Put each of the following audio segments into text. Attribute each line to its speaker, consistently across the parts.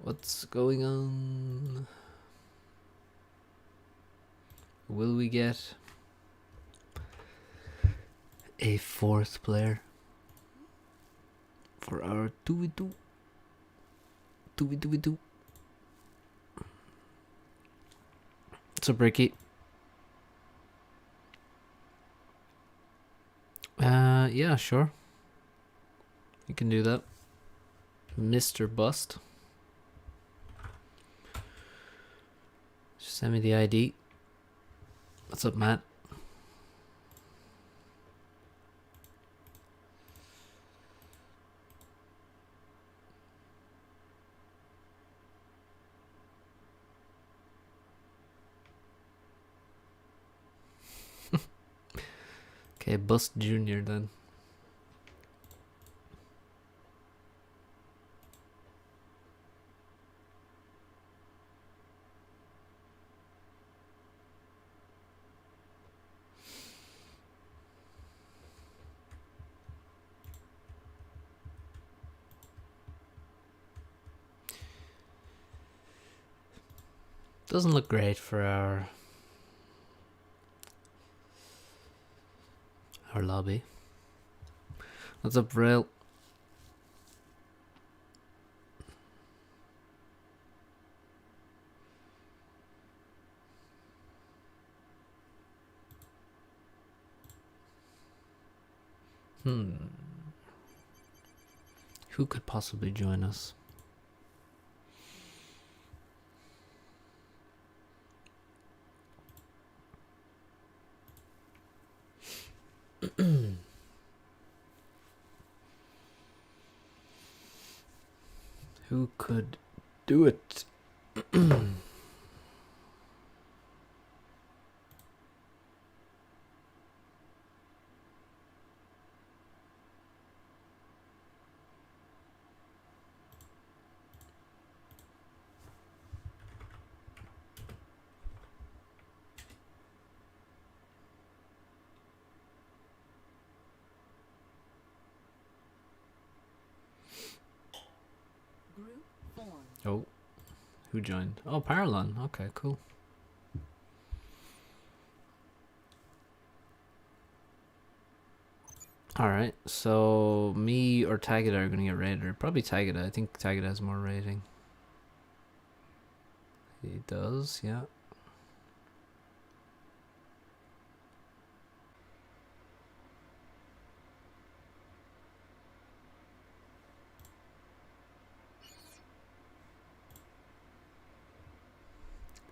Speaker 1: What's going on? Will we get a fourth player for our 2v2? 2v2v2. What's up, Ricky? Yeah, sure. You can do that. Mr. Bust. Just send me the ID. What's up, Matt? Okay, Bust Junior then. Doesn't look great for our lobby. What's up, Rail? Who could possibly join us? Who could do it? Oh, who joined? Oh, Paralon. Okay, cool. Alright, so me or Tagada are gonna get raided. Probably Tagada. I think Tagada has more rating. He does, yeah.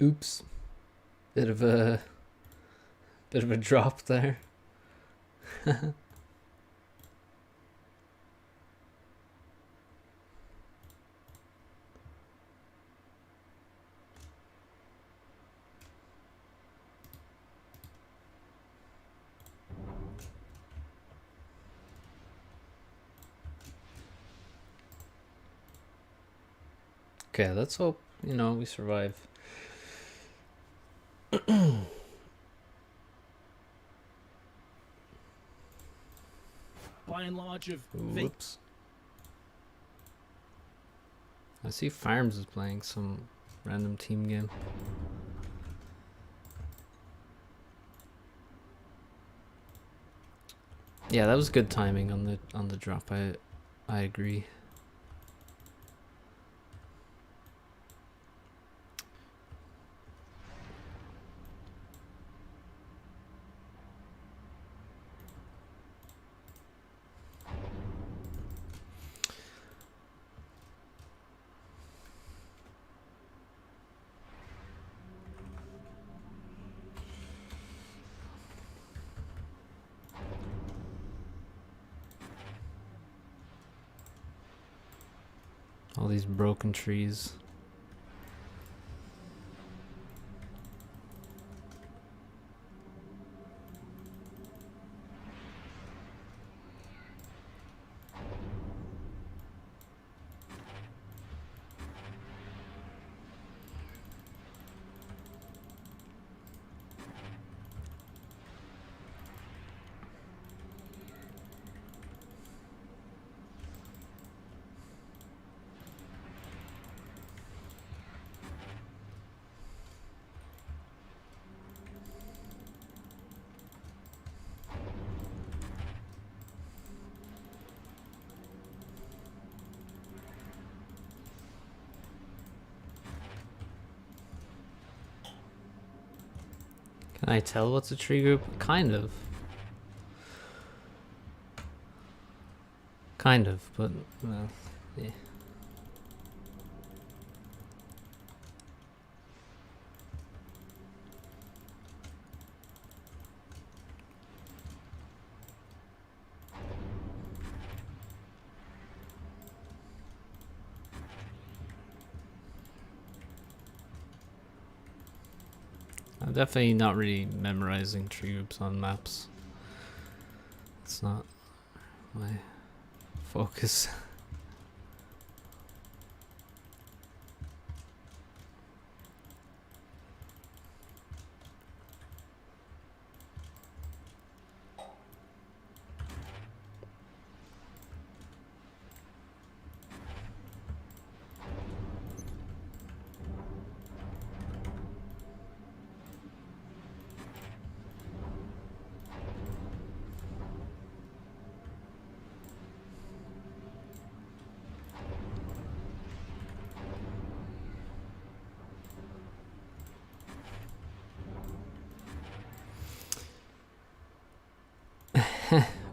Speaker 1: Oops. Bit of a drop there. Okay, let's hope, we survive.
Speaker 2: By and large of
Speaker 1: Whoops. I see Farms is playing some random team game. Yeah, that was good timing on the drop. I agree. All these broken trees. Can I tell what's a tree group? Kind of. Kind of, but well, yeah. I'm definitely not really memorizing tree groups on maps. It's not my focus.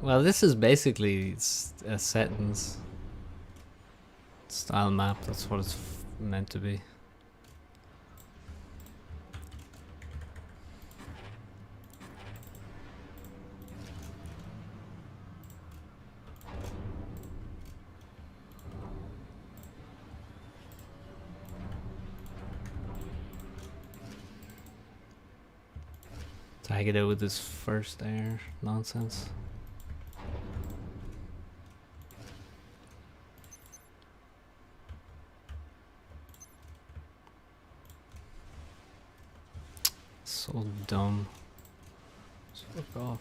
Speaker 1: Well, this is basically a settings style map. That's what it's meant to be. Tag it out with this first air nonsense. So dumb. Just fuck off.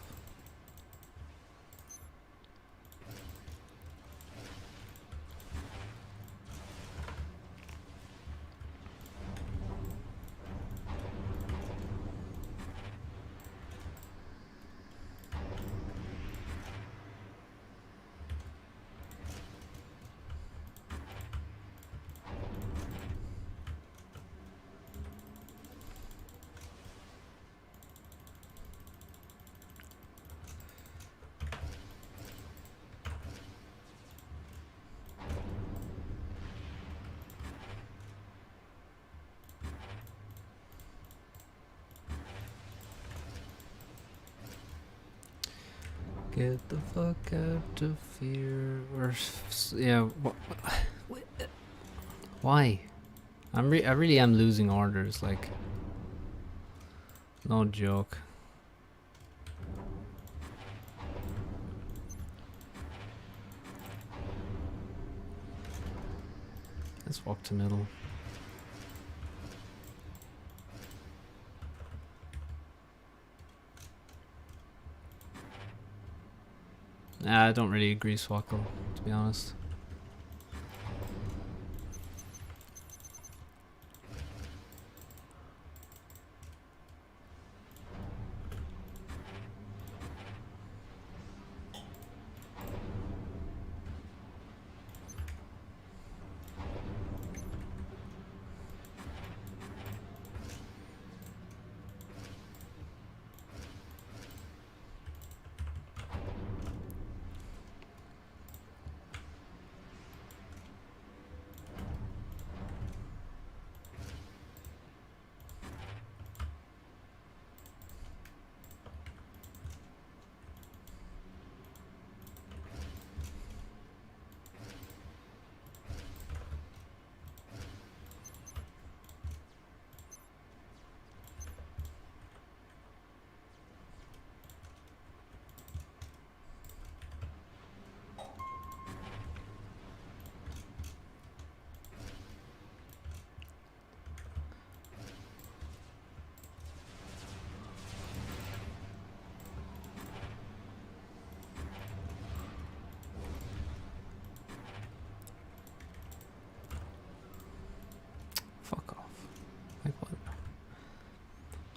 Speaker 1: Get the fuck out of here. Or yeah, why? I really am losing orders. Like, no joke. Let's walk to middle. Nah, I don't really agree, Swackle, to be honest.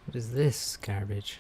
Speaker 1: What is this garbage?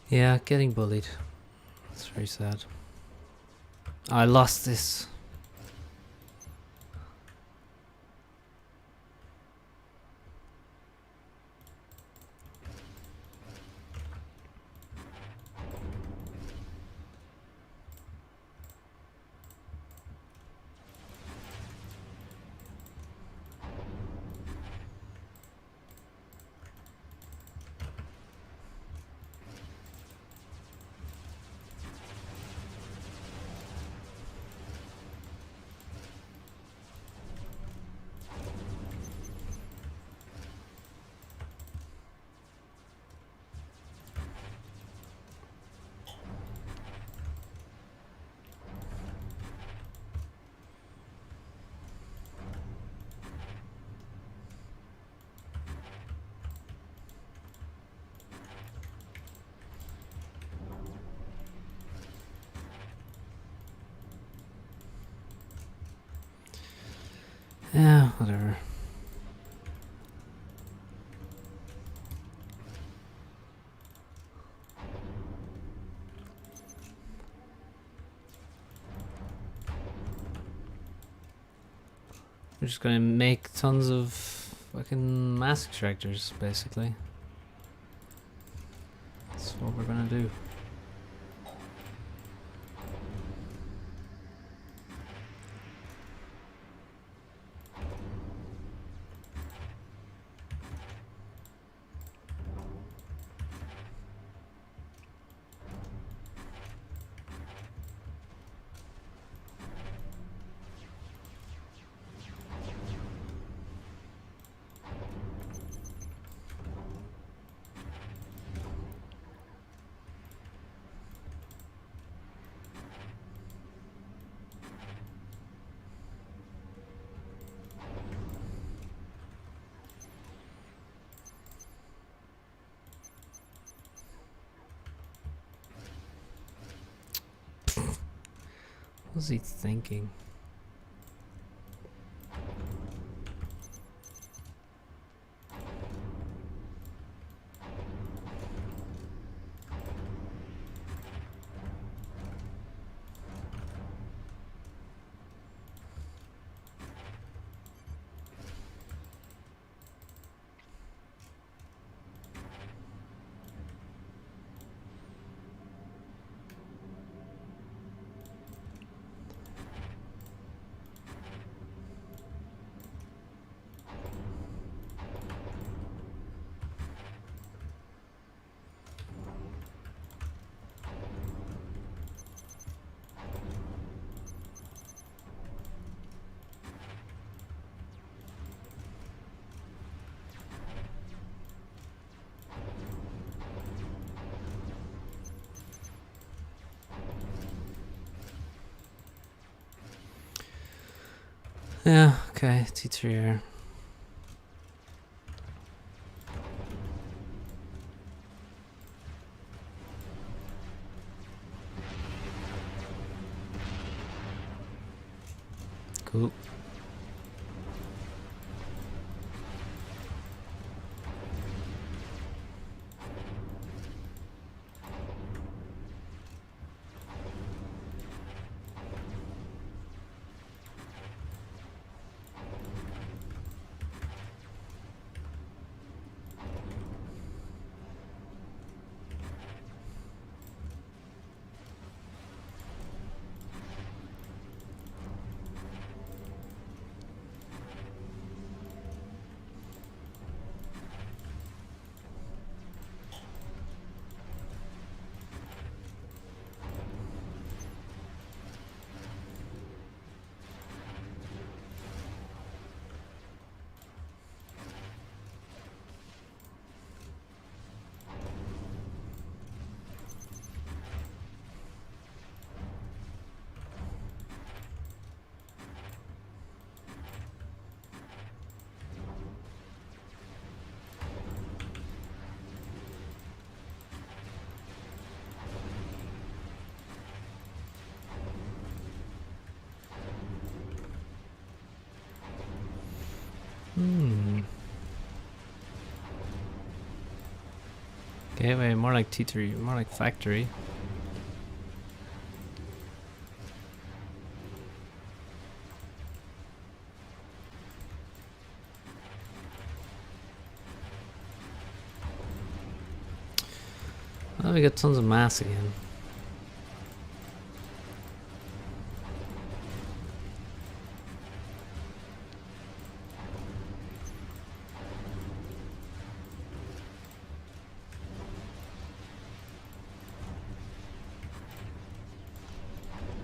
Speaker 1: Yeah, getting bullied. It's very sad. I lost this. Yeah, whatever. We're just gonna make tons of fucking mass extractors, basically. That's what we're gonna do. What was he thinking? Yeah, okay, T3R. Cool. Okay, wait, more like T3, more like factory. Oh, we got tons of mass again.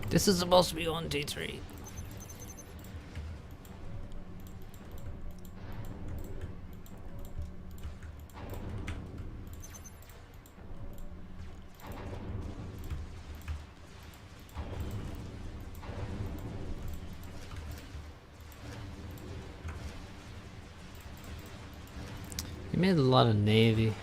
Speaker 1: This is supposed to be on T3. You made a lot of navy.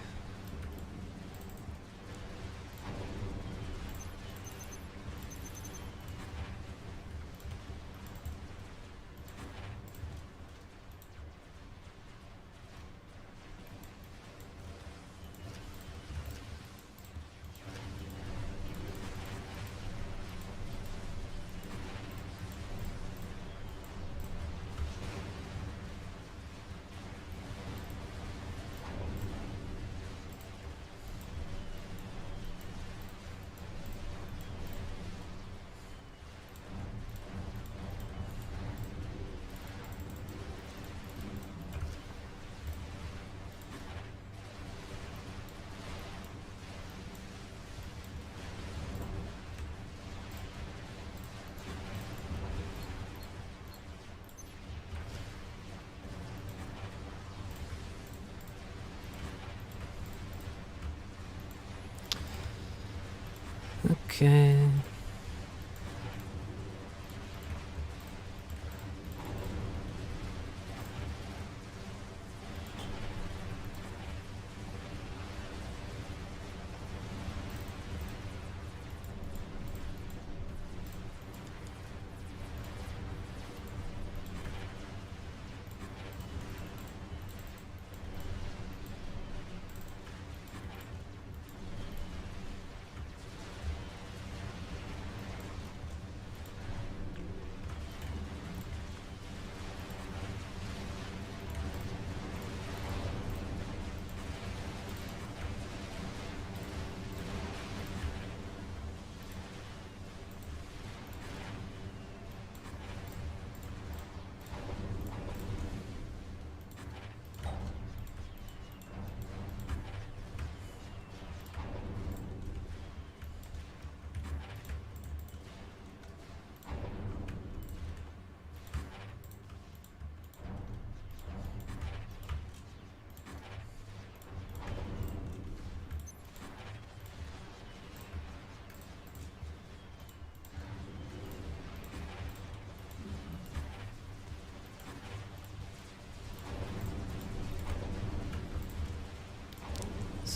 Speaker 1: Okay.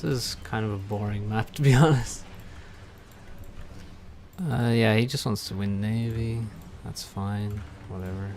Speaker 1: This is kind of a boring map, to be honest. Yeah, he just wants to win Navy. That's fine. whatever.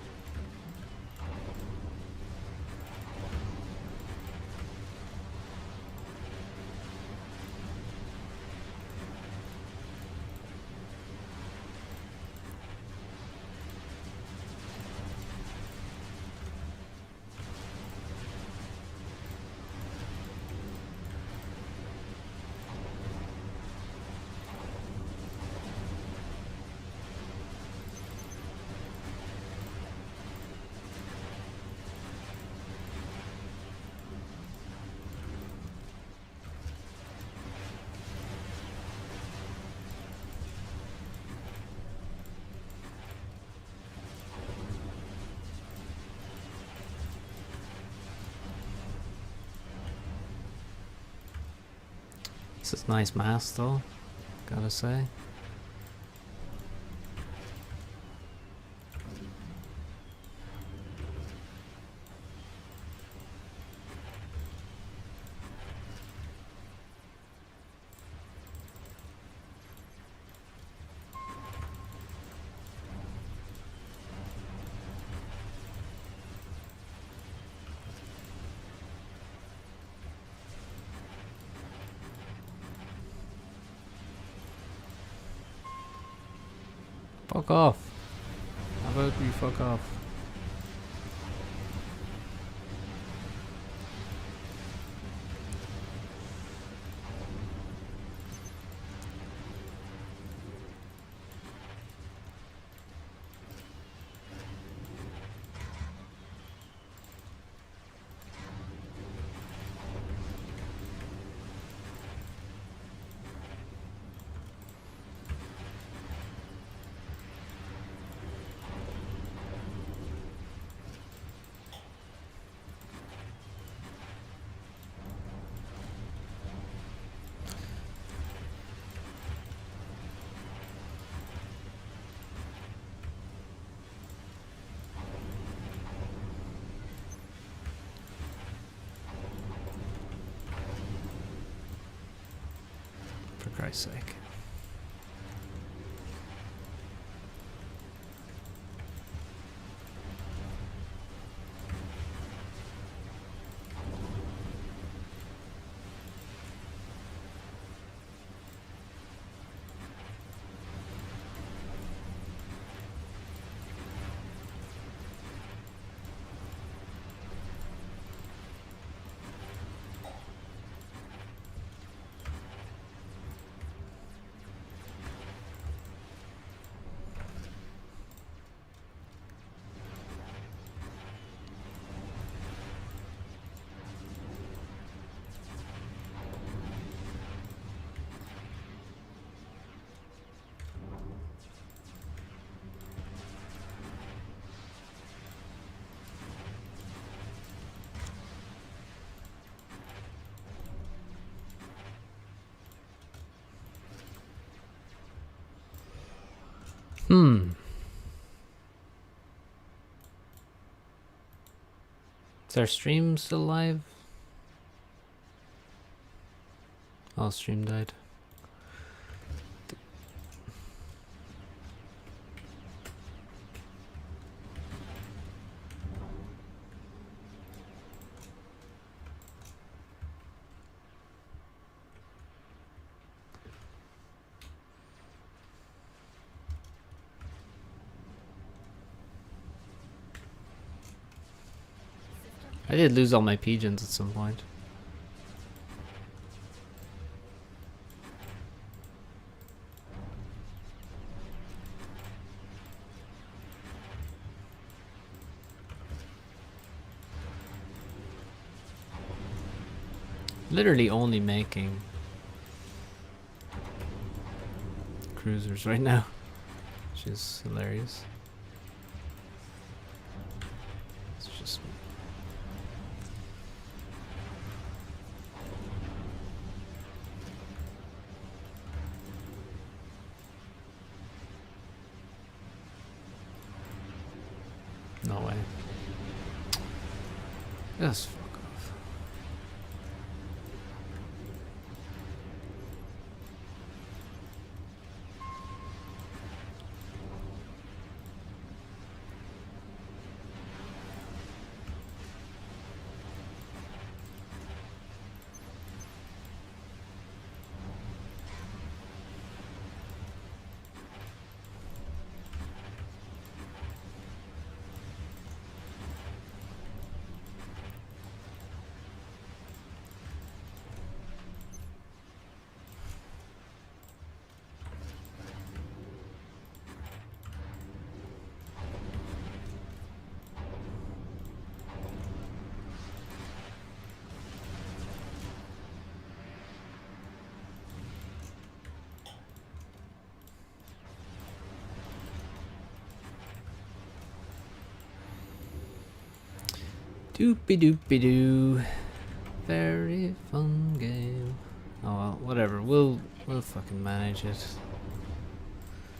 Speaker 1: This is nice mass though, gotta say. Fuck off. How about we fuck off? For Christ's sake. Is our stream still live? Oh, stream died. I did lose all my pigeons at some point. Literally only making cruisers right now, which is hilarious. It's just no way. Just fuck off. Doopy doopy doo. Very fun game. Oh well, whatever. We'll fucking manage it.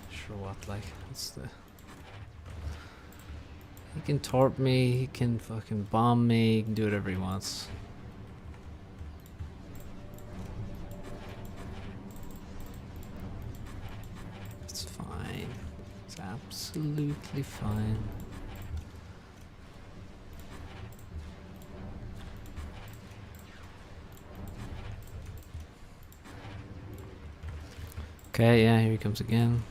Speaker 1: Sure what, like, it's the... He can torp me, he can fucking bomb me, he can do whatever he wants. It's fine. It's absolutely fine. Okay, yeah, here he comes again.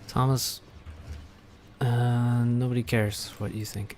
Speaker 1: Thomas, nobody cares what you think.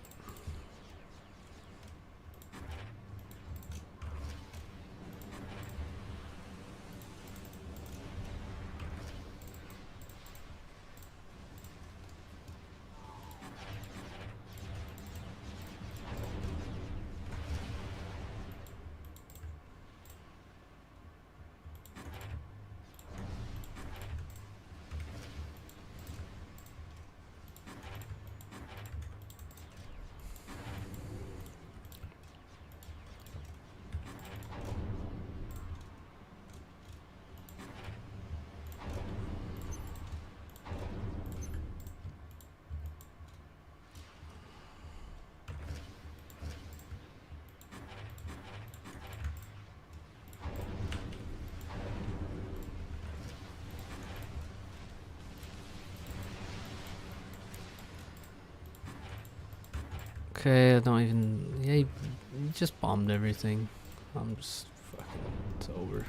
Speaker 1: Okay, I don't even... Yeah, he just bombed everything. I'm just fucking... It's over.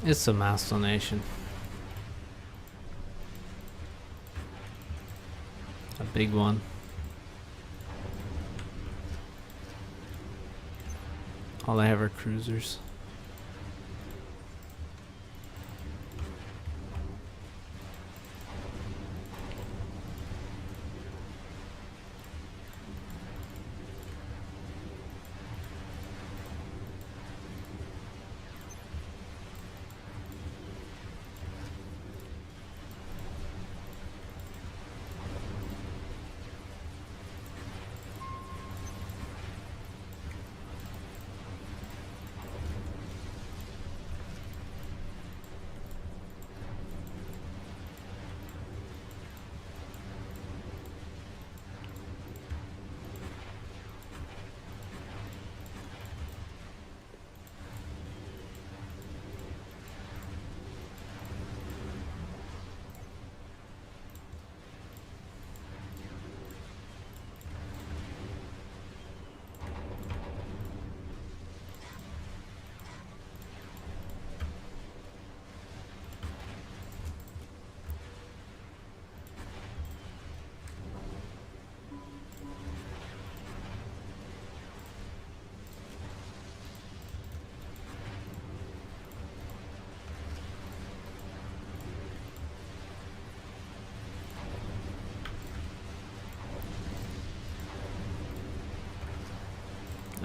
Speaker 1: It's a mass donation. A big one. All I have are cruisers.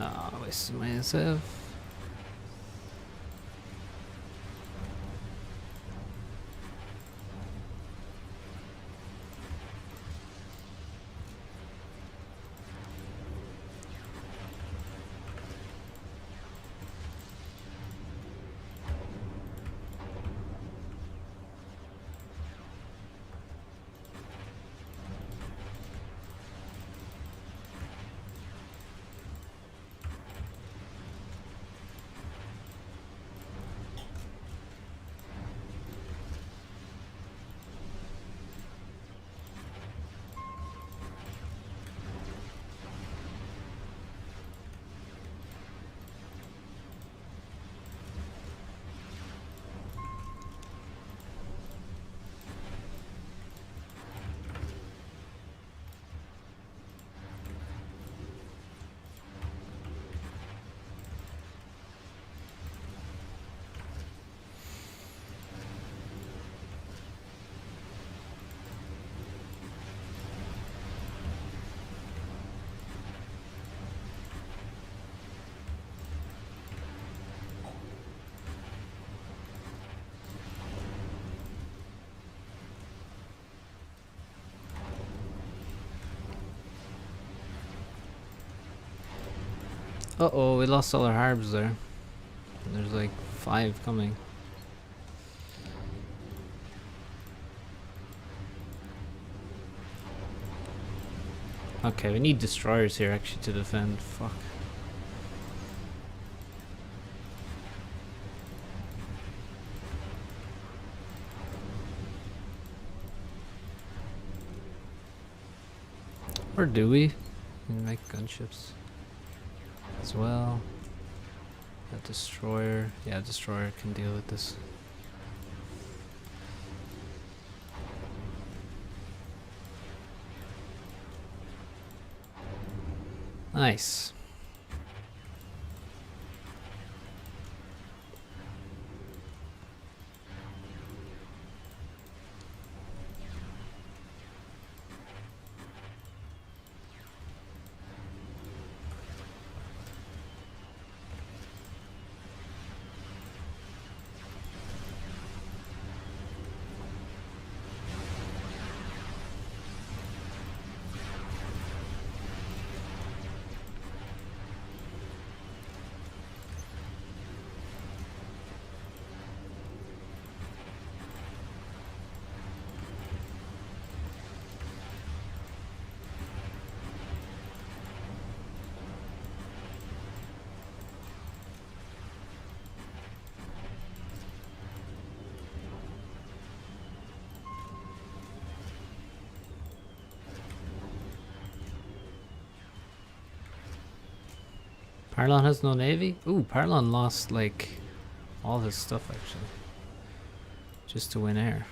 Speaker 1: Ah, wasted my SF. Uh-oh, we lost all our harbs there. There's like 5 coming. Okay, we need destroyers here actually to defend. Fuck. Or do we? We make gunships as well. A destroyer. Yeah, destroyer can deal with this. Nice. Parlon has no navy? Ooh, Parlon lost like all his stuff actually. Just to win air.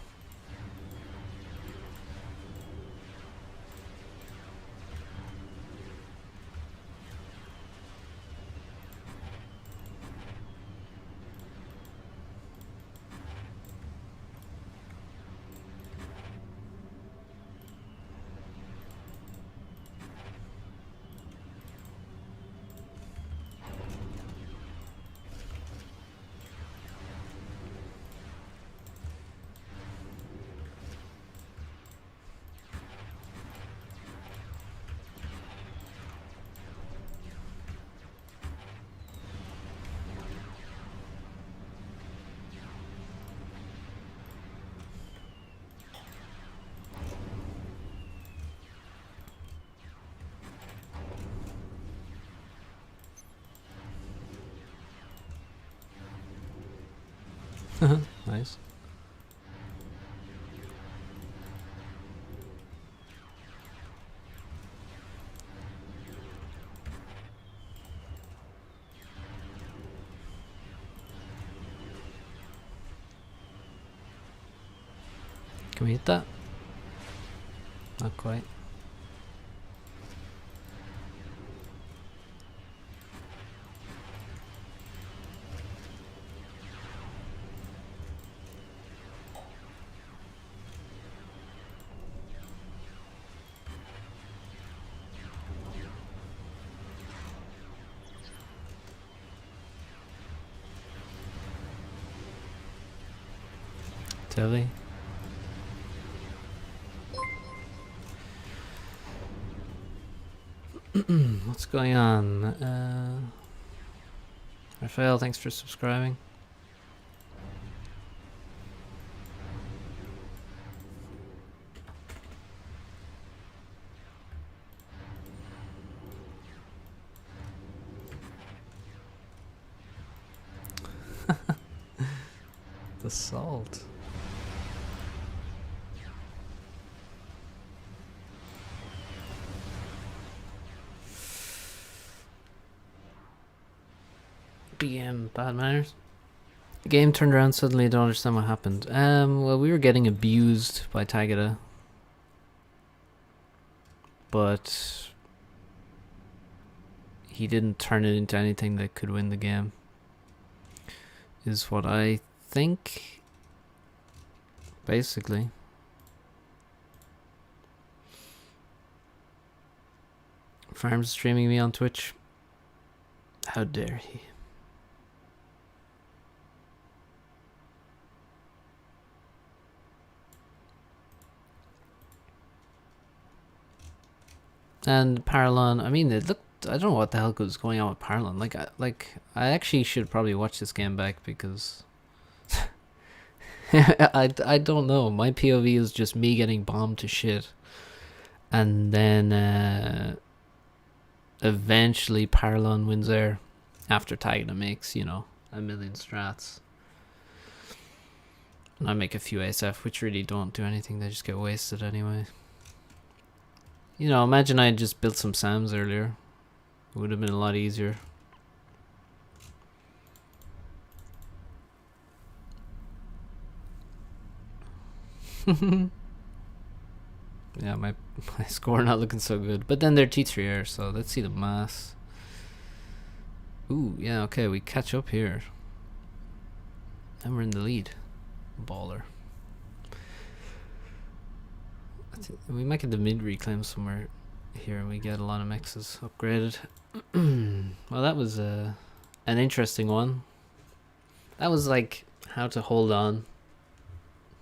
Speaker 1: Nice. Can we hit that? Not quite. Tilly. What's going on? Raphael, thanks for subscribing. The salt. BM bad manners. The game turned around suddenly. I don't understand what happened. Well, we were getting abused by Tagada, but he didn't turn it into anything that could win the game. Is what I think. Basically. Farm's streaming me on Twitch. How dare he? And Paralon, I mean, it looked. I don't know what the hell was going on with Paralon. I actually should probably watch this game back because I don't know. My POV is just me getting bombed to shit, and then eventually Paralon wins there after Tagada makes, you know, a million strats. And I make a few ASF, which really don't do anything. They just get wasted anyway. You know, imagine I had just built some SAMs earlier. It would have been a lot easier. Yeah, my score not looking so good. But then they're T3 air, so let's see the mass. Ooh, yeah, okay, we catch up here. And we're in the lead. Baller. We might get the mid reclaim somewhere here and we get a lot of mixes upgraded. Well, that was an interesting one. That was like how to hold on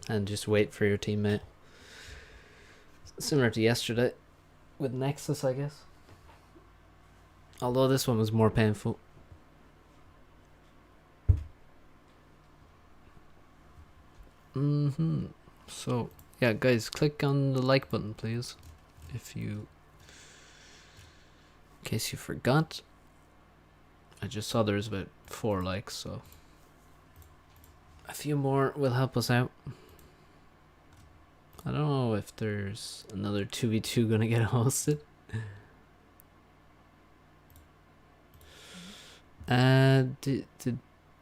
Speaker 1: and just wait for your teammate. Similar to yesterday with Nexus, I guess. Although this one was more painful. So, yeah, guys, click on the like button, please. In case you forgot. I just saw there's about 4 likes, so a few more will help us out. I don't know if there's another 2v2 gonna get hosted. Did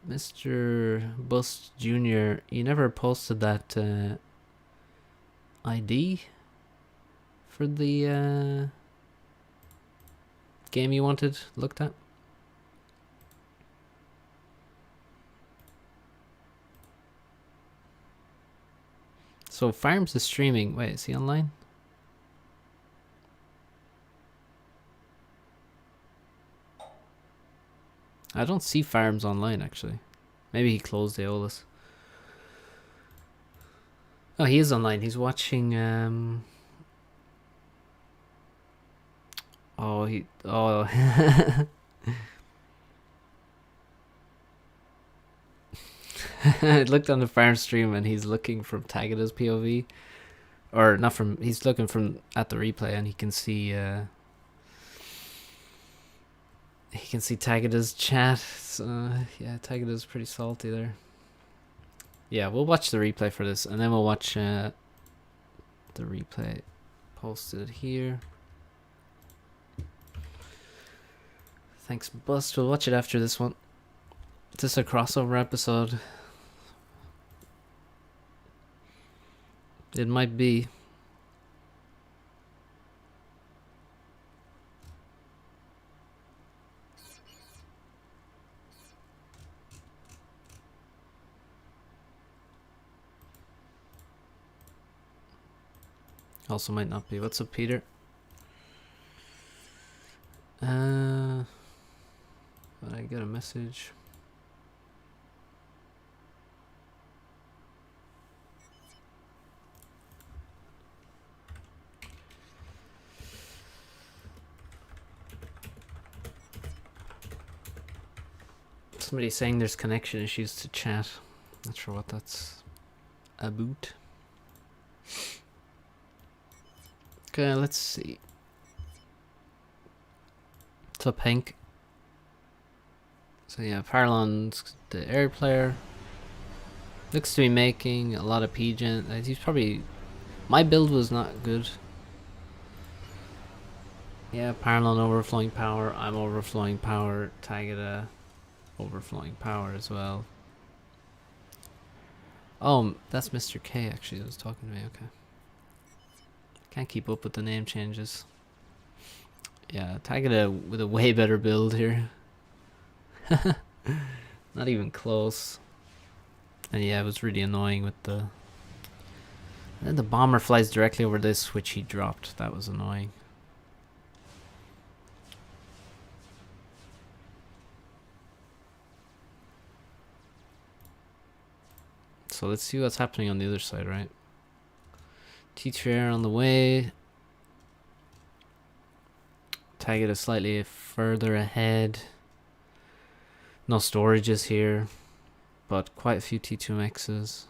Speaker 1: Mr. Bust Jr., you never posted that ID for the game you wanted looked at? So Farms is streaming. Wait, is he online? I don't see Farms online, actually. Maybe he closed Aeolus. Oh, he is online. He's watching... Oh, he... Oh... I looked on the farm stream and he's looking from Tagada's POV. Or not from... He's looking from at the replay and he can see... He can see Tagada's chat. So, yeah, Tagada's pretty salty there. Yeah, we'll watch the replay for this, and then we'll watch the replay posted here. Thanks, Bust. We'll watch it after this one. Is this a crossover episode? It might be. Also might not be. What's up, Peter? I got a message. Somebody saying there's connection issues to chat. Not sure what that's about. Okay, let's see. What's up, Hank? So yeah, Parlon's the air player. Looks to be making a lot of P-Gen. He's probably... My build was not good. Yeah, Parlon overflowing power. I'm overflowing power. Tagada overflowing power as well. Oh, that's Mr. K actually that was talking to me. Okay. Can't keep up with the name changes. Yeah, Tagada with a way better build here. Not even close. And yeah, it was really annoying with the... And then the bomber flies directly over this, which he dropped. That was annoying. So let's see what's happening on the other side, right? T3 air on the way. Tagada slightly further ahead. No storages here, but quite a few T2MXs.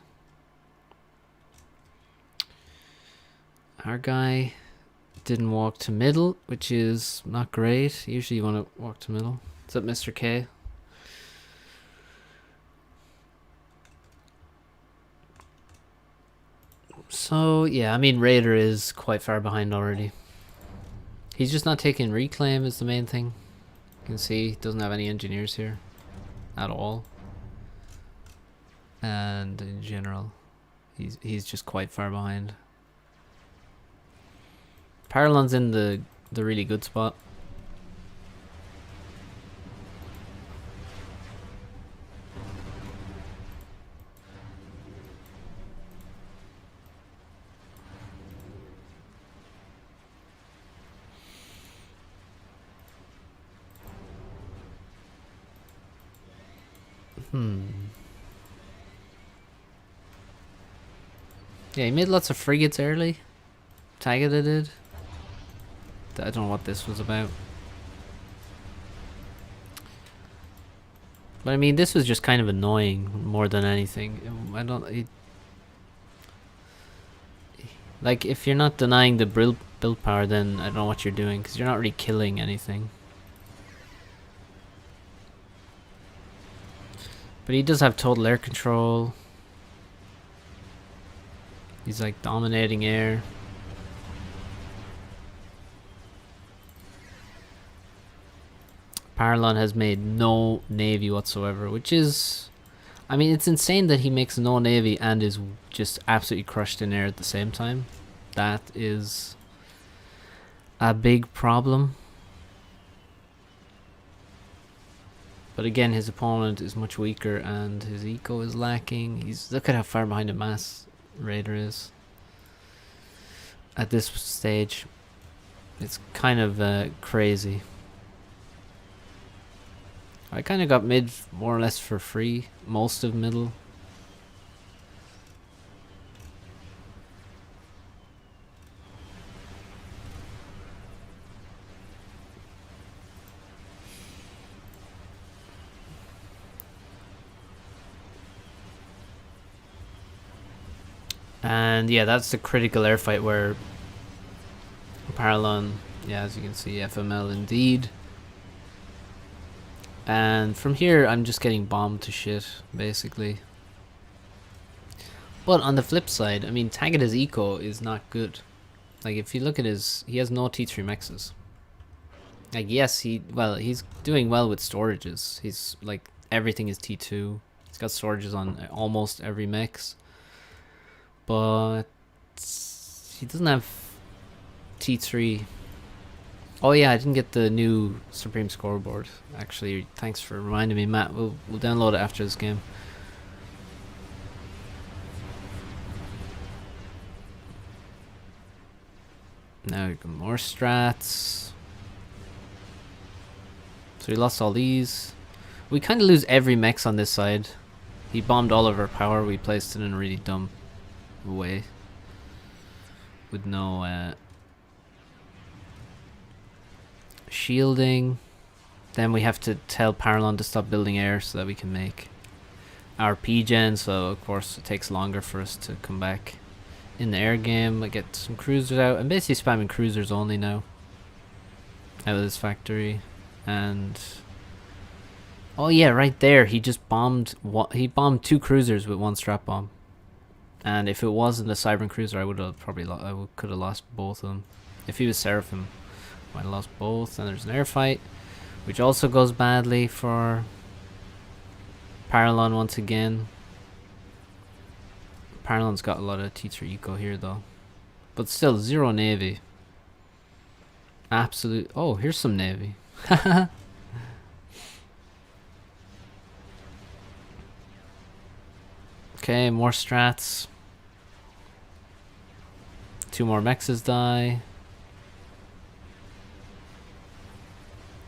Speaker 1: Our guy didn't walk to middle, which is not great. Usually you want to walk to middle. What's up, Mr. K? So, yeah, I mean, Raider is quite far behind already. He's just not taking reclaim is the main thing. You can see he doesn't have any engineers here at all. And in general, he's just quite far behind. Paralon's in the really good spot. Yeah, he made lots of frigates early. Tagada did. I don't know what this was about. But I mean, this was just kind of annoying more than anything. I don't... like, if you're not denying the build power, then I don't know what you're doing, because you're not really killing anything. But he does have total air control. He's like dominating air. Paralon has made no navy whatsoever, which is... I mean, it's insane that he makes no navy and is just absolutely crushed in air at the same time. That is a big problem. But again, his opponent is much weaker and his eco is lacking. Look at how far behind a mass Raider is at this stage. It's kind of crazy. I kind of got mid more or less for free, most of middle. And yeah, that's the critical air fight where Paralon, yeah, as you can see, FML indeed. And from here, I'm just getting bombed to shit, basically. But on the flip side, I mean, Tagada's eco is not good. Like, if you look at he has no T3 mexes. Like, yes, he's doing well with storages. He's, like, everything is T2. He's got storages on almost every mix. But he doesn't have T3. Oh yeah, I didn't get the new Supreme Scoreboard. Actually, thanks for reminding me, Matt. We'll download it after this game. Now we got more strats. So we lost all these. We kind of lose every mech on this side. He bombed all of our power. We placed it in a really dumb way. With no shielding. Then we have to tell Paralon to stop building air so that we can make our P-gen. So of course it takes longer for us to come back in the air game. I get some cruisers out. I'm basically spamming cruisers only now out of this factory. And oh yeah, right there he just bombed he bombed 2 cruisers with 1 strap bomb. And if it wasn't a Cybern cruiser, I would have probably could have lost both of them. If he was Seraphim, I might have lost both. And there's an air fight, which also goes badly for Paralon once again. Paralon's got a lot of T3 eco here though, but still 0 navy. Absolute. Oh, here's some navy. Okay, more strats. 2 more mexes die.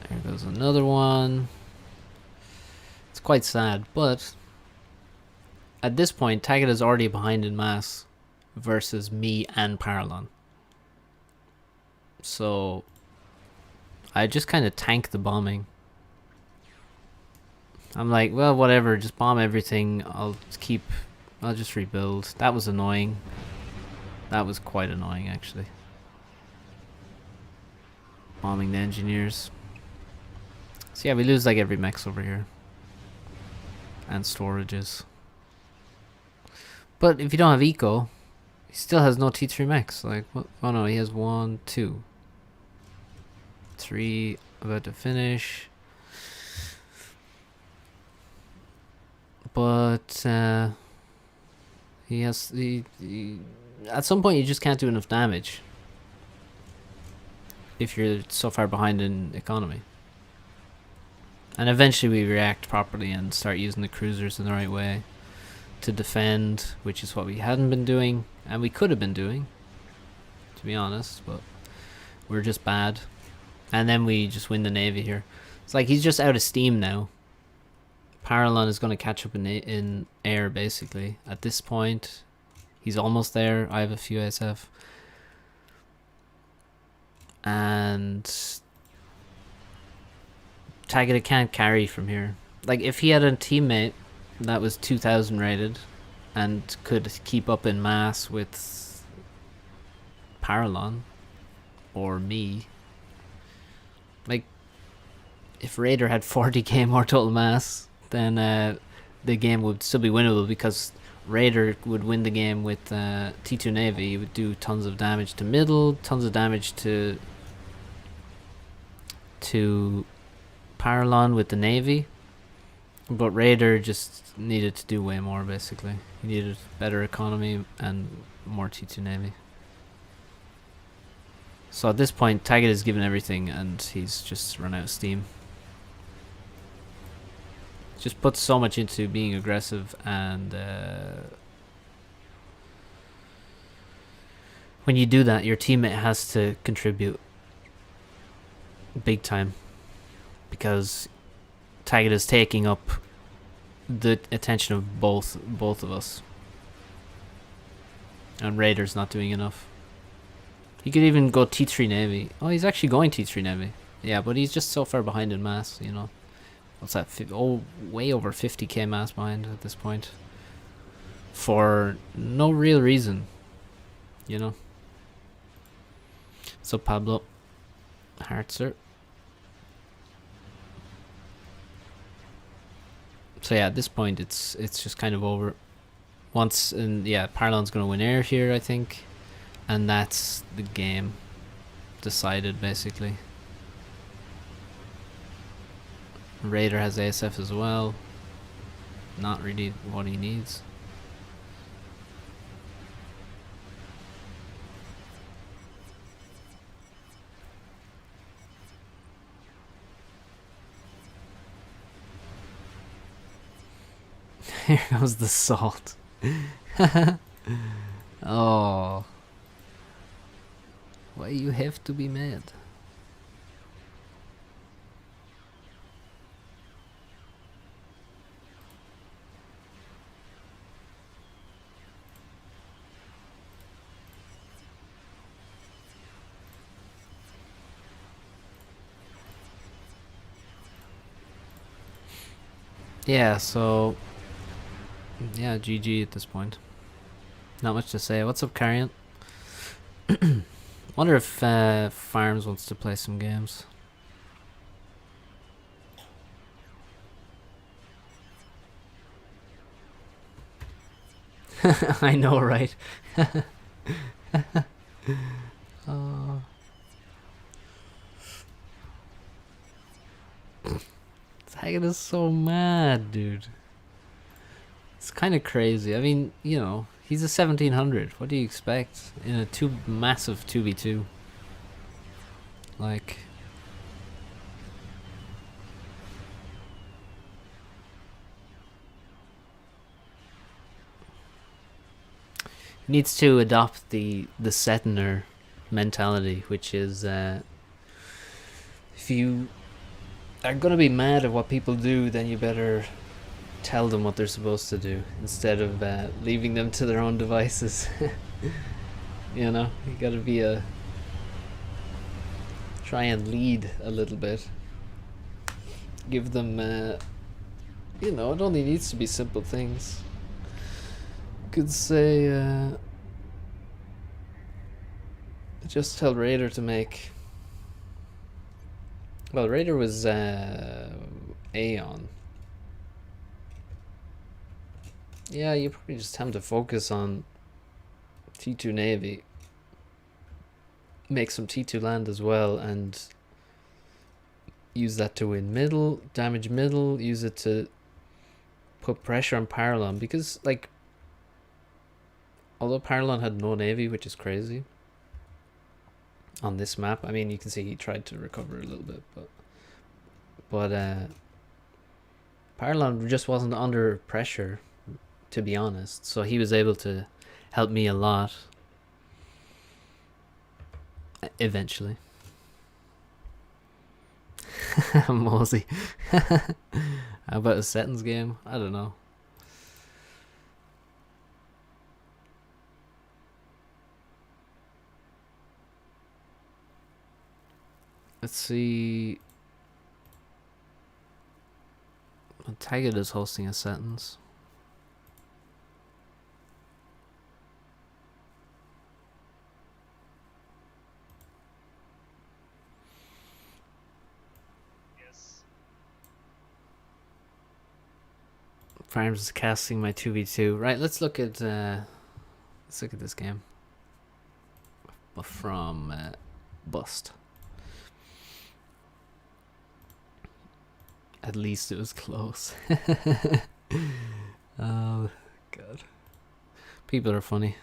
Speaker 1: There goes another one. It's quite sad, but at this point, Tagada's already behind in mass versus me and Paralon. So I just kind of tank the bombing. I'm like, well, whatever, just bomb everything. I'll just rebuild. That was annoying. That was quite annoying, actually. Bombing the engineers. So yeah, we lose like every mech over here. And storages. But if you don't have eco, he still has no T3 mechs. Like, what? Oh no, he has 1, 2, 3 about to finish. But he has at some point you just can't do enough damage if you're so far behind in economy. And eventually we react properly and start using the cruisers in the right way to defend, which is what we hadn't been doing, and we could have been doing, to be honest, but we're just bad. And then we just win the navy here. It's like he's just out of steam now. Paralon is going to catch up in air, basically. At this point, he's almost there. I have a few SF. And Tagada can't carry from here. Like, if he had a teammate that was 2000 rated and could keep up in mass with Paralon or me, like, if Raider had 40k more total mass, then the game would still be winnable, because Raider would win the game with T2 Navy. He would do tons of damage to middle, tons of damage to Paralon with the Navy. But Raider just needed to do way more, basically. He needed better economy and more T2 Navy. So at this point, Tagada is given everything and he's just run out of steam. Just puts so much into being aggressive, and when you do that, your teammate has to contribute big time, because Tagada is taking up the attention of both of us, and Raider's not doing enough. He could even go T3 Navy. Oh, he's actually going T3 Navy. Yeah, but he's just so far behind in mass, you know. What's that? Way over 50k mass behind at this point. For no real reason, you know. So Pablo, Hartzer. So yeah, at this point it's just kind of over. once, and yeah, Parlon's gonna win air here, I think, and that's the game decided basically. Raider has ASF as well. Not really what he needs. Here goes the salt. Oh. Why you have to be mad? Yeah, so yeah, GG at this point. Not much to say. What's up, Carrion? Wonder if Farms wants to play some games. I know, right? Oh. Hagen is so mad, dude. It's kind of crazy. I mean, you know, he's a 1700. What do you expect in a massive 2v2? Like, he needs to adopt the Setiner mentality, which is if you are gonna be mad at what people do, then you better tell them what they're supposed to do instead of leaving them to their own devices. You know, you gotta be try and lead a little bit. Give them, you know, it only needs to be simple things. You could say, just tell Raider to make. Well, Raider was Aeon. Yeah, you probably just have to focus on T2 Navy. Make some T2 land as well, and use that to win middle, damage middle, use it to put pressure on Paralon, because, like, although Paralon had no navy, which is crazy on this map, I mean, you can see he tried to recover a little bit, but Paralon just wasn't under pressure, to be honest, so he was able to help me a lot eventually. Mosey. How about a settings game? I don't know. Let's see. Taggart is hosting a sentence. Farms is casting my 2v2. Right, let's look at this game from Bust. At least it was close. Oh god, people are funny.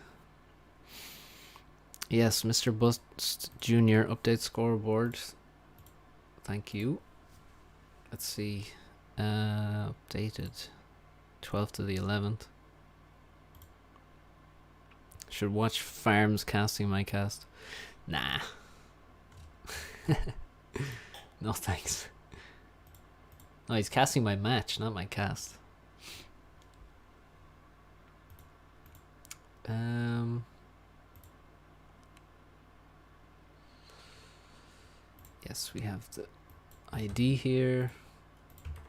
Speaker 1: Yes, Mr. Bust Jr. update scoreboard. Thank you. Let's see. Updated 12th to the 11th. Should watch Farms casting my cast. Nah. No thanks. No, he's casting my match, not my cast. Yes, we have the ID here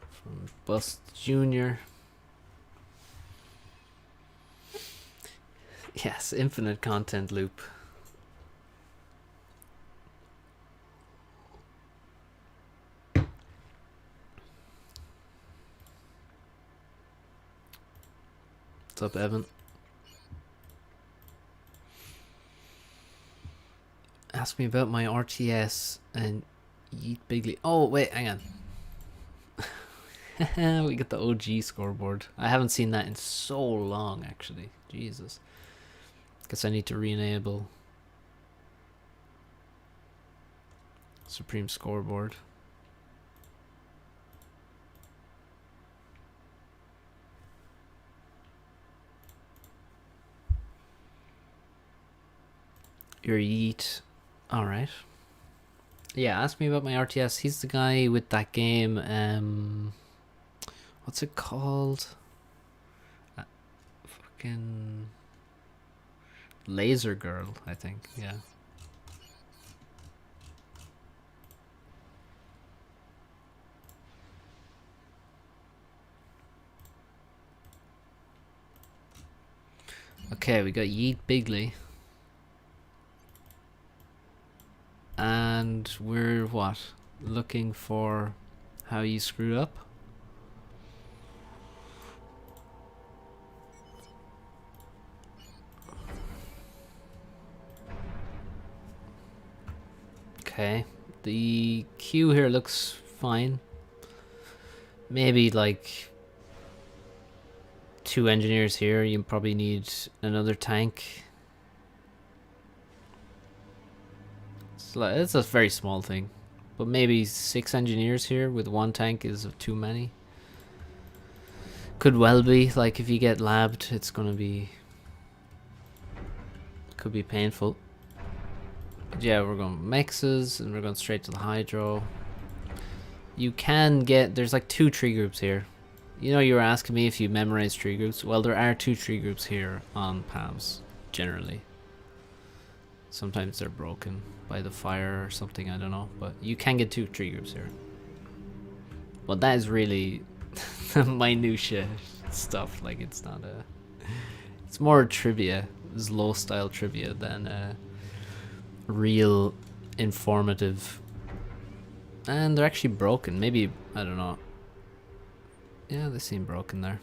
Speaker 1: from Bust Jr. Yes, infinite content loop. What's up, Evan? Ask me about my RTS and Yeet Bigly. Oh, wait, hang on. We got the OG scoreboard. I haven't seen that in so long, actually. Jesus. Guess I need to re-enable Supreme Scoreboard. Your Yeet. Alright. Yeah, ask me about my RTS. He's the guy with that game, what's it called? Fucking Laser Girl, I think. Yeah. Okay, we got Yeet Bigly. And we're what? Looking for how you screwed up? Okay. The queue here looks fine. Maybe like 2 engineers here. You probably need another tank. It's a very small thing, but maybe 6 engineers here with 1 tank is too many. Could well be. Like if you get labbed, it's gonna be, could be painful. But yeah, we're going mexes and we're going straight to the hydro. You can get, there's like 2 tree groups here. You know, you were asking me if you memorize tree groups. Well, there are 2 tree groups here on PAMs generally. Sometimes they're broken by the fire or something, I don't know, but you can get 2 tree groups here. Well, that is really minutia stuff. Like, it's not a, it's more trivia. It's low style trivia than real informative. And they're actually broken. Maybe, I don't know. Yeah, they seem broken there.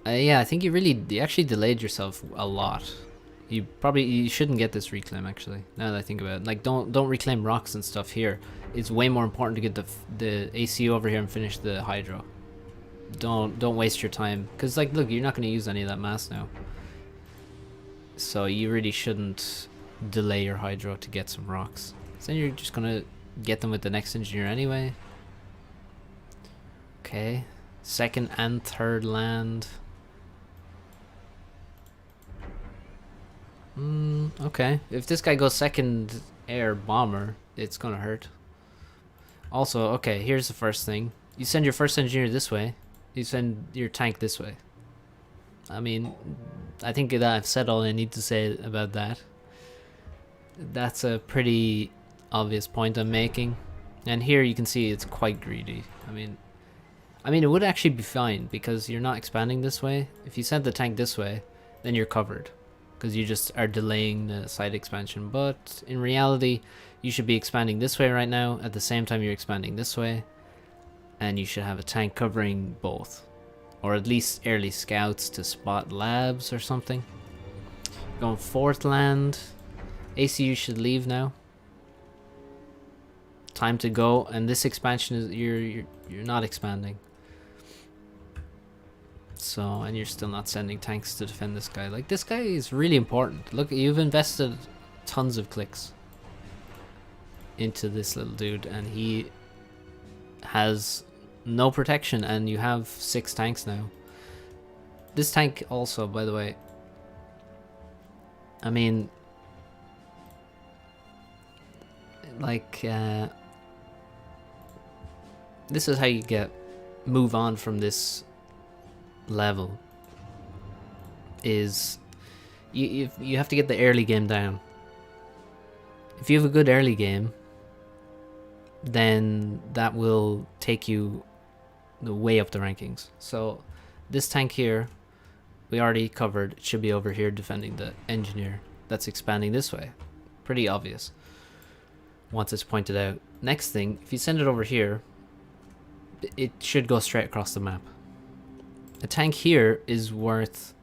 Speaker 1: Yeah, I think you actually delayed yourself a lot. You shouldn't get this reclaim, actually, now that I think about it. Like, don't reclaim rocks and stuff here. It's way more important to get the ACU over here and finish the hydro. Don't waste your time, because like, look, you're not going to use any of that mass now. So you really shouldn't delay your hydro to get some rocks. So then you're just going to get them with the next engineer anyway. Okay, 2nd and 3rd land. Okay. If this guy goes 2nd air bomber, it's gonna hurt. Also, okay, here's the first thing. You send your first engineer this way. You send your tank this way. I mean, I think that I've said all I need to say about that. That's a pretty obvious point I'm making. And here you can see it's quite greedy. I mean, it would actually be fine because you're not expanding this way. If you send the tank this way, then you're covered, because you just are delaying the side expansion. But in reality, you should be expanding this way right now at the same time you're expanding this way, and you should have a tank covering both, or at least early scouts to spot labs or something. Going 4th land. ACU should leave now. Time to go. And this expansion is you're not expanding. So, and you're still not sending tanks to defend this guy. Like, this guy is really important. Look, you've invested tons of clicks into this little dude, and he has no protection, and you have 6 tanks now. This tank also, by the way, I mean, like, this is how you move on from this level. Is you have to get the early game down. If you have a good early game, then that will take you way up the rankings. So this tank here, we already covered. It should be over here defending the engineer that's expanding this way. Pretty obvious once it's pointed out. Next thing, if you send it over here, it should go straight across the map. A tank here is worth...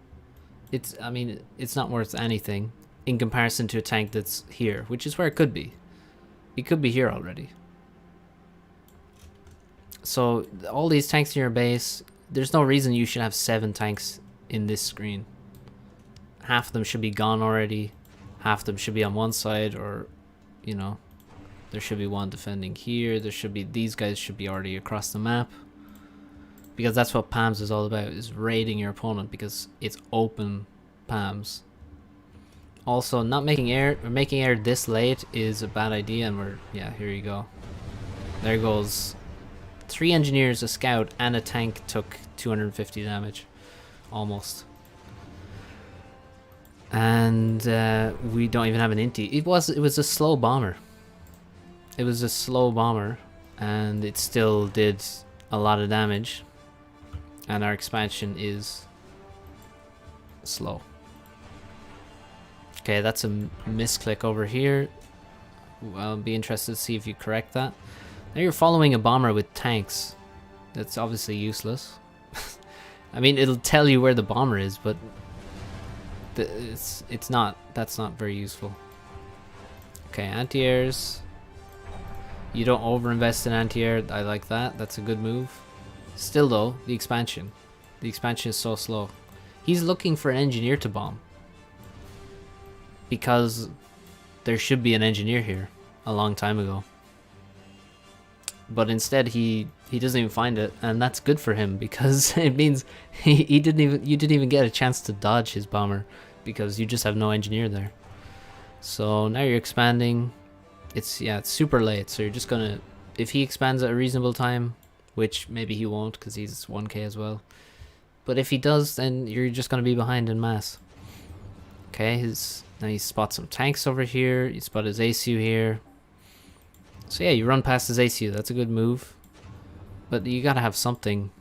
Speaker 1: I mean, it's not worth anything in comparison to a tank that's here, which is where it could be. It could be here already. So all these tanks in your base, there's no reason you should have 7 tanks in this screen. Half of them should be gone already. Half of them should be on one side, or, you know, there should be one defending here. There should be, these guys should be already across the map. Because that's what PAMS is all about, is raiding your opponent, because it's open PAMS. Also, not making air, or making air this late is a bad idea, and we're, yeah, here you go. There goes 3 engineers, a scout, and a tank took 250 damage. Almost. And we don't even have an inti. It was a slow bomber. It was a slow bomber, and it still did a lot of damage. And our expansion is slow. Okay, that's a misclick over here. I'll be interested to see if you correct that. Now you're following a bomber with tanks. That's obviously useless. I mean, it'll tell you where the bomber is, but it's not. That's not very useful. Okay, anti-airs. You don't overinvest in anti-air. I like that. That's a good move. Still though, the expansion. The expansion is so slow. He's looking for an engineer to bomb. Because there should be an engineer here a long time ago. But instead he doesn't even find it, and that's good for him, because it means you didn't even get a chance to dodge his bomber, because you just have no engineer there. So now you're expanding. It's super late, so you're just gonna, if he expands at a reasonable time, which maybe he won't because he's 1k as well, but if he does, then you're just gonna be behind in mass. Okay, now you spot some tanks over here, you spot his ACU here. So yeah, you run past his ACU, that's a good move. But you gotta have something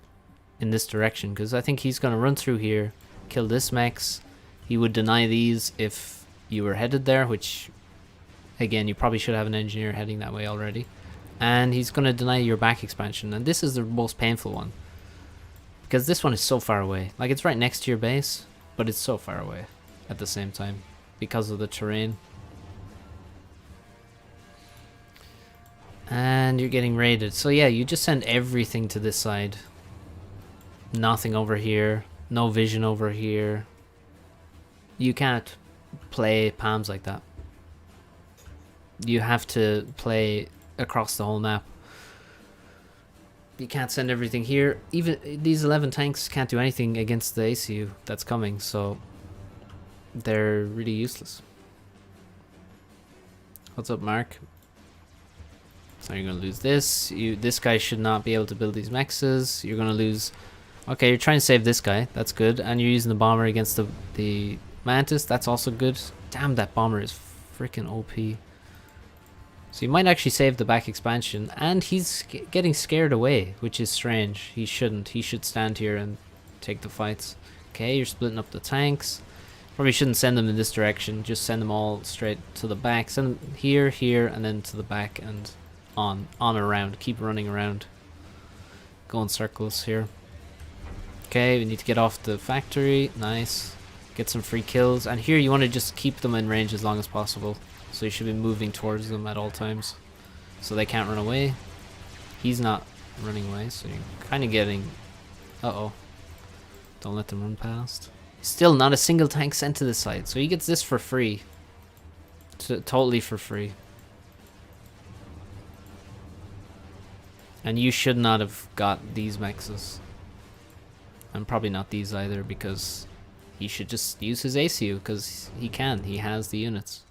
Speaker 1: in this direction, because I think he's gonna run through here, kill this mechs. He would deny these if you were headed there, which, again, you probably should have an engineer heading that way already. And he's gonna deny your back expansion, and this is the most painful one. Because this one is so far away. Like, it's right next to your base, but it's so far away at the same time, because of the terrain. And you're getting raided. So yeah, you just send everything to this side. Nothing over here. No vision over here. You can't play PAMs like that. You have to play across the whole map. You can't send everything here. Even these 11 tanks can't do anything against the ACU that's coming, so they're really useless. What's up, Mark? So you're gonna lose this. This guy should not be able to build these mexes. You're gonna lose. Okay, you're trying to save this guy. That's good. And you're using the bomber against the mantis. That's also good. Damn, that bomber is freaking OP. So you might actually save the back expansion. And he's getting scared away, which is strange. He shouldn't. He should stand here and take the fights. Okay, you're splitting up the tanks. Probably shouldn't send them in this direction. Just send them all straight to the back. Send them here, here, and then to the back and on around. Keep running around. Go in circles here. Okay, we need to get off the factory. Nice. Get some free kills. And here you want to just keep them in range as long as possible. So you should be moving towards them at all times, so they can't run away. He's not running away, so you're kind of getting... Uh-oh. Don't let them run past. Still not a single tank sent to this side, so he gets this for free. Totally for free. And you should not have got these mexes. And probably not these either, because he should just use his ACU, because he can. He has the units.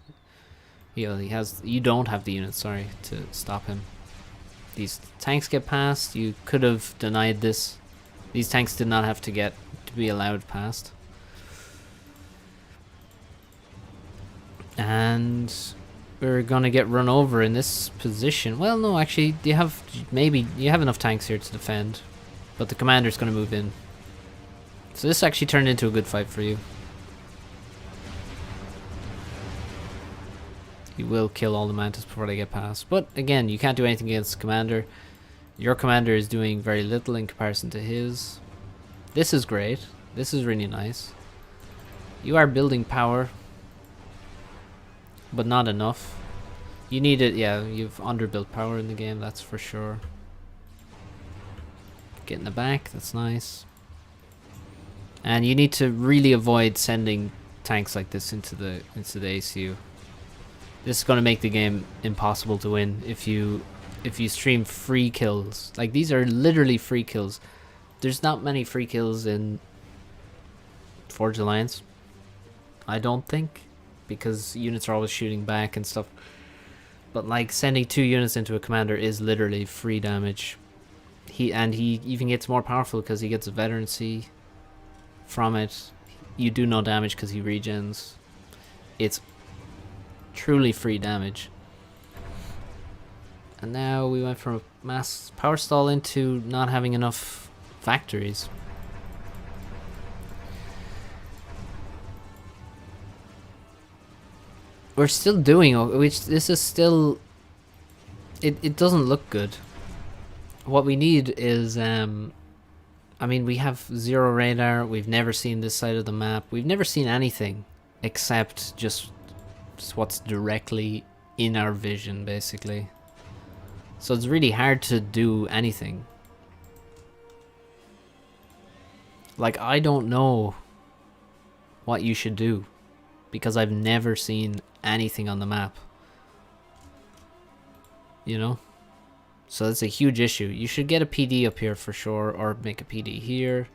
Speaker 1: Yeah, he has. You don't have the units, sorry, to stop him. These tanks get past. You could have denied this. These tanks did not have to be allowed past. And we're gonna get run over in this position. Well, no, actually, you have enough tanks here to defend, but the commander's gonna move in. So this actually turned into a good fight for you. You will kill all the mantis before they get past. But again, you can't do anything against the commander. Your commander is doing very little in comparison to his. This is great. This is really nice. You are building power, but not enough. You need it, yeah, you've underbuilt power in the game, that's for sure. Get in the back, that's nice. And you need to really avoid sending tanks like this into the ACU. This is going to make the game impossible to win if you stream free kills. Like, these are literally free kills. There's not many free kills in Forge Alliance, I don't think, because units are always shooting back and stuff. But like, sending 2 units into a commander is literally free damage. He even gets more powerful because he gets a veterancy from it. You do no damage because he regens. It's truly free damage. And now we went from a mass power stall into not having enough factories. We're still doing, which this is still, it doesn't look good. What we need is, I mean, we have 0 radar, we've never seen this side of the map, we've never seen anything except just what's directly in our vision, basically. So it's really hard to do anything. Like, I don't know what you should do, because I've never seen anything on the map. You know? So that's a huge issue. You should get a PD up here for sure, or make a PD here.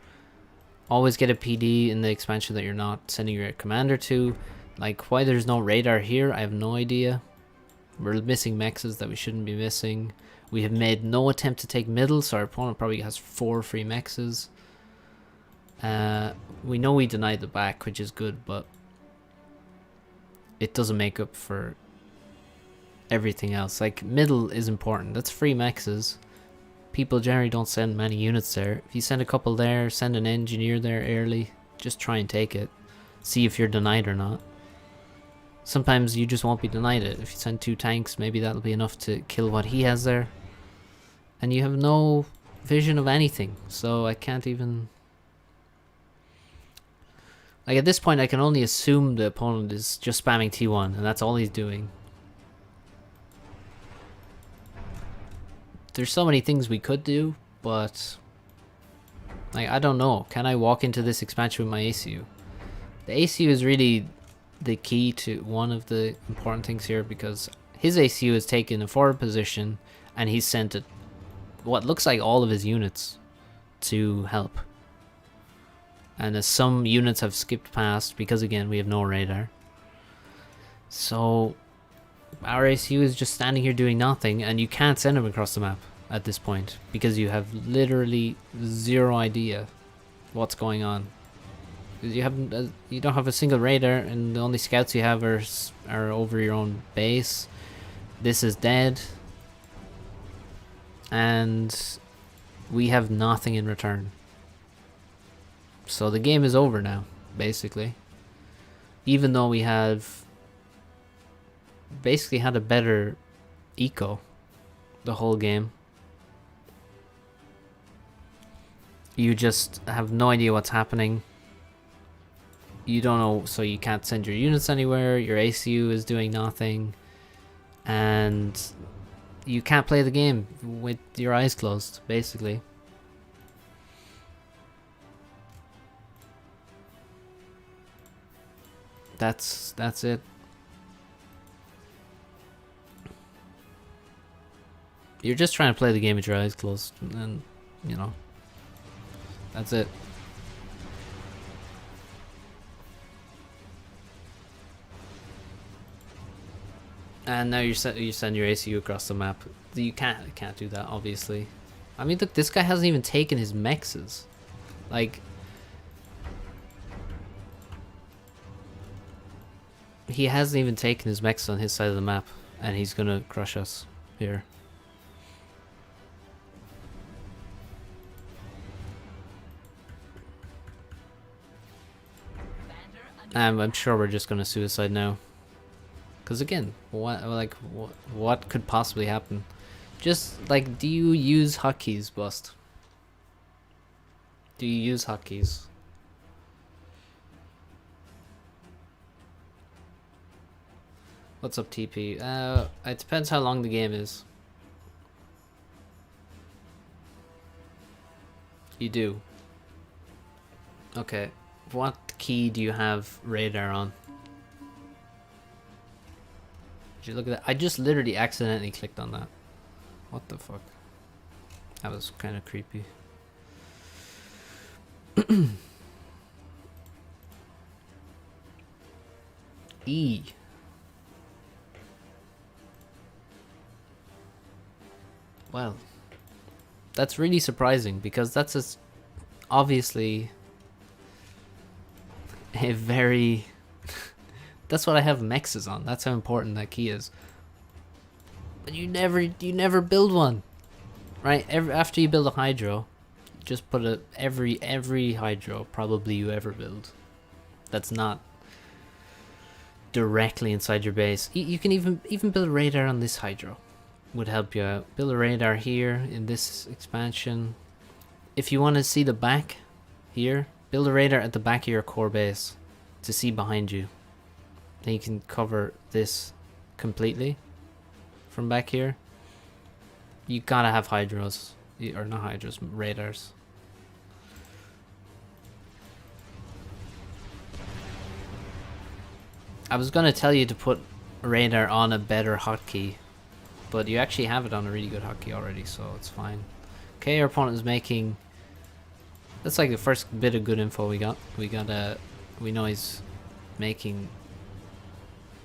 Speaker 1: Always get a PD in the expansion that you're not sending your commander to. Like, why there's no radar here, I have no idea. We're missing mexes that we shouldn't be missing. We have made no attempt to take middle, so our opponent probably has 4 free mexes. We know we denied the back, which is good, but it doesn't make up for everything else. Like, middle is important. That's free mexes. People generally don't send many units there. If you send a couple there, send an engineer there early, just try and take it. See if you're denied or not. Sometimes you just won't be denied it. If you send 2 tanks, maybe that'll be enough to kill what he has there. And you have no vision of anything, so I can't even... Like, at this point, I can only assume the opponent is just spamming T1, and that's all he's doing. There's so many things we could do, but... Like, I don't know. Can I walk into this expansion with my ACU? The ACU is really the key to one of the important things here, because his ACU has taken a forward position, and he's sent what looks like all of his units to help. And as some units have skipped past, because again, we have no radar. So, our ACU is just standing here doing nothing, and you can't send him across the map at this point, because you have literally 0 idea what's going on. You haven't, you don't have a single radar, and the only scouts you have are over your own base. This is dead. And we have nothing in return. So the game is over now, basically. Even though we have basically had a better eco the whole game. You just have no idea what's happening. You don't know, so you can't send your units anywhere. Your ACU is doing nothing. And you can't play the game with your eyes closed, basically. That's it. You're just trying to play the game with your eyes closed, and you know, that's it. And now you send your ACU across the map. You can't do that, obviously. I mean, look, this guy hasn't even taken his mexes. Like, he hasn't even taken his mechs on his side of the map, and he's gonna crush us here. I'm sure we're just gonna suicide now. Because again, what could possibly happen? Just like, do you use hotkeys, Bust? Do you use hotkeys? What's up, TP? It depends how long the game is. You do. Okay. What key do you have radar on? Did you look at that? I just literally accidentally clicked on that. What the fuck? That was kind of creepy. E. Well, that's really surprising because that's obviously a very... That's what I have mexes on. That's how important that key is. But you never build one, right? After you build a hydro, just put every hydro probably you ever build that's not directly inside your base. You can even build a radar on this hydro. Would help you out. Build a radar here in this expansion. If you want to see the back here, build a radar at the back of your core base to see behind you. Then you can cover this completely from back here. You gotta have hydros, or not hydros, radars. I was gonna tell you to put a radar on a better hotkey, but you actually have it on a really good hotkey already, so it's fine. Okay, our opponent is making... That's like the first bit of good info we got. We know he's making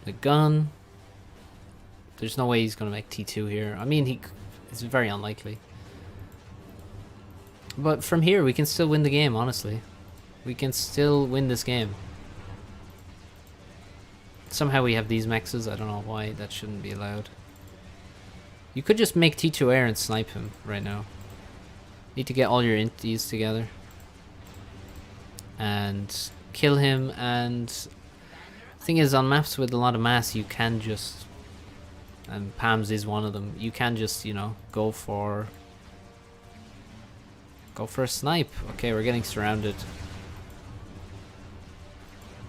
Speaker 1: a gun. There's no way he's gonna make T2 here. I mean, it's very unlikely. But from here, we can still win the game, honestly. We can still win this game. Somehow we have these mexes. I don't know why that shouldn't be allowed. You could just make T2 air and snipe him right now. Need to get all your inties together and kill him. And thing is, on maps with a lot of mass, you can just, and Pam's is one of them, you can just, you know, go for a snipe. Okay, we're getting surrounded.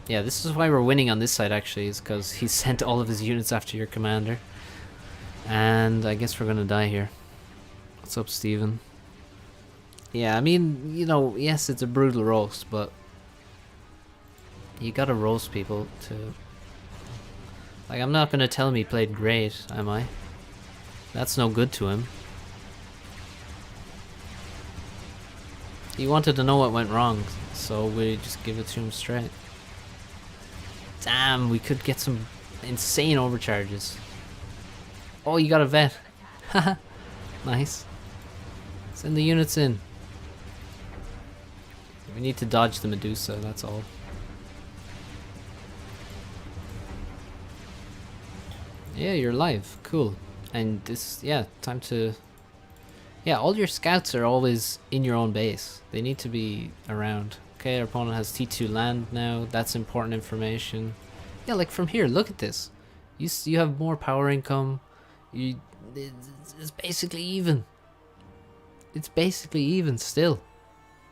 Speaker 1: Yeah, this is why we're winning on this side, actually, is because he sent all of his units after your commander. And I guess we're gonna die here. What's up, Steven? Yeah, I mean, you know, yes, it's a brutal roast, but you gotta roast people to... Like, I'm not gonna tell him he played great, am I? That's no good to him. He wanted to know what went wrong, so we just give it to him straight. Damn, we could get some insane overcharges. Oh, you got a vet. Haha. Nice. Send the units in. We need to dodge the Medusa, that's all. Yeah, you're live. Cool. And this, yeah, time to... Yeah, all your scouts are always in your own base. They need to be around. Okay, our opponent has T2 land now. That's important information. Yeah, like from here, look at this. You have more power income. It's basically even. It's basically even still.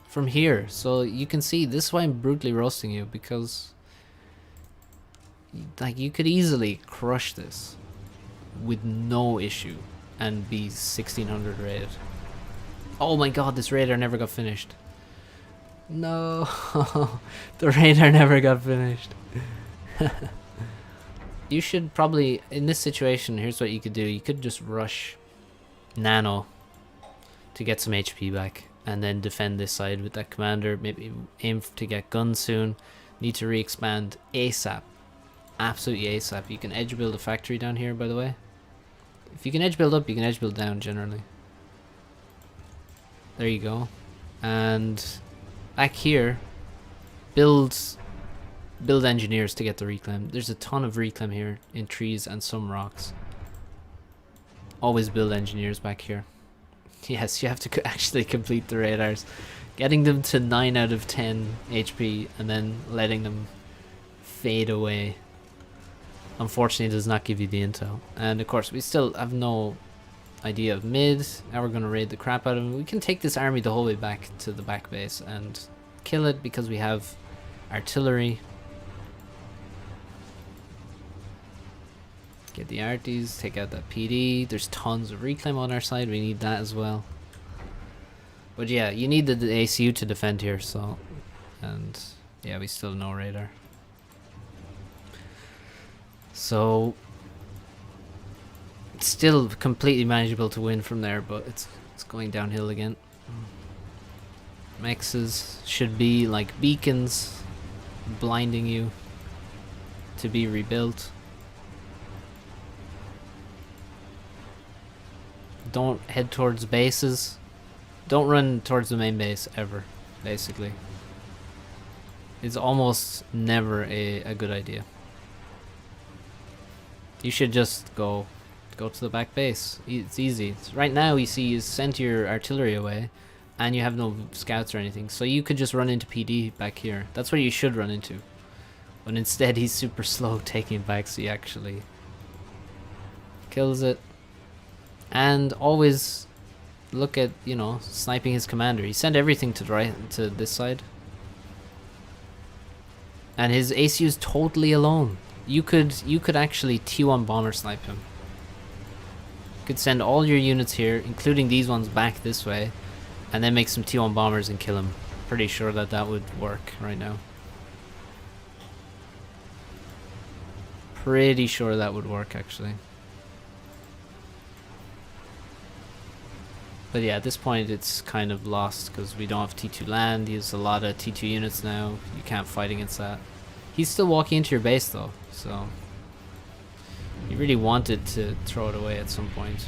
Speaker 1: From here. So you can see, this is why I'm brutally roasting you. Because, like, you could easily crush this with no issue and be 1600 rated. Oh my god, this radar never got finished. No, the radar never got finished. You should probably, in this situation, here's what you could do. You could just rush Nano to get some HP back and then defend this side with that commander. Maybe aim to get guns soon. Need to re-expand ASAP. Absolutely ASAP. You can edge build a factory down here, by the way. If you can edge build up, you can edge build down generally. There you go. And back here, build engineers to get the reclaim. There's a ton of reclaim here in trees and some rocks. Always build engineers back here. Yes, you have to actually complete the radars. Getting them to 9 out of 10 HP and then letting them fade away. Unfortunately, it does not give you the intel. And of course, we still have no idea of mid. Now we're gonna raid the crap out of him. We can take this army the whole way back to the back base and kill it because we have artillery. Get the arties, take out that PD. There's tons of reclaim on our side. We need that as well. But yeah, you need the ACU to defend here, so... And yeah, we still have no radar. So... It's still completely manageable to win from there, but it's going downhill again. Mexes should be like beacons, blinding you to be rebuilt. Don't head towards bases. Don't run towards the main base ever, basically. It's almost never a good idea. You should just go to the back base. It's easy. Right now you see you sent your artillery away and you have no scouts or anything, so you could just run into PD back here. That's what you should run into. But instead he's super slow taking it back, so he actually kills it. And always look at, you know, sniping his commander. He sent everything to the right, to this side. And his ACU is totally alone. You could actually T1 bomber snipe him. You could send all your units here, including these ones, back this way, and then make some T1 bombers and kill him. Pretty sure that that would work right now. Pretty sure that would work, actually. But yeah, at this point it's kind of lost because we don't have T2 land. He has a lot of T2 units now. You can't fight against that. He's still walking into your base though, so you really wanted to throw it away at some point.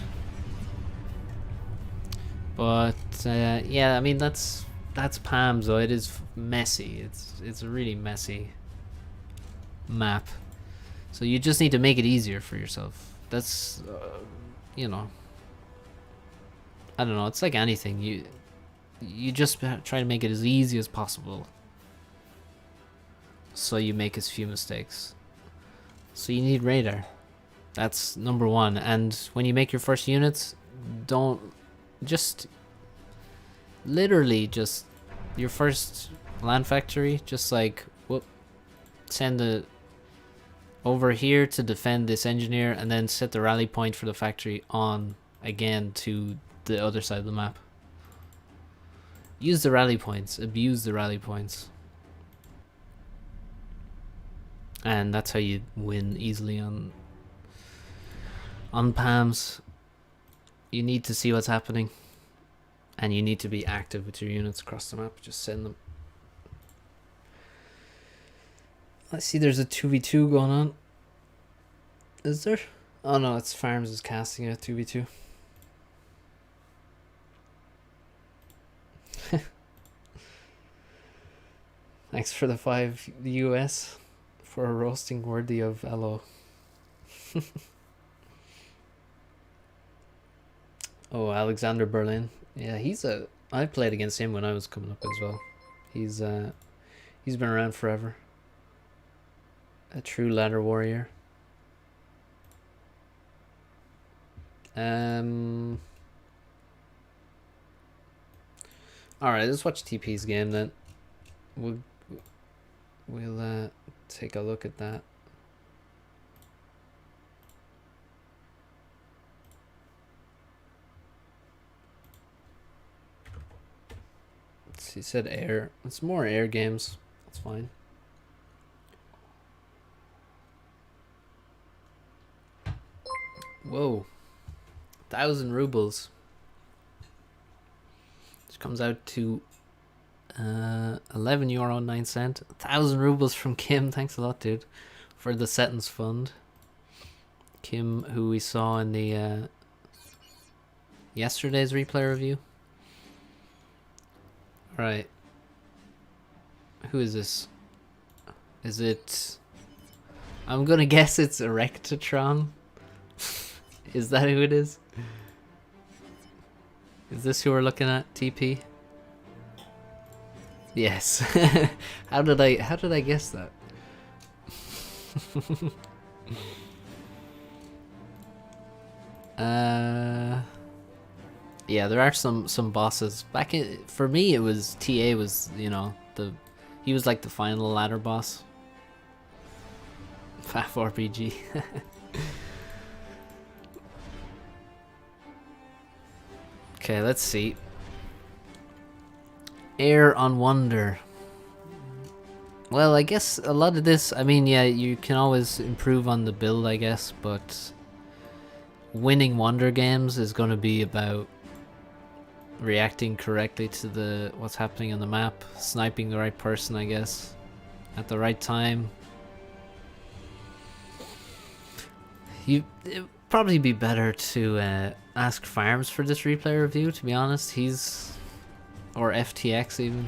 Speaker 1: But yeah, I mean that's Palms though. It is messy. It's a really messy map. So you just need to make it easier for yourself. That's you know, I don't know, it's like anything. You just try to make it as easy as possible, so you make as few mistakes. So you need radar. That's number one. And when you make your first units, don't just literally just your first land factory, just like send it over here to defend this engineer, and then set the rally point for the factory on again to the other side of the map. Use the rally points, abuse the rally points, and that's how you win easily on Palms. You need to see what's happening, and you need to be active with your units across the map. Just send them. Let's see, there's a 2v2 going on. Is there? Oh no, it's Farms is casting a 2v2. Thanks for the 5 US for a roasting worthy of LO. Oh, Alexander Berlin. Yeah, I played against him when I was coming up as well. He's been around forever. A true ladder warrior. Alright, let's watch TP's game then. We'll take a look at that. He said air. It's more air games. That's fine. Whoa. 1,000 rubles. Which comes out to €11.09. 1,000 rubles from Kim. Thanks a lot, dude, for the sentence fund. Kim, who we saw in the yesterday's replay review. Right. Who is this? Is it... I'm gonna guess it's Erectatron. Is that who it is? Is this who we're looking at, TP? Yes. How did I guess that? Yeah, there are some bosses. Back in, for me, it was TA was, you know, he was like the final ladder boss. FAF RPG. Okay, let's see. Air on Wonder. Well, I guess a lot of this, I mean, yeah, you can always improve on the build, I guess, but winning Wonder games is going to be about reacting correctly to what's happening on the map, sniping the right person, I guess, at the right time. It'd probably be better to ask Farms for this replay review, to be honest. Or FTX even.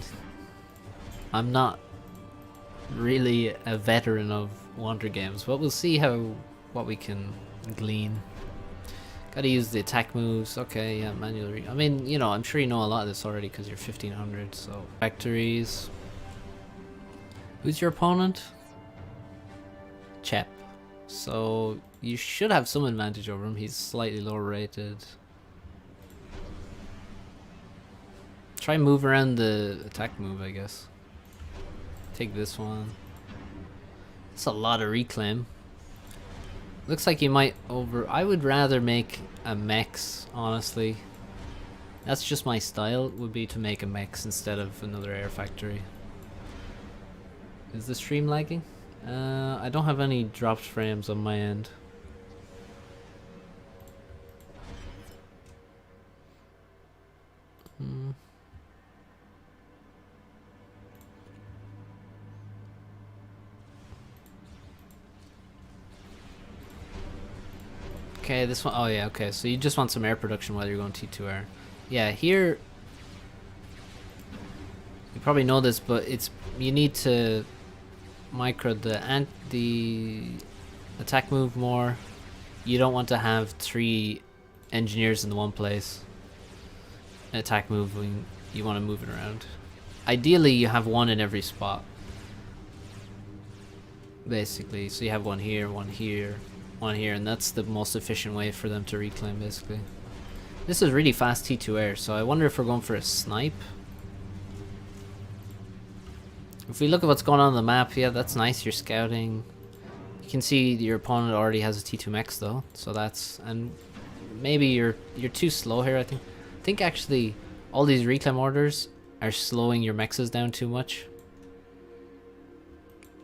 Speaker 1: I'm not really a veteran of Wonder games, but we'll see what we can glean. Gotta use the attack moves. Okay, yeah, manual. I mean, you know, I'm sure you know a lot of this already because you're 1500. So factories. Who's your opponent? Chep. So you should have some advantage over him. He's slightly lower rated. Try and move around the attack move, I guess. Take this one. That's a lot of reclaim. Looks like you might I would rather make a mechs, honestly. That's just my style, would be to make a mechs instead of another air factory. Is the stream lagging? I don't have any dropped frames on my end. Okay, this one, oh yeah, okay, so you just want some air production while you're going T2R. Yeah, here, you probably know this, but you need to micro the attack move more. You don't want to have 3 engineers in the one place. Attack moving, you want to move it around. Ideally, you have 1 in every spot. Basically, so you have 1 here, 1 here, 1 here, and that's the most efficient way for them to reclaim, basically. This is really fast T2 air, so I wonder if we're going for a snipe. If we look at what's going on the map, yeah, that's nice, you're scouting. You can see your opponent already has a T2 mechs though, so that's, and maybe you're too slow here, I think. I think actually all these reclaim orders are slowing your mechs down too much.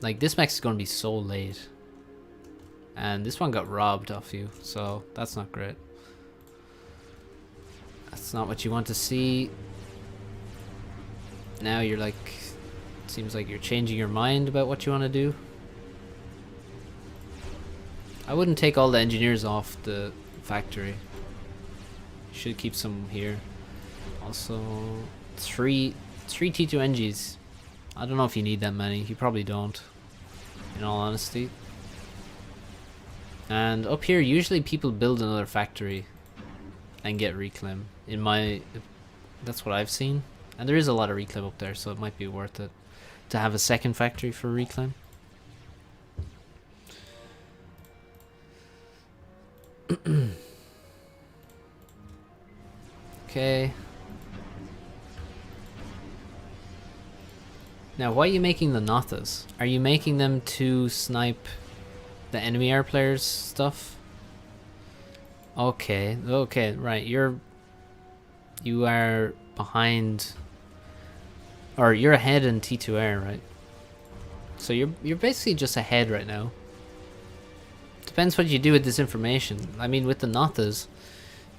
Speaker 1: Like, this mech is going to be so late. And this one got robbed off you, so that's not great. That's not what you want to see. Now you're like, seems like you're changing your mind about what you want to do. I wouldn't take all the engineers off the factory. You should keep some here. Also, three T2 NGs. I don't know if you need that many. You probably don't, in all honesty. And up here, usually people build another factory and get reclaim. That's what I've seen. And there is a lot of reclaim up there, so it might be worth it to have a second factory for reclaim. Okay. Now, why are you making the Nothas? Are you making them to snipe the enemy air players stuff? Okay, right. You are behind, or you're ahead in T2 air, right? So you're basically just ahead right now. Depends what you do with this information. I mean, with the Nothas,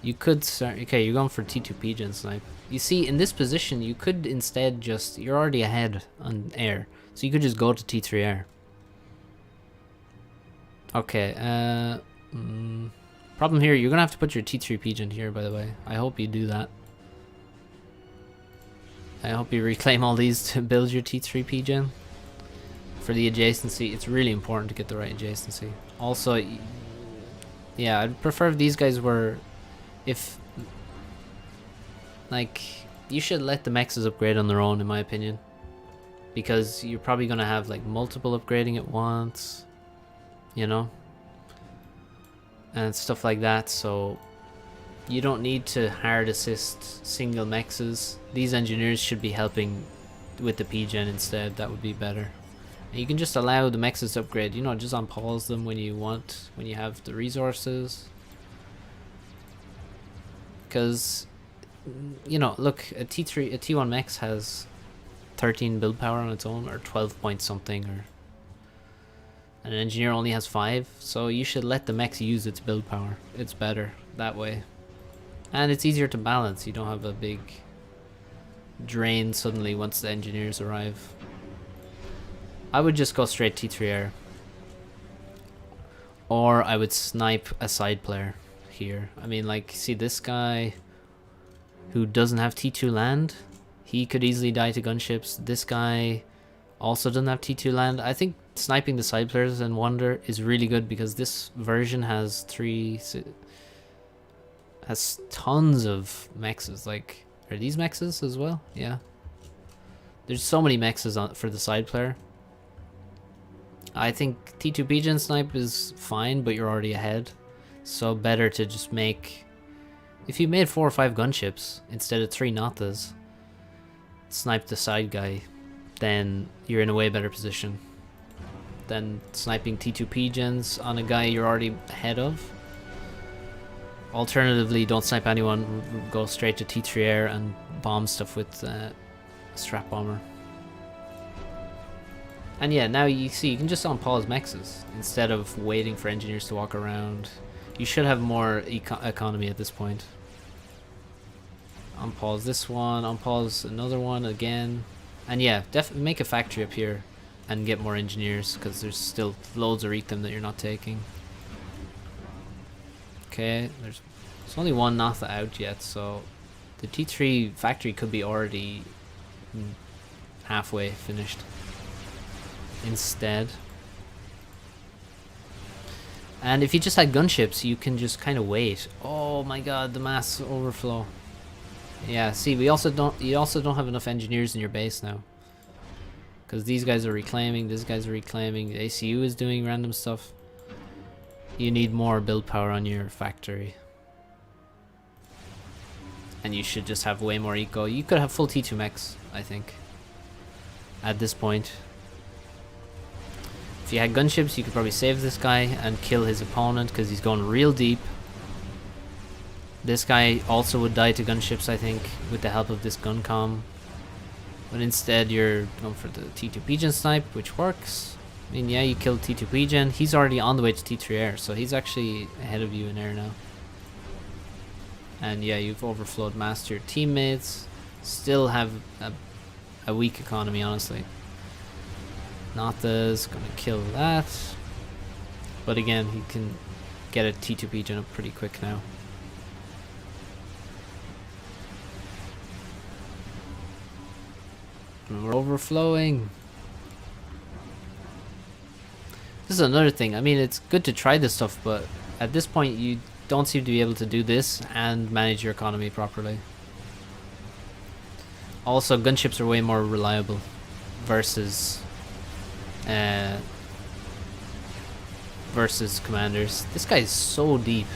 Speaker 1: you could start. Okay, you're going for T2 pigeon snipe. You see, in this position, you could instead just, you're already ahead on air, so you could just go to T3 air. Okay, problem here, you're gonna have to put your T3 pigeon here, by the way. I hope you do that. I hope you reclaim all these to build your T3 pigeon. For the adjacency, it's really important to get the right adjacency. Also, yeah, I'd prefer if these guys were, like, you should let the mechs upgrade on their own, in my opinion. Because you're probably gonna have, like, multiple upgrading at once. You know, and stuff like that. So You don't need to hard assist single mexes. These engineers should be helping with the PGen instead. That would be better. And you can just allow the mexes to upgrade, you know, just on pause them when you want, when you have the resources. Because, you know, look, a T1 mex has 13 build power on its own, or 12 point something, or and an engineer only has 5, so you should let the mex use its build power. It's better that way. And it's easier to balance. You don't have a big drain suddenly once the engineers arrive. I would just go straight T3 air. Or I would snipe a side player here. I mean, like, see this guy who doesn't have T2 land? He could easily die to gunships. This guy also doesn't have T2 land. I think sniping the side players in Wonder is really good because this version has tons of mexes. Like, are these mexes as well? Yeah. There's so many mexes on for the side player. I think T2 PGen snipe is fine, but you're already ahead. So better to just make... If you made 4 or 5 gunships instead of 3 Natas, snipe the side guy, then you're in a way better position than sniping T2 PGens on a guy you're already ahead of. Alternatively, don't snipe anyone, go straight to T3 air and bomb stuff with strap bomber. And yeah, now you see you can just on-pause mexes instead of waiting for engineers to walk around. You should have more economy at this point. On-pause this one, on-pause another one again. And yeah, definitely make a factory up here and get more engineers, because there's still loads of reclaim that you're not taking. Okay, there's only one Natha out yet, so the T3 factory could be already halfway finished instead. And if you just had gunships, you can just kind of wait. Oh my god, the mass overflow. Yeah, see, you also don't have enough engineers in your base now, because these guys are reclaiming, these guys are reclaiming, the ACU is doing random stuff. You need more build power on your factory. And you should just have way more eco. You could have full T2 mechs, I think, at this point. If you had gunships, you could probably save this guy and kill his opponent, because he's going real deep. This guy also would die to gunships, I think, with the help of this gun comm. But instead, you're going for the T2 PGen snipe, which works. I mean, yeah, you killed T2 PGen. He's already on the way to T3 air, so he's actually ahead of you in air now. And yeah, you've overflowed mass to your teammates. Still have a weak economy, honestly. Natha's gonna kill that. But again, he can get a T2 PGen up pretty quick now. And we're overflowing. This is another thing. I mean, it's good to try this stuff, but at this point you don't seem to be able to do this and manage your economy properly. Also, gunships are way more reliable versus commanders. This guy is so deep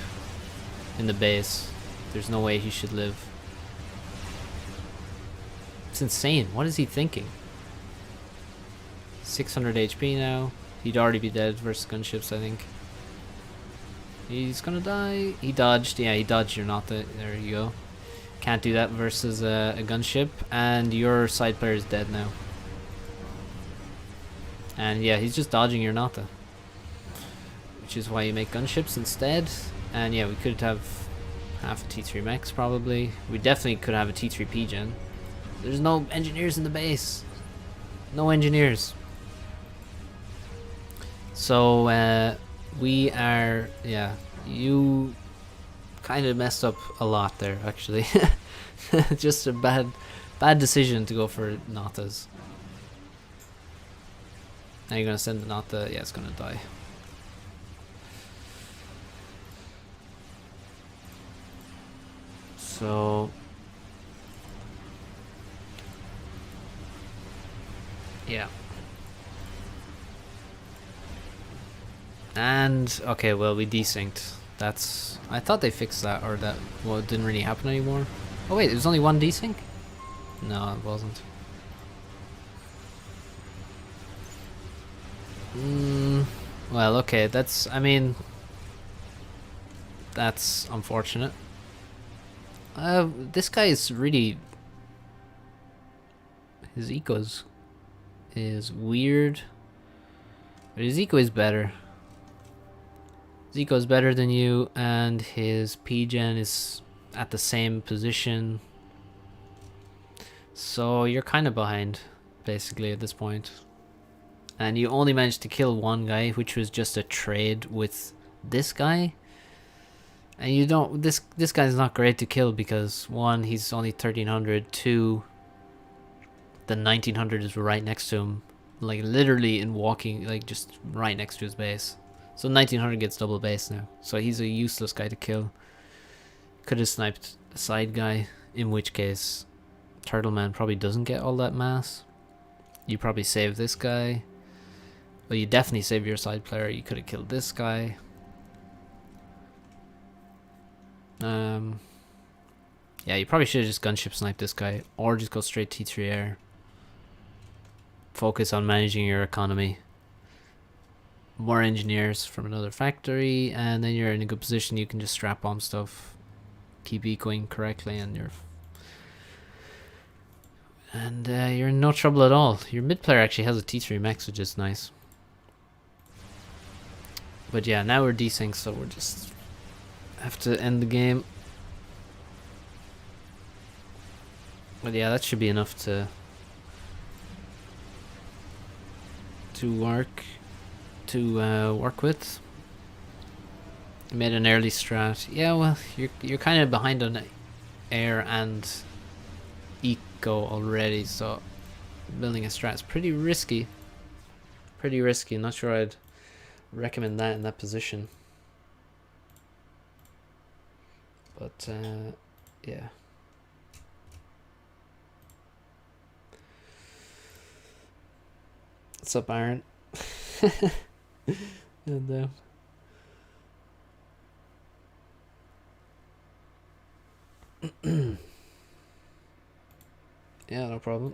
Speaker 1: in the base. There's no way he should live. It's insane. What is he thinking? 600 HP now. He'd already be dead versus gunships, I think. He's gonna die. He dodged. Yeah, he dodged. You're not the. There you go. Can't do that versus a gunship. And your side player is dead now. And yeah, he's just dodging your Nata. Which is why you make gunships instead. And yeah, we could have half a T3 mechs probably. We definitely could have a T3 PGen. There's no engineers in the base. No engineers. So we are, yeah, you kind of messed up a lot there actually. Just a bad decision to go for Natas. Now you're gonna send the Nata, yeah, it's gonna die. So yeah. And okay, well, we desynced. That's... I thought they fixed that, or that, well, it didn't really happen anymore. Oh wait, it was only one desync? No, it wasn't. Well, okay, that's... I mean... That's unfortunate. This guy is really... His eco's is weird. But his eco is better. His eco is better than you, and his P-gen is at the same position. So you're kind of behind, basically, at this point. And you only managed to kill one guy, which was just a trade with this guy. And you don't... This guy's not great to kill because, one, he's only 1300. Two, the 1900 is right next to him. Like, literally in walking, like, just right next to his base. So 1900 gets double base now. So he's a useless guy to kill. Could have sniped a side guy, in which case Turtle Man probably doesn't get all that mass. You probably save this guy. Well, you definitely save your side player. You could have killed this guy. Yeah, you probably should have just gunship sniped this guy, or just go straight T3 air. Focus on managing your economy. More engineers from another factory, and then you're in a good position. You can just strap bomb stuff, keep ecoing correctly, and you're in no trouble at all. Your mid player actually has a T3 max, which is nice. But yeah, now we're desync, so we're just have to end the game. But yeah, that should be enough to work with. Made an early strat. Yeah, well, you're kind of behind on air and eco already, so building a strat is pretty risky. Not sure I'd recommend that in that position. But yeah. What's up, Aaron? And yeah, no problem.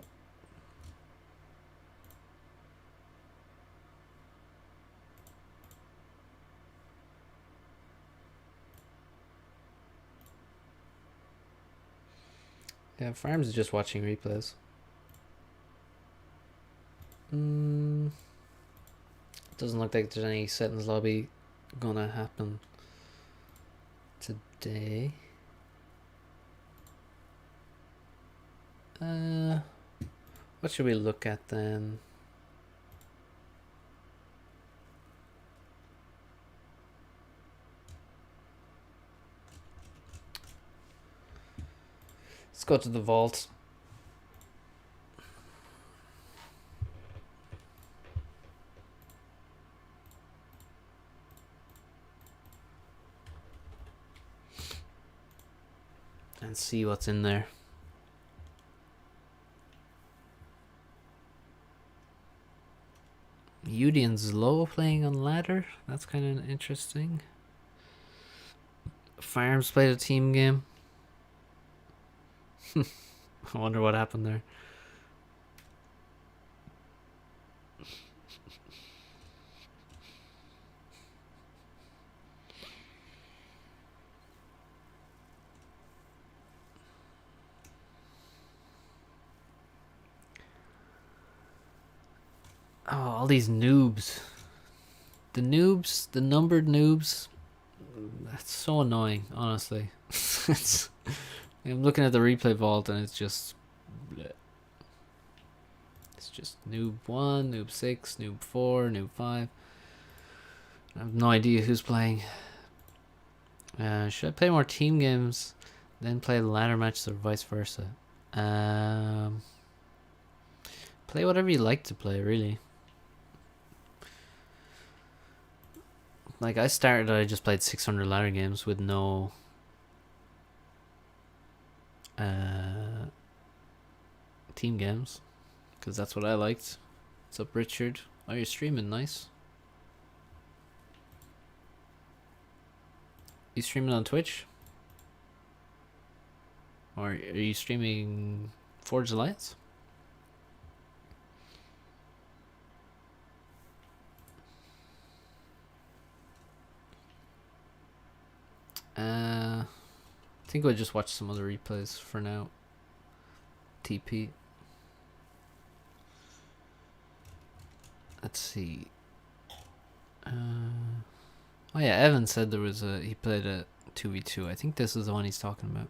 Speaker 1: Yeah, Farms is just watching replays. Doesn't look like there's any settings lobby gonna happen today. What should we look at then? Let's go to the vault. And see what's in there. Udian's low playing on ladder. That's kind of interesting. Farms played a team game. I wonder what happened there. Oh, all these noobs. The noobs, the numbered noobs. That's so annoying, honestly. I'm looking at the replay vault and it's just... bleh. It's just noob 1, noob 6, noob 4, noob 5. I have no idea who's playing. Should I play more team games, then play the ladder matches, or vice versa? Play whatever you like to play, really. Like, I just played 600 ladder games with no team games, because that's what I liked. What's up, Richard? Oh, you're streaming, nice. You streaming on Twitch? Or are you streaming Forge Alliance? I think we'll just watch some other replays for now. TP. Let's see. Oh yeah, Evan said there was he played a 2v2. I think this is the one he's talking about.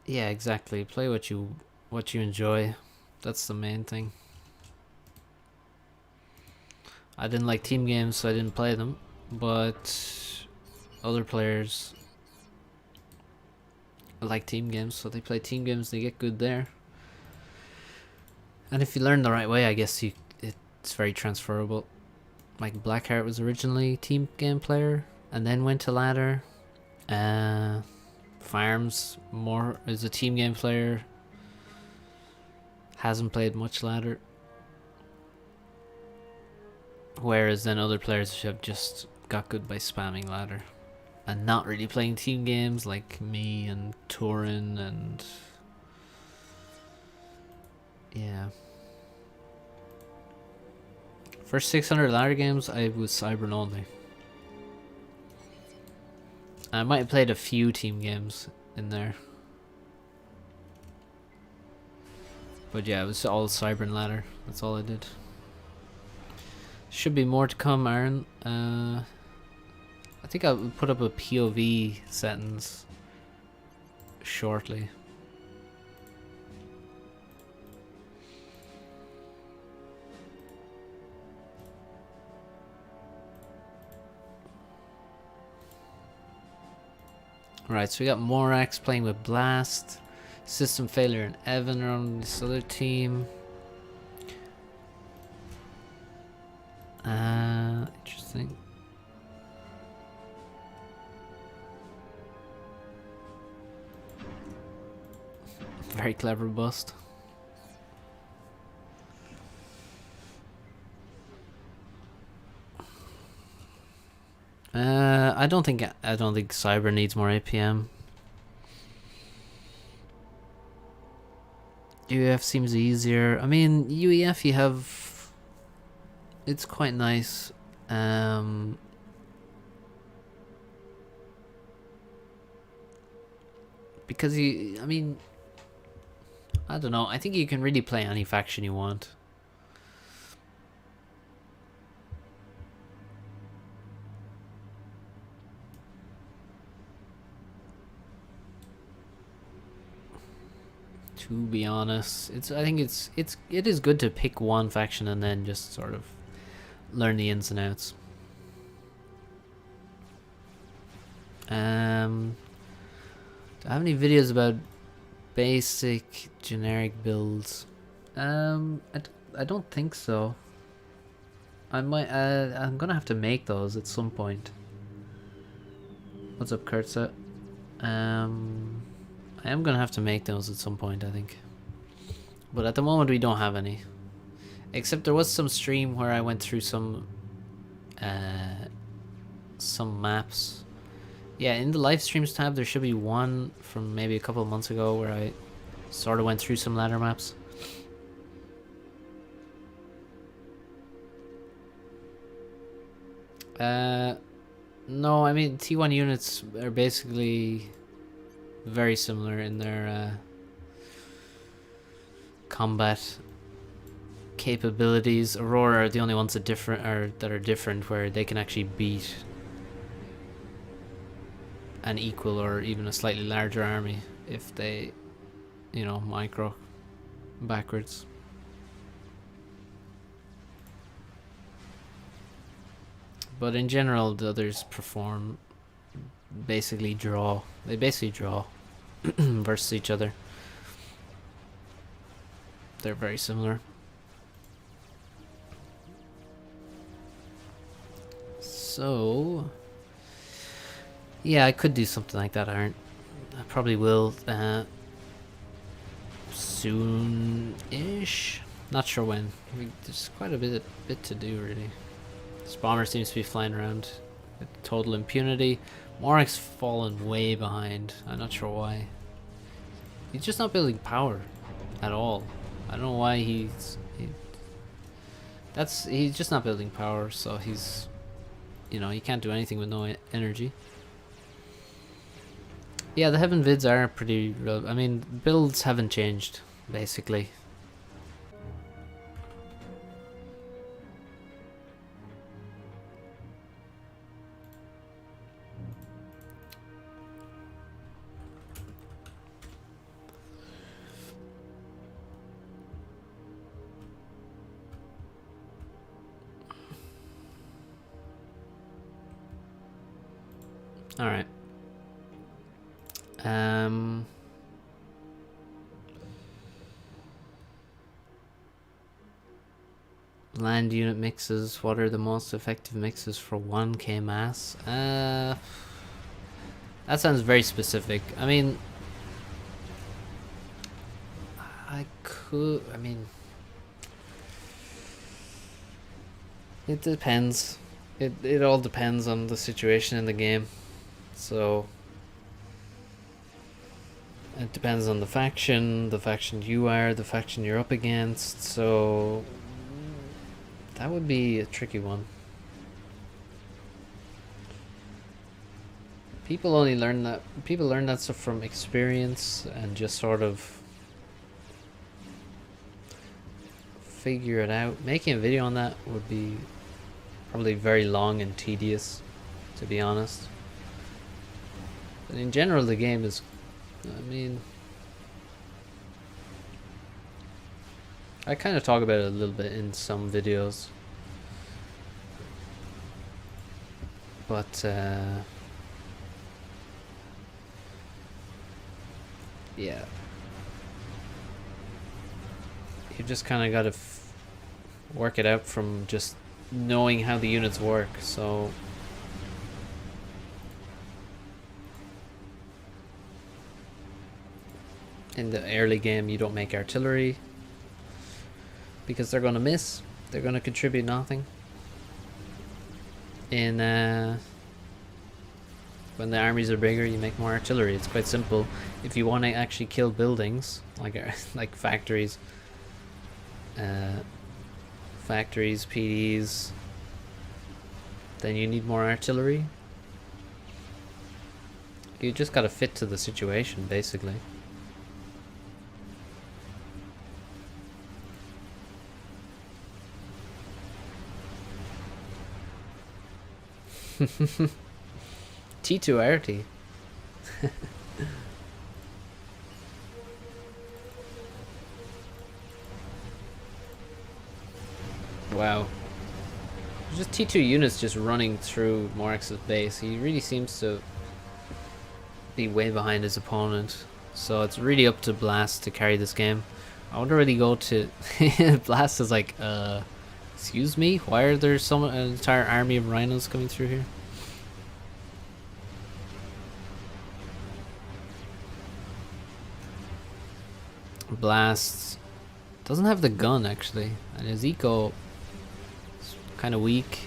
Speaker 1: Yeah, exactly. Play what you enjoy. That's the main thing. I didn't like team games, so I didn't play them. But other players like team games, so they play team games. They get good there. And if you learn the right way, I guess it's very transferable. Like Blackheart was originally team game player, and then went to ladder. Farms more is a team game player. Hasn't played much ladder. Whereas then other players have just got good by spamming ladder and not really playing team games, like me and Turin and yeah. First 600 ladder games I was Cybern only. I might have played a few team games in there. But yeah, it was all Cybern ladder. That's all I did. Should be more to come, Aaron. I think I'll put up a POV settings shortly. Right, so we got Morax playing with Blast. System Failure and Evan are on this other team. Interesting. Very clever bust. I don't think Cyber needs more APM. UEF seems easier. I mean, UEF you have, it's quite nice. Because I mean, I don't know. I think you can really play any faction you want. To be honest, I think it is good to pick one faction and then just sort of learn the ins and outs. Do I have any videos about basic generic builds? I don't think so. I might I'm gonna have to make those at some point. What's up, Kurtza? I am gonna have to make those at some point, I think. But at the moment we don't have any. Except there was some stream where I went through some maps. Yeah, in the live streams tab there should be one from maybe a couple of months ago where I sort of went through some ladder maps. No, I mean T1 units are basically very similar in their combat capabilities. Aurora are the only ones that are different, where they can actually beat an equal or even a slightly larger army if they, you know, micro backwards. But in general, the others perform basically draw. They basically draw versus each other. They're very similar. So yeah, I could do something like that, Aaron. I probably will soon-ish. Not sure when. There's quite a bit to do, really. This bomber seems to be flying around with total impunity. Morak's fallen way behind. I'm not sure why. He's just not building power at all. I don't know why he's just not building power, so he's, you know, he can't do anything with no energy. Yeah, the Heaven vids are pretty, I mean, builds haven't changed, basically. Alright. Land unit mixes. What are the most effective mixes for 1k mass? That sounds very specific. I mean, I mean, it depends. It all depends on the situation in the game. So it depends on the faction you are, the faction you're up against. So that would be a tricky one. People learn that stuff from experience and just sort of figure it out. Making a video on that would be probably very long and tedious, to be honest. But in general, the game is, I mean, I kind of talk about it a little bit in some videos, but yeah, you just kind of got to work it out from just knowing how the units work. So in the early game, you don't make artillery because they're going to miss. They're going to contribute nothing. In when the armies are bigger, you make more artillery. It's quite simple. If you want to actually kill buildings like factories, PDs, then you need more artillery. You just gotta fit to the situation, basically. T2RT. Wow. There's just T2 units just running through Morax's base. He really seems to be way behind his opponent. So it's really up to Blast to carry this game. I wonder where they go to. Blast is like, excuse me? Why are there an entire army of rhinos coming through here? Blast doesn't have the gun, actually, and his eco is kind of weak.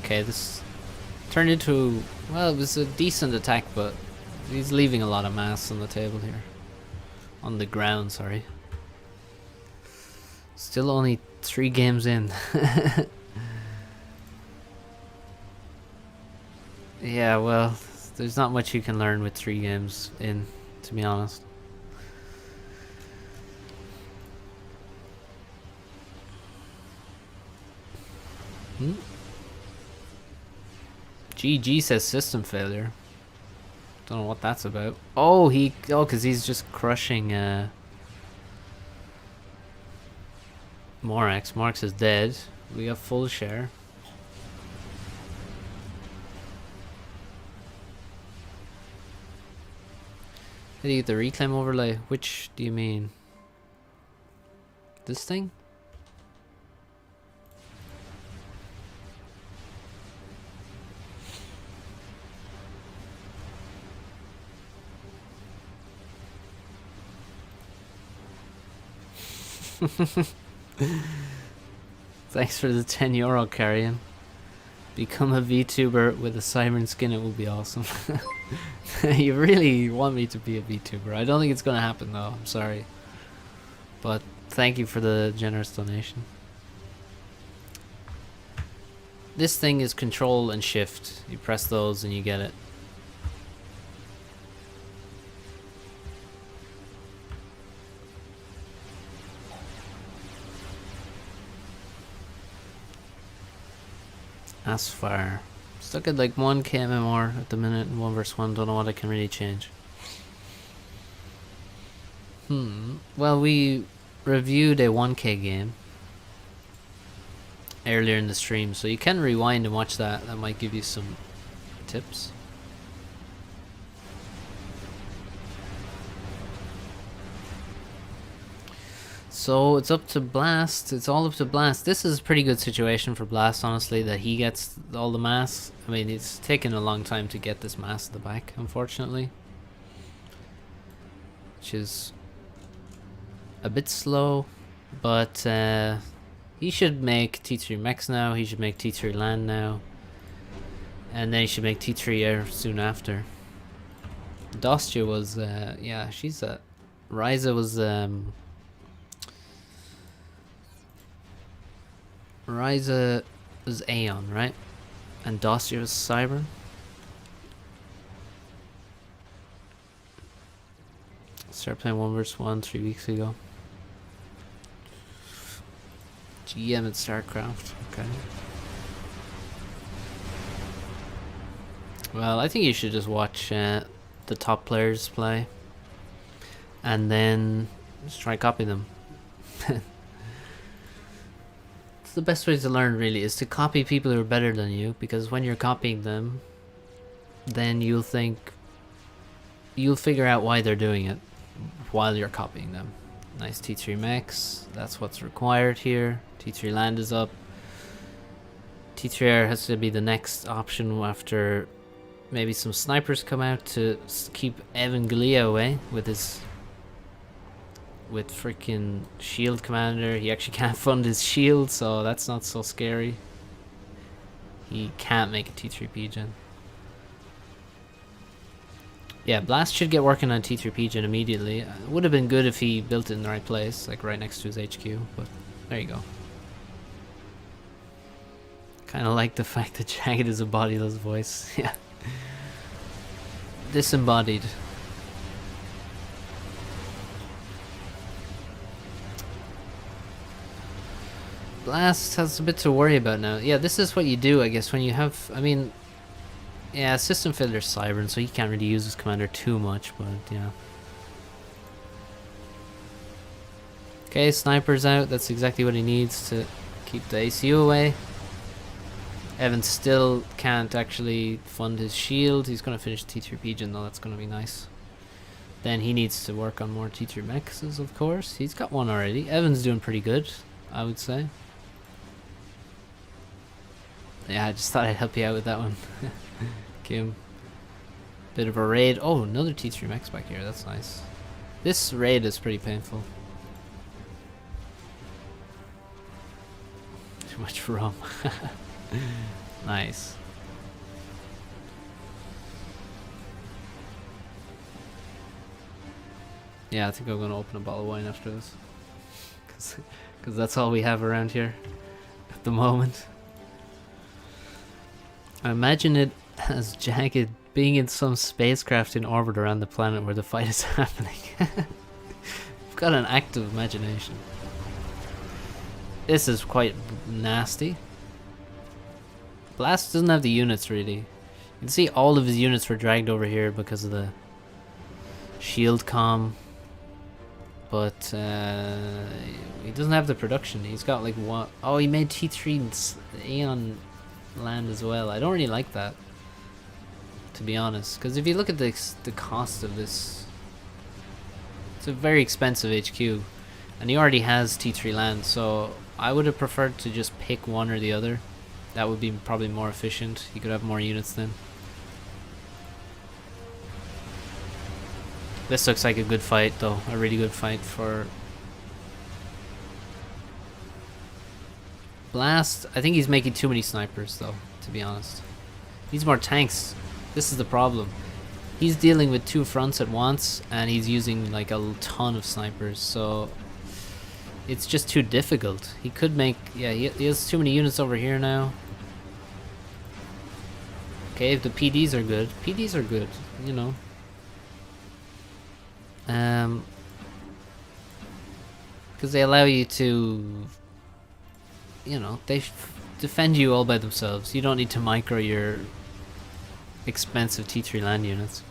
Speaker 1: Okay, this turned into, well, it was a decent attack, but he's leaving a lot of mass on the table here. On the ground, sorry. Still only 3 games in. Yeah, well, there's not much you can learn with 3 games in, to be honest. GG says system failure. Don't know what that's about. Oh, because he's just crushing Morax. Morax is dead. We have full share. Did you get the reclaim overlay? Which do you mean? This thing? Thanks for the €10, Carrion. Become a VTuber with a Siren skin, it will be awesome. You really want me to be a VTuber. I don't think it's gonna happen though, I'm sorry. But thank you for the generous donation. This thing is control and shift. You press those and you get it. Asfire. Stuck at like 1k MMR at the minute in 1 vs 1. Don't know what I can really change. Well, we reviewed a 1k game earlier in the stream, so you can rewind and watch that. That might give you some tips. So it's up to Blast. It's all up to Blast. This is a pretty good situation for Blast, honestly, that he gets all the mass. I mean, it's taken a long time to get this mass at the back, unfortunately. Which is a bit slow, but he should make T3 Mechs now. He should make T3 Land now. And then he should make T3 Air soon after. Dostia was, yeah, she's a... Ryza was, Ryza was Aeon, right? And Dostia was Cyber. Started playing 1 vs 1 3 weeks ago. GM at StarCraft, okay. Well, I think you should just watch the top players play. And then just try copy them. The best way to learn really is to copy people who are better than you, because when you're copying them, then you'll figure out why they're doing it while you're copying them. Nice T3 mechs, that's what's required here. T3 land is up. T3 air has to be the next option after maybe some snipers come out to keep Evan Galia away with his freaking shield commander. He actually can't fund his shield, so that's not so scary. He can't make a T3 Gen. Yeah, Blast should get working on T3 Gen immediately. It would have been good if he built it in the right place, like right next to his HQ, but there you go. Kind of like the fact that Jagged is a bodiless voice. Yeah. Disembodied. Blast has a bit to worry about now. Yeah, this is what you do, I guess, when you have... I mean... Yeah, System Fiddler's Cybern, so he can't really use his commander too much, but yeah. Okay, Sniper's out. That's exactly what he needs to keep the ACU away. Evan still can't actually fund his shield. He's going to finish T3 Gen though, that's going to be nice. Then he needs to work on more T3 mechs, of course. He's got one already. Evan's doing pretty good, I would say. Yeah, I just thought I'd help you out with that one. Give him a bit of a raid. Oh, another T3 mechs back here, that's nice. This raid is pretty painful. Too much rum. Nice. Yeah, I think I'm gonna open a bottle of wine after this, because that's all we have around here at the moment. I imagine it as Jagged being in some spacecraft in orbit around the planet where the fight is happening. I've got an active imagination. This is quite nasty. Blast doesn't have the units really. You can see all of his units were dragged over here because of the shield comm. But he doesn't have the production. He's got like one... Oh, he made T3 Aeon land as well. I don't really like that, to be honest, because if you look at the cost of this, it's a very expensive HQ, and he already has T3 land, so I would have preferred to just pick one or the other. That would be probably more efficient. He could have more units then. This looks like a good fight though, a really good fight for Blast, I think he's making too many snipers though, to be honest. Needs more tanks. This is the problem. He's dealing with 2 fronts at once, and he's using like a ton of snipers, so it's just too difficult. He could make, yeah, he has too many units over here now. Okay, if the PDs are good. PDs are good, you know. Because they allow you to, you know, they defend you all by themselves. You don't need to micro your expensive T3 land units.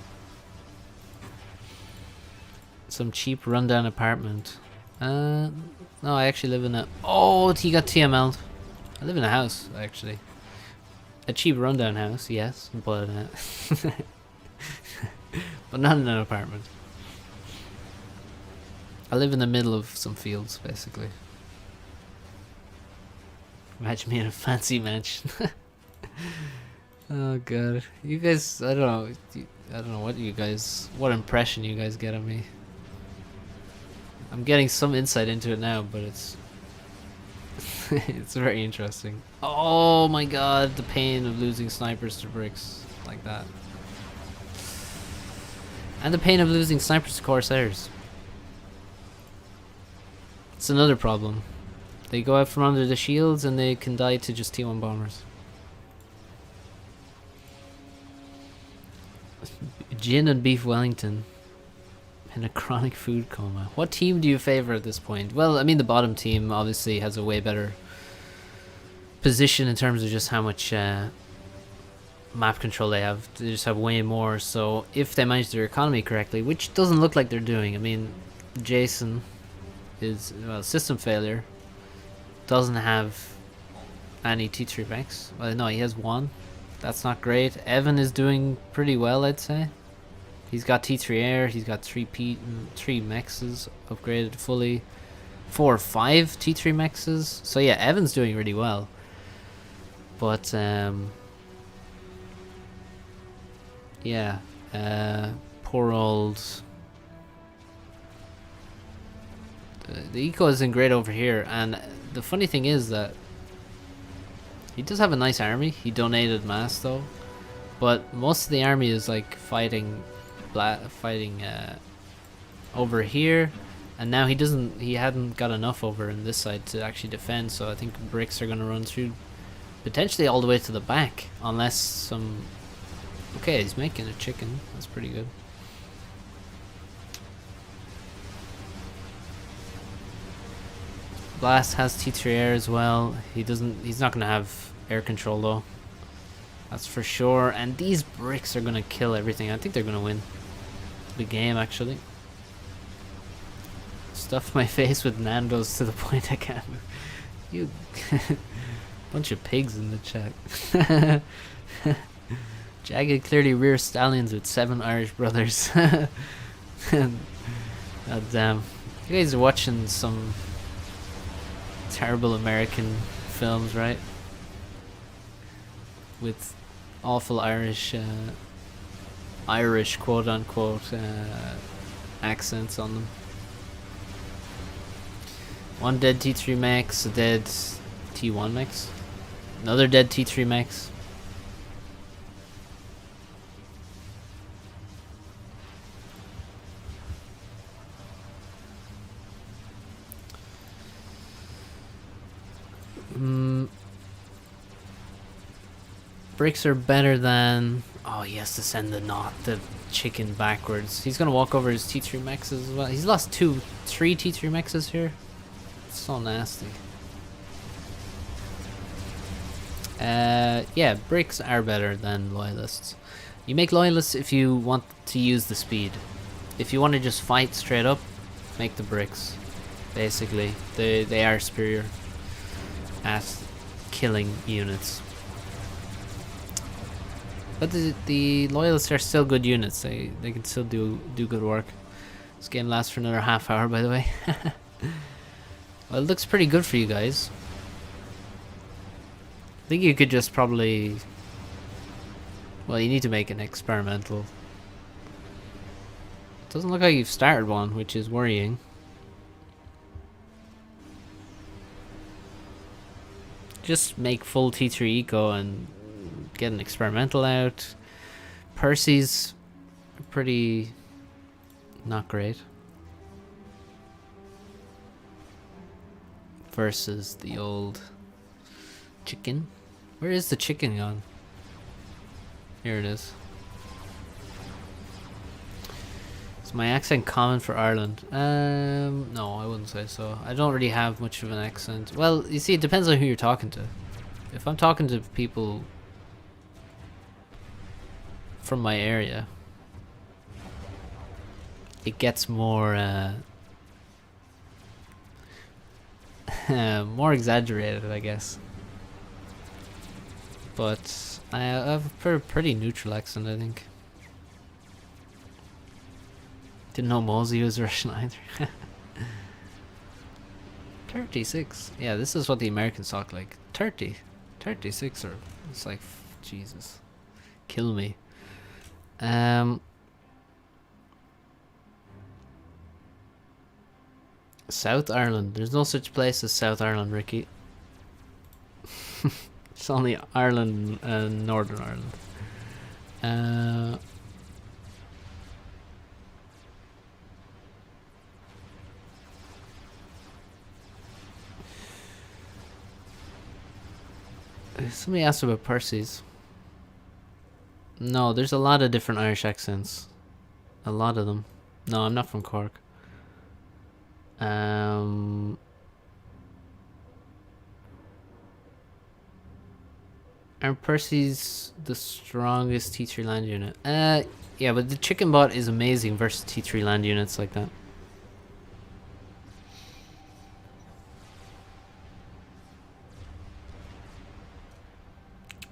Speaker 1: Some cheap rundown apartment. No, I actually live in a... Oh, he got TML'd. I live in a house, actually. A cheap rundown house, yes, but but not in an apartment. I live in the middle of some fields, basically. Imagine me in a fancy mansion. Oh god, you guys, I don't know what impression you guys get of me. I'm getting some insight into it now, but it's it's very interesting. Oh my god, the pain of losing snipers to bricks like that. And the pain of losing snipers to Corsairs. It's another problem. They go out from under the shields and they can die to just T1 bombers. Gin and beef Wellington. In a chronic food coma. What team do you favor at this point? Well, I mean, the bottom team obviously has a way better position in terms of just how much map control they have. They just have way more. So if they manage their economy correctly, which doesn't look like they're doing. I mean, Jason is, well, system failure. Doesn't have any T3 mechs. Well, no, he has 1. That's not great. Evan is doing pretty well, I'd say. He's got T3 air, he's got 3 mexes upgraded fully. 4 or 5 T3 mexes. So yeah, Evan's doing really well. But yeah, poor old the eco isn't great over here, and the funny thing is that he does have a nice army. He donated mass though, but most of the army is like fighting over here, and now he hadn't got enough over in this side to actually defend, so I think bricks are going to run through potentially all the way to the back, unless some... Okay, he's making a chicken. That's pretty good. Blast has T3 air as well. He's not going to have air control though, that's for sure. And these bricks are going to kill everything. I think they're going to win the game, actually. Stuff my face with Nando's to the point I can't. You bunch of pigs in the chat. Jagged clearly rear stallions with 7 Irish brothers. God damn. You guys are watching some terrible American films, right? With awful Irish quote unquote accents on them. 1 dead T3 mechs, a dead T1 mechs, another dead T3 mechs. Bricks are better than... Oh, he has to send the chicken backwards. He's gonna walk over his T3 mechs as well. He's lost 3 T3 mechs here. It's so nasty. Yeah, bricks are better than loyalists. You make loyalists if you want to use the speed. If you want to just fight straight up, make the bricks. Basically, they are superior at killing units. But the loyalists are still good units. They can still do good work. This game lasts for another half hour, by the way. Well, it looks pretty good for you guys. I think you could just probably... Well, you need to make an experimental. Doesn't look like you've started one, which is worrying. just make full T3 eco and get an experimental out. Percy's pretty not great versus the old chicken. Where is the chicken gone? Here it is. Is my accent common for Ireland? No, I wouldn't say so. I don't really have much of an accent. Well, you see, it depends on who you're talking to. If I'm talking to people from my area, it gets more more exaggerated, I guess. But I have a pretty neutral accent, I think. Didn't know Mosey was Russian either. 36. Yeah, this is what the Americans talk like. 30. 36 or it's like Jesus. Kill me. South Ireland. There's no such place as South Ireland, Ricky. It's only Ireland and Northern Ireland. Somebody asked about Percy's. No, there's a lot of different Irish accents. A lot of them. No, I'm not from Cork. Aren't Percy's the strongest T3 land unit? Yeah, but the chicken bot is amazing versus T3 land units like that.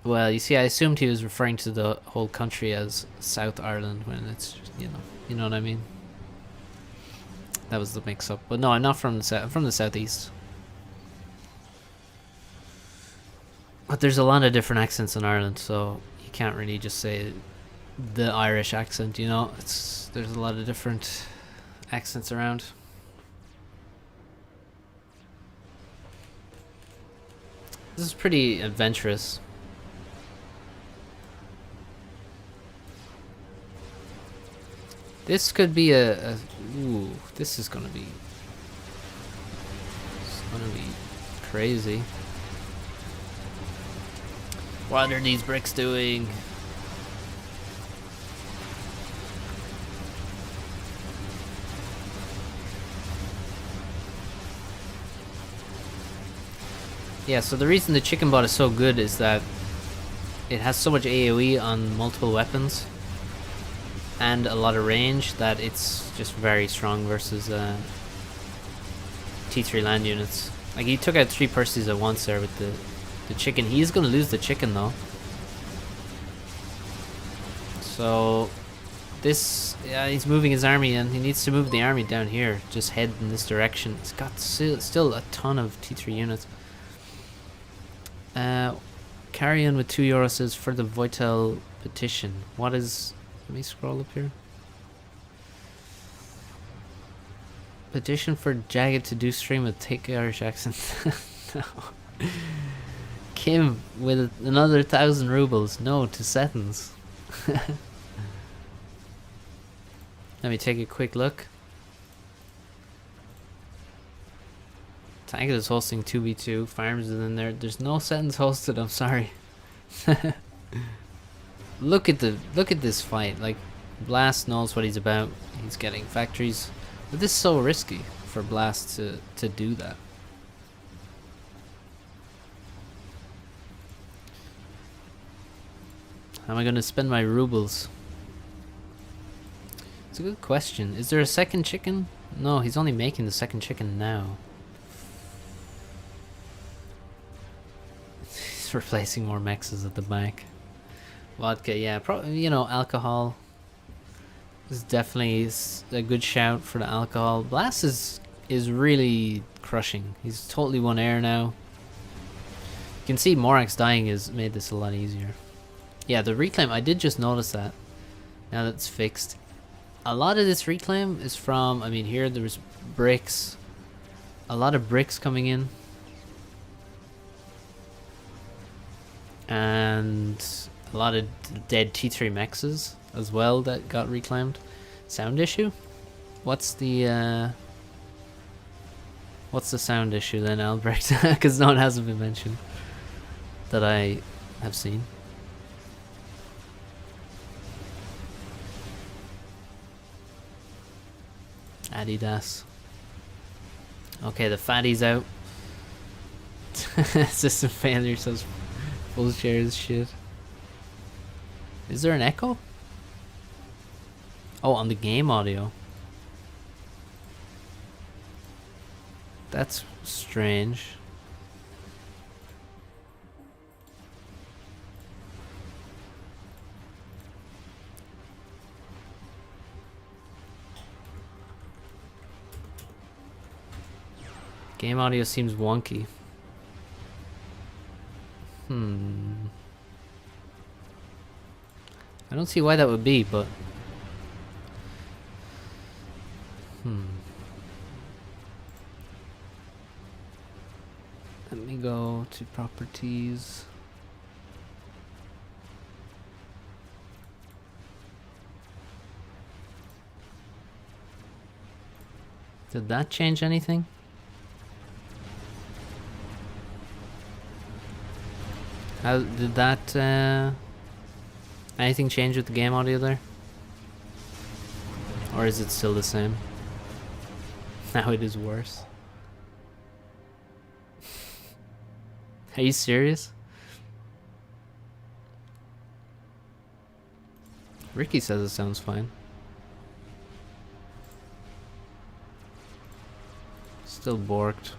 Speaker 1: Well, you see, I assumed he was referring to the whole country as South Ireland when it's just, you know what I mean? That was the mix-up. But no, I'm not from the south. I'm from the southeast. But there's a lot of different accents in Ireland, so you can't really just say the Irish accent, you know? There's a lot of different accents around. This is pretty adventurous. This could be ooh, this is gonna be crazy. What are these bricks doing? Yeah, so the reason the chicken bot is so good is that it has so much AoE on multiple weapons and a lot of range that it's just very strong versus T3 land units. Like, he took out 3 Percys at once there with the chicken. He's gonna lose the chicken though. So this, yeah, he's moving his army and he needs to move the army down here. Just head in this direction. He's got still a ton of T3 units. Carry on with €2 says for the Voitel petition. What is... Let me scroll up here. Petition for Jagged to do stream with take Irish accent. No. Kim with another 1,000 rubles. No to settings. Let me take a quick look. Tank is hosting 2v2. Farms is in there. There's no settings hosted. I'm sorry. Look at this fight. Like, Blast knows what he's about. He's getting factories. But this is so risky for Blast to do that. How am I going to spend my rubles? It's a good question. Is there a second chicken? No, he's only making the second chicken now. He's replacing more mexes at the back. Vodka, yeah, probably, you know, alcohol is definitely a good shout for the alcohol. Blast is really crushing. He's totally won air now. You can see Morax dying has made this a lot easier. Yeah, the reclaim, I did just notice that. Now that it's fixed. A lot of this reclaim is from, I mean, here there was bricks. A lot of bricks coming in. and a lot of dead T3 mexes as well that got reclaimed. Sound issue? What's the sound issue then, Albrecht? Because no one hasn't been mentioned that I have seen. Adidas. Okay, the fatty's out. System failure says full shares shit. Is there an echo? Oh, on the game audio. That's strange. Game audio seems wonky. I don't see why that would be, but let me go to properties. Did that change anything? How did that anything change with the game audio there? Or is it still the same? Now it is worse. Are you serious? Ricky says it sounds fine. Still borked.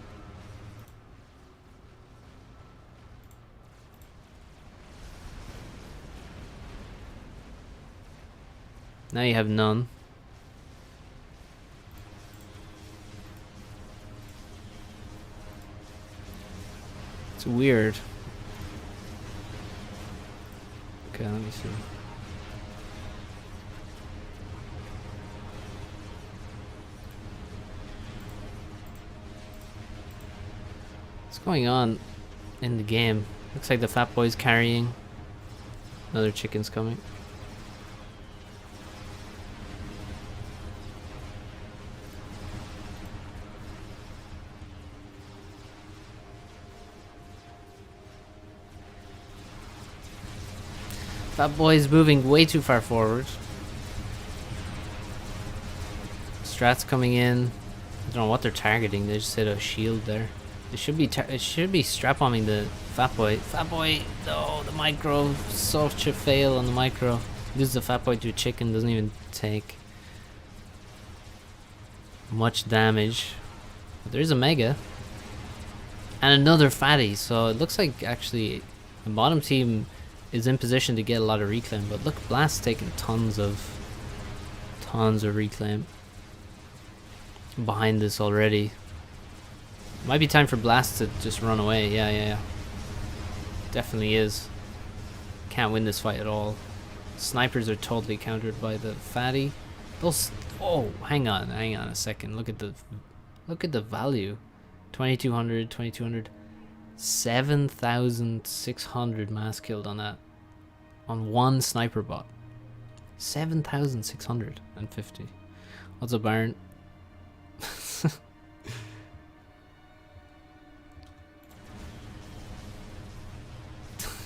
Speaker 1: Now you have none. It's weird. Okay, let me see. What's going on in the game? Looks like the fat boy's carrying. Another chicken's coming. That boy's moving way too far forward. Strats coming in. I don't know what they're targeting. They just hit a shield there. It should be strap bombing the fat boy. Fat boy, no, the micro. Such a fail on the micro. Loses the fat boy to a chicken. Doesn't even take much damage. But there's a mega and another fatty. So it looks like actually the bottom team is in position to get a lot of reclaim, but look, Blast's taking tons of reclaim behind this already. Might be time for Blast to just run away. Yeah. Definitely is. Can't win this fight at all. Snipers are totally countered by the fatty. Those. Oh, hang on a second. Look at the value. 2200. 7,600 mass killed on that. On one sniper bot. 7,650. What's up, Baron?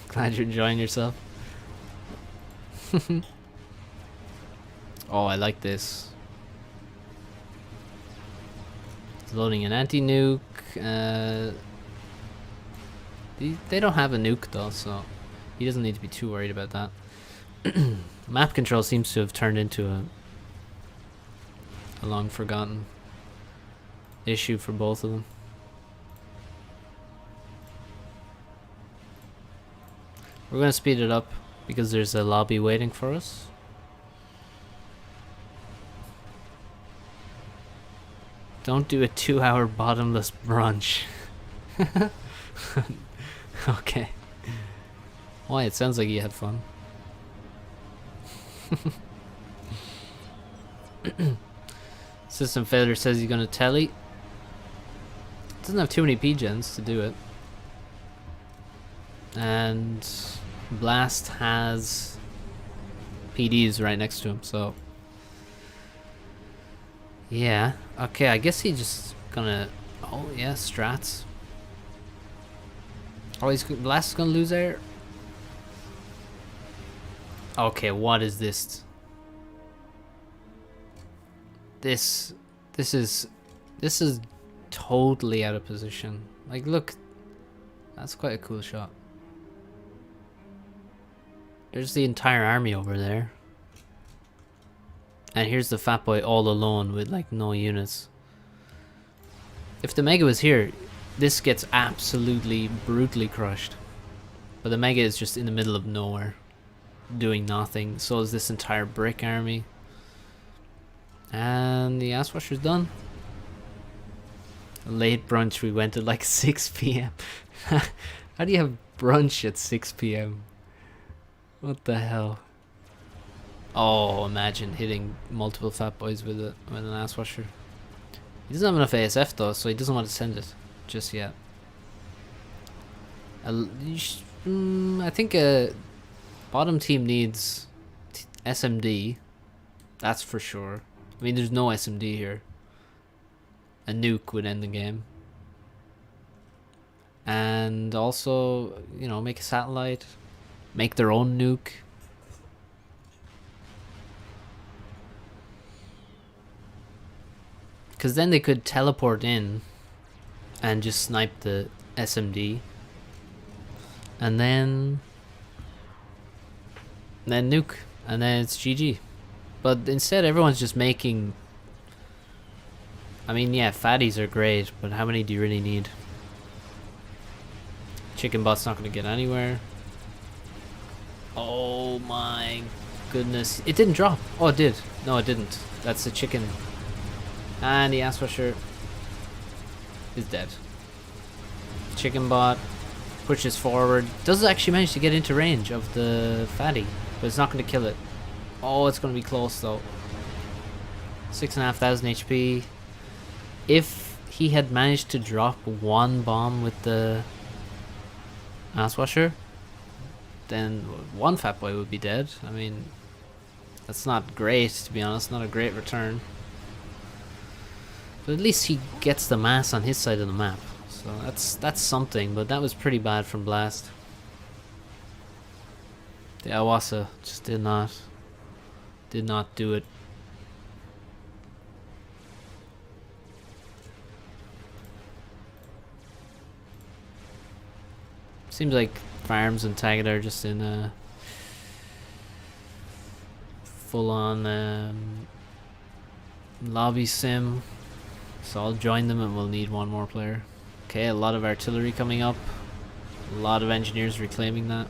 Speaker 1: Glad you're enjoying yourself. Oh, I like this. It's loading an anti-nuke. They don't have a nuke though, so he doesn't need to be too worried about that. Map control seems to have turned into a long forgotten issue for both of them. We're gonna speed it up because there's a lobby waiting for us. Don't do a 2-hour bottomless brunch. Okay. Why? It sounds like you had fun. System failure says he's gonna telly. Doesn't have too many P-gens to do it. and Blast has PDs right next to him, so yeah. Okay, I guess he's just gonna... Oh yeah, strats. Oh, Blast is gonna lose air. Okay, what is this? This is totally out of position. Like, look, that's quite a cool shot. There's the entire army over there. And here's the fat boy all alone with like no units. If the Mega was here, this gets absolutely brutally crushed. But the Mega is just in the middle of nowhere, doing nothing. So is this entire brick army. And the ass washer's done. Late brunch, we went at like 6 p.m. How do you have brunch at 6 p.m.? What the hell? Oh, imagine hitting multiple fat boys with an ass washer. He doesn't have enough ASF though, so he doesn't want to send it just yet. I think a bottom team needs SMD. That's for sure. I mean, there's no SMD here. A nuke would end the game. And also, you know, make a satellite. Make their own nuke. Because then they could teleport in and just snipe the SMD. And then nuke. And then it's GG. But instead everyone's just making... I mean, yeah, fatties are great, but how many do you really need? Chicken bot's not going to get anywhere. Oh my goodness. It didn't drop. Oh, it did. No, it didn't. That's the chicken. And the ass washer is dead. Chicken bot pushes forward. Does actually manage to get into range of the fatty, but it's not going to kill it. Oh, it's going to be close though. 6,500 HP. If he had managed to drop one bomb with the ass washer, then one fat boy would be dead. I mean, that's not great, to be honest. Not a great return. But at least he gets the mass on his side of the map. So that's something, but that was pretty bad from Blast. The Awasa just did not do it. Seems like Farms and Taggart are just in a full-on lobby sim. So I'll join them and we'll need one more player. Okay, a lot of artillery coming up. A lot of engineers reclaiming that.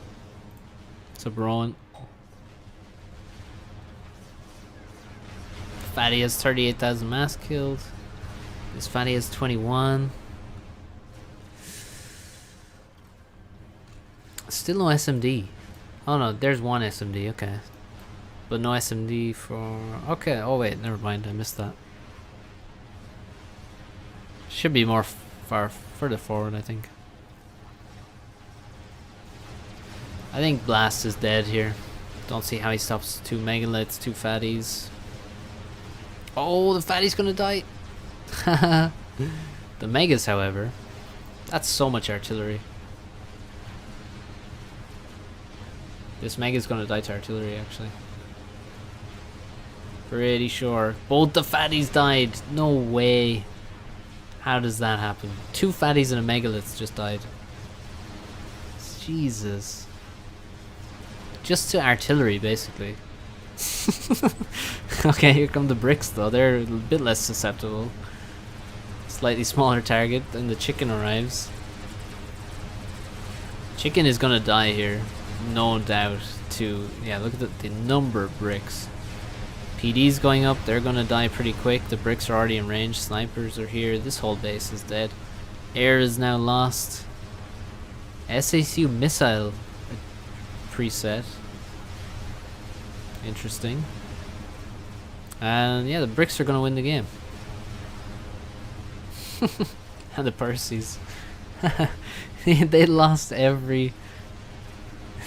Speaker 1: What's up, Rowan? Fatty has 38,000 mass killed. This Fatty has 21. Still no SMD. Oh no, there's one SMD, okay. But no SMD for... Okay, oh wait, never mind, I missed that. Should be more further forward, I think. I think Blast is dead here. Don't see how he stops two megaliths, two fatties. Oh, the fatty's gonna die. The megas, however, that's so much artillery. This mega's gonna die to artillery, actually. Pretty sure. Both the fatties died. No way. How does that happen? Two fatties and a megalith just died. Jesus. Just to artillery, basically. Okay, here come the bricks, though. They're a bit less susceptible. Slightly smaller target, then the chicken arrives. Chicken is gonna die here. No doubt. Yeah, look at the number of bricks. PD's going up, they're gonna die pretty quick. The bricks are already in range, snipers are here, this whole base is dead. Air is now lost. SACU missile preset. Interesting. And yeah, the bricks are gonna win the game. And the Percys. They lost every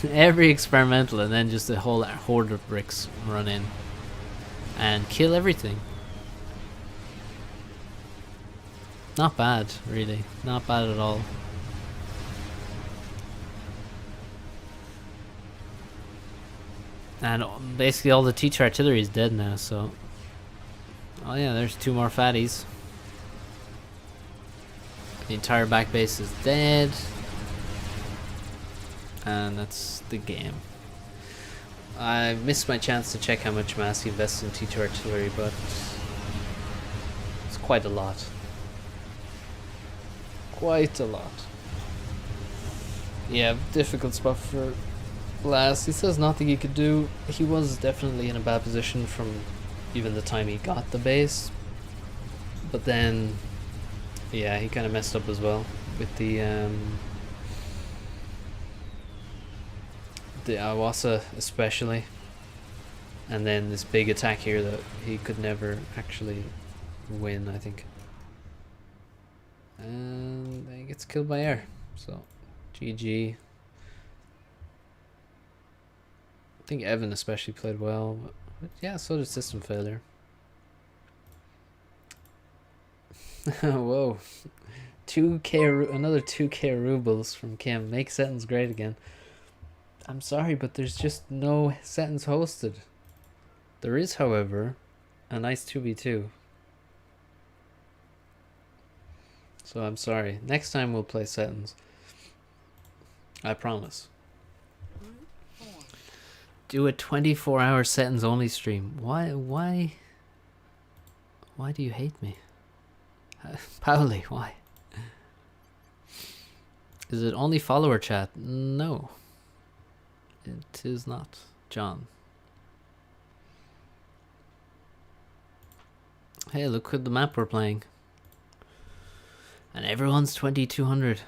Speaker 1: Every experimental, and then just a whole horde of bricks run in and kill everything. Not bad, really. Not bad at all. And basically all the teacher artillery is dead now, so... Oh yeah, there's 2 more fatties. The entire back base is dead. And that's the game. I missed my chance to check how much mass he invests in teacher artillery, but... it's quite a lot. Quite a lot. Yeah, difficult spot for Glass. He says nothing he could do. He was definitely in a bad position from even the time he got the base. But then, yeah, he kind of messed up as well with the Awasa especially. And then this big attack here that he could never actually win, I think. And he gets killed by air. So, GG. I think Evan especially played well. But yeah, so did System Failure. Whoa. 2k, another 2k rubles from Kim. Make settings great again. I'm sorry, but there's just no settings hosted. There is, however, a nice 2v2. So I'm sorry. Next time we'll play settings. I promise. Do a 24-hour settings only stream. Why do you hate me? Pauli, why? Is it only follower chat? No. It is not. John. Hey, look at the map we're playing. And everyone's 2200.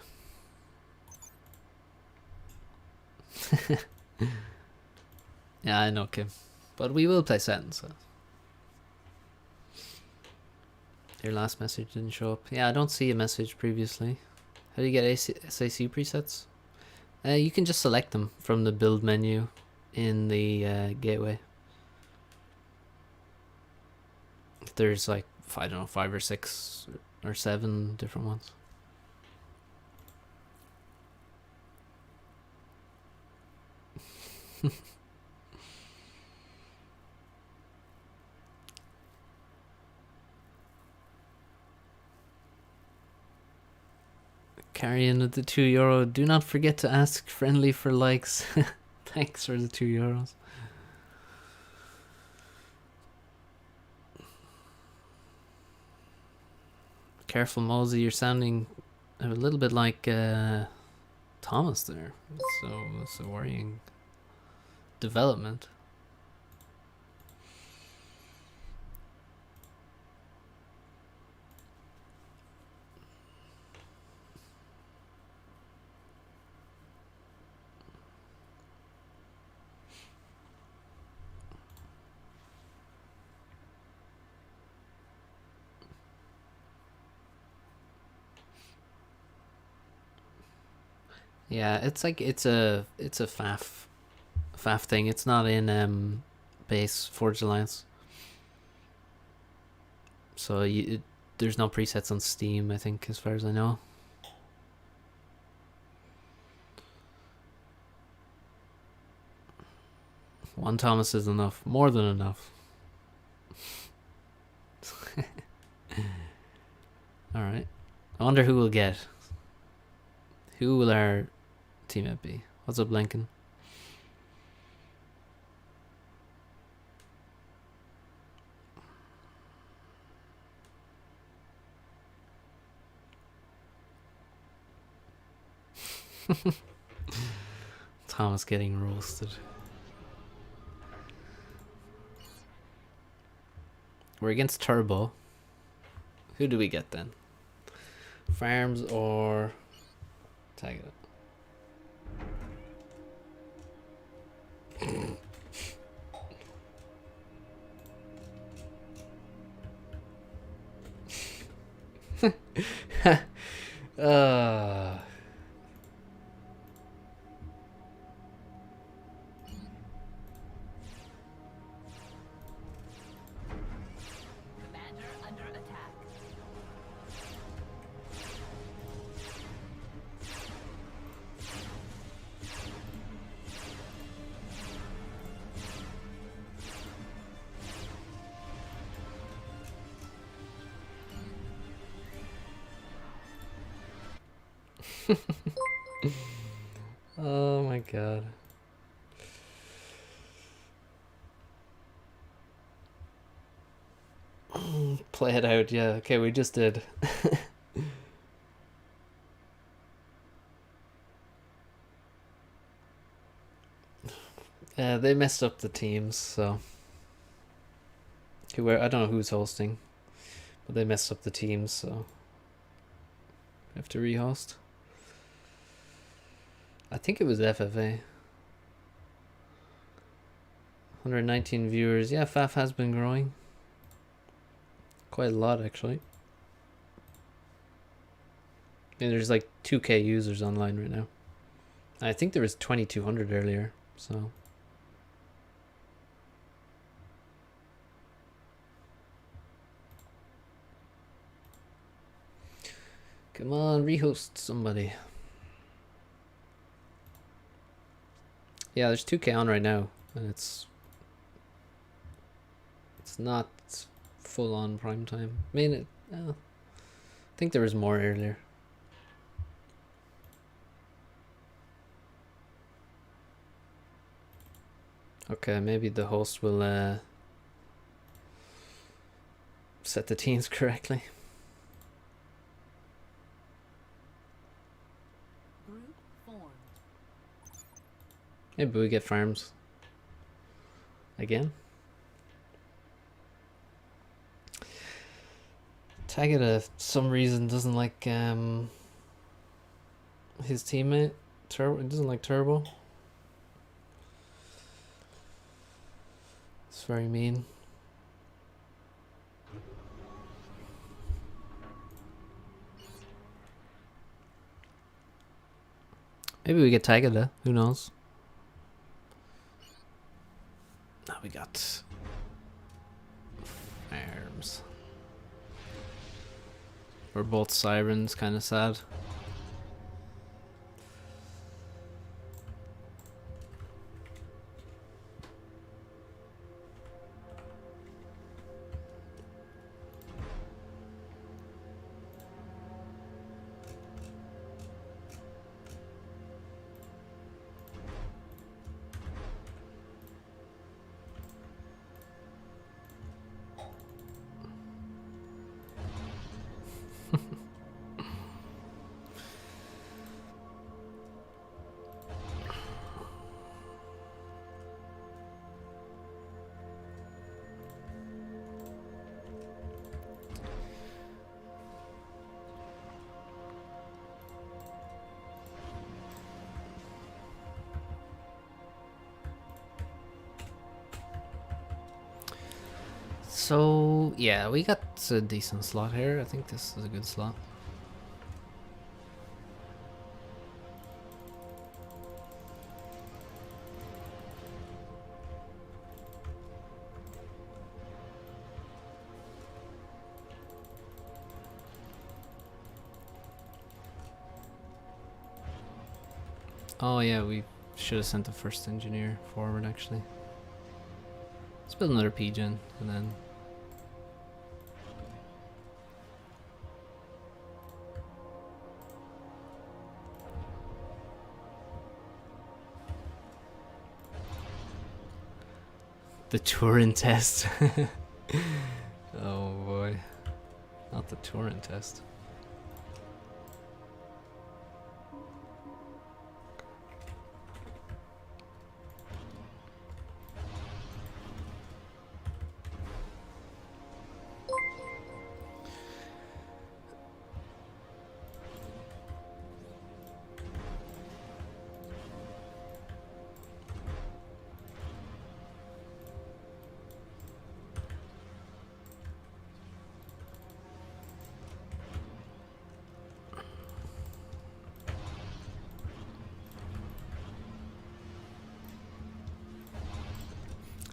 Speaker 1: Yeah, I know, Kim. But we will play settings. So. Your last message didn't show up. Yeah, I don't see a message previously. How do you get SAC presets? You can just select them from the build menu in the gateway. There's like, I don't know, 5 or 6 or 7 different ones. Carry in with the €2. Do not forget to ask friendly for likes. Thanks for the €2. Careful, Mosey. You're sounding a little bit like Thomas there. So it's a worrying development. Yeah, it's like it's a FAF thing. It's not in base Forged Alliance. So there's no presets on Steam, I think, as far as I know. One Thomas is enough, more than enough. All right. I wonder who we'll get. Who will our teammate be? What's up, Lincoln? Thomas getting roasted. We're against Turbo. Who do we get then? Farms or tag it. Oh my god. Play it out, yeah. Okay, we just did. They messed up the teams, so I don't know who's hosting, but they messed up the teams, so I have to rehost. I think it was FFA. 119 viewers. Yeah, FAF has been growing. Quite a lot, actually. And there's like 2k users online right now. I think there was 2200 earlier, so. Come on, rehost somebody. Yeah, there's 2k on right now, and it's not full on prime time. I mean, I think there was more earlier. Okay, maybe the host will set the teams correctly. Maybe we get farms again. Tagada, some reason, doesn't like his teammate. Turbo doesn't like Turbo. It's very mean. Maybe we get Tagada. Who knows? Now we got farms. We're both sirens, kind of sad. So, yeah, we got a decent slot here. I think this is a good slot. Oh yeah, we should have sent the first engineer forward actually. Let's build another P-gen and then... The Turin test. Oh boy. Not the Turin test.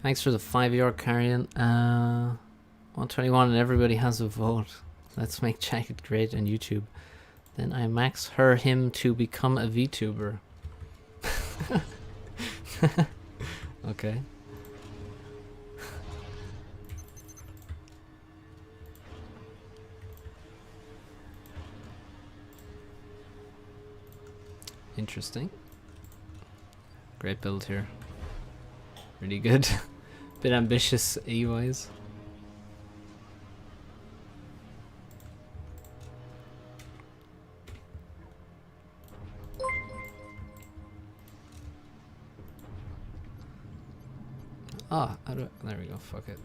Speaker 1: Thanks for the €5 carrion. 121 and everybody has a vote. Let's make Jacket great on YouTube. Then I max him to become a VTuber. Okay. Interesting. Great build here. Really good. Bit ambitious E-wise. Ah, there we go, fuck it.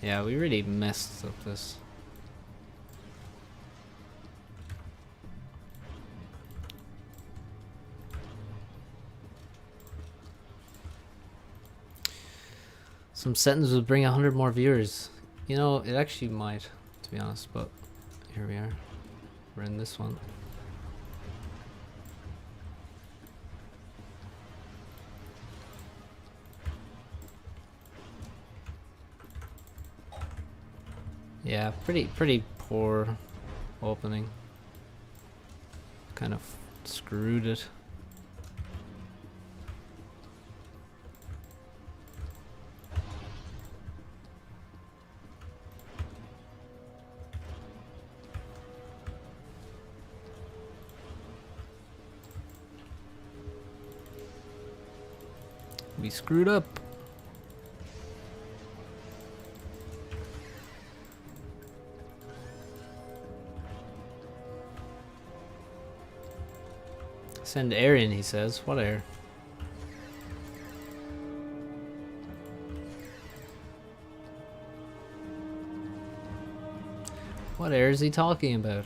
Speaker 1: Yeah, we really messed up this. Some sentence will bring 100 more viewers. You know, it actually might, to be honest, but here we are. We're in this one. Yeah, pretty poor opening. Kind of screwed it. We screwed up. Send air in, he says. What air? What air is he talking about?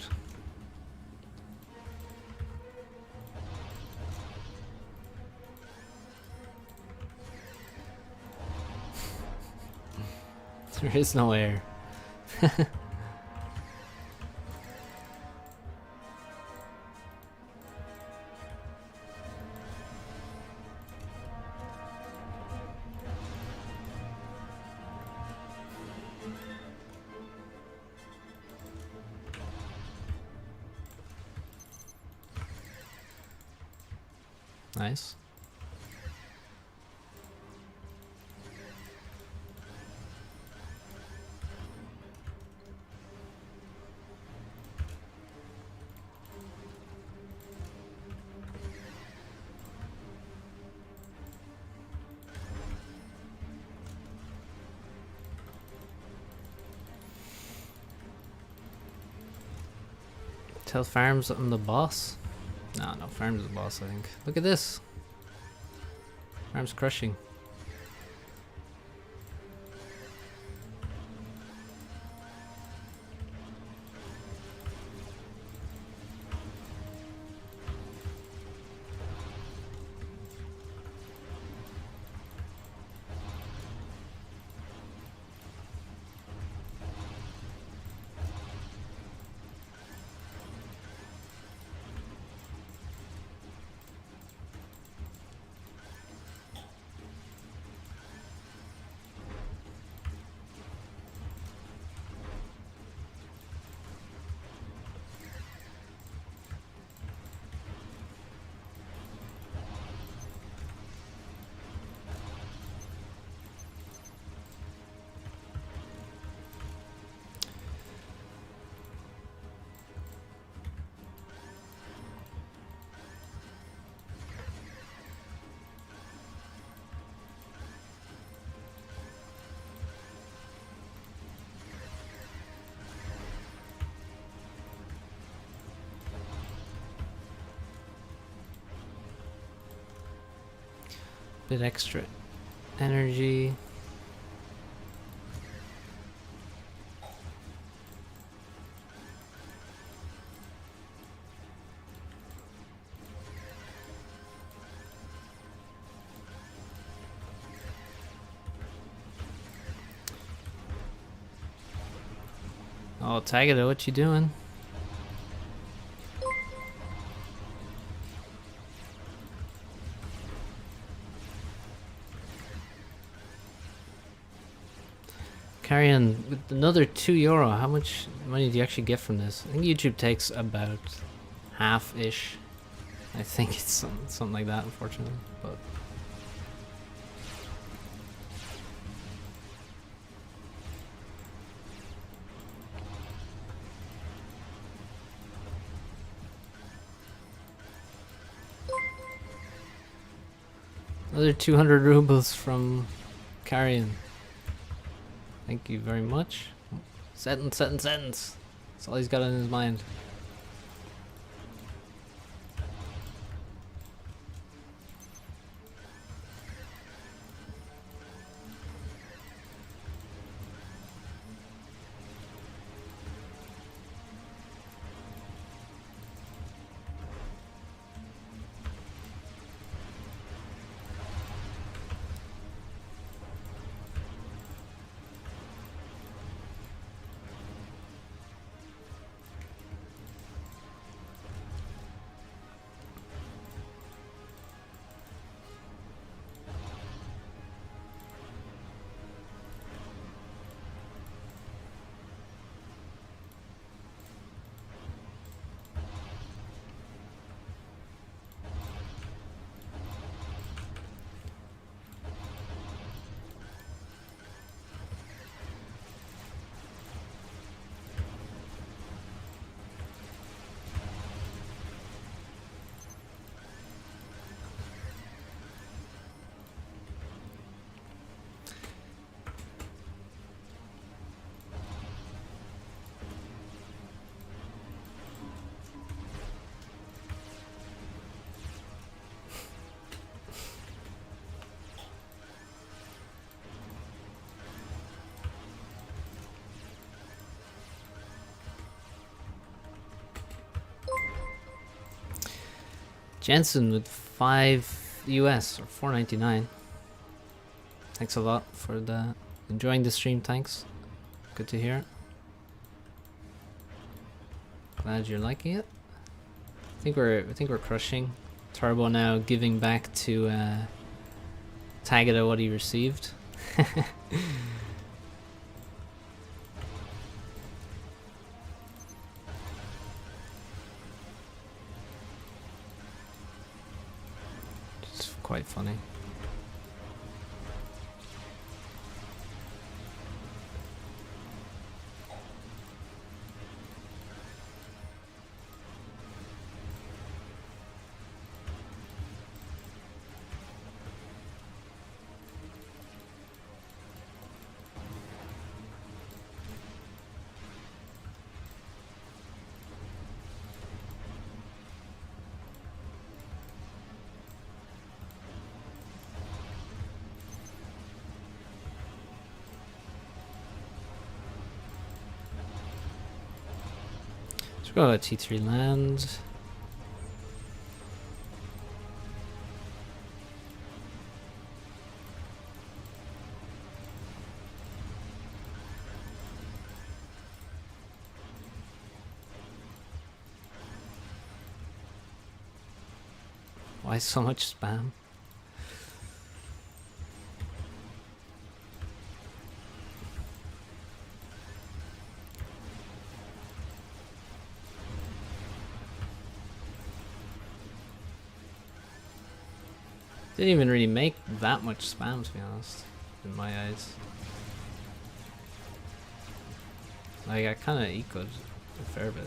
Speaker 1: There is no air. Nice. Tell Farms I'm the boss. No, Farms is the boss, I think. Look at this. Farms crushing. Bit extra energy. Oh, Tagada, what you doing? Carrion, with another €2, how much money do you actually get from this? I think YouTube takes about half-ish. I think it's something like that, unfortunately, but... Another 200 rubles from Carrion. Thank you very much. Sentence. That's all he's got on his mind. Jensen with 5 US or 4.99. Thanks a lot for the enjoying the stream. Thanks, good to hear. Glad you're liking it. I think we're crushing. Turbo now giving back to Tagada what he received. It's quite funny. Go at T3 land. Why so much spam? Didn't even really make that much spam, to be honest, in my eyes. Like, I kind of ecoed a fair bit.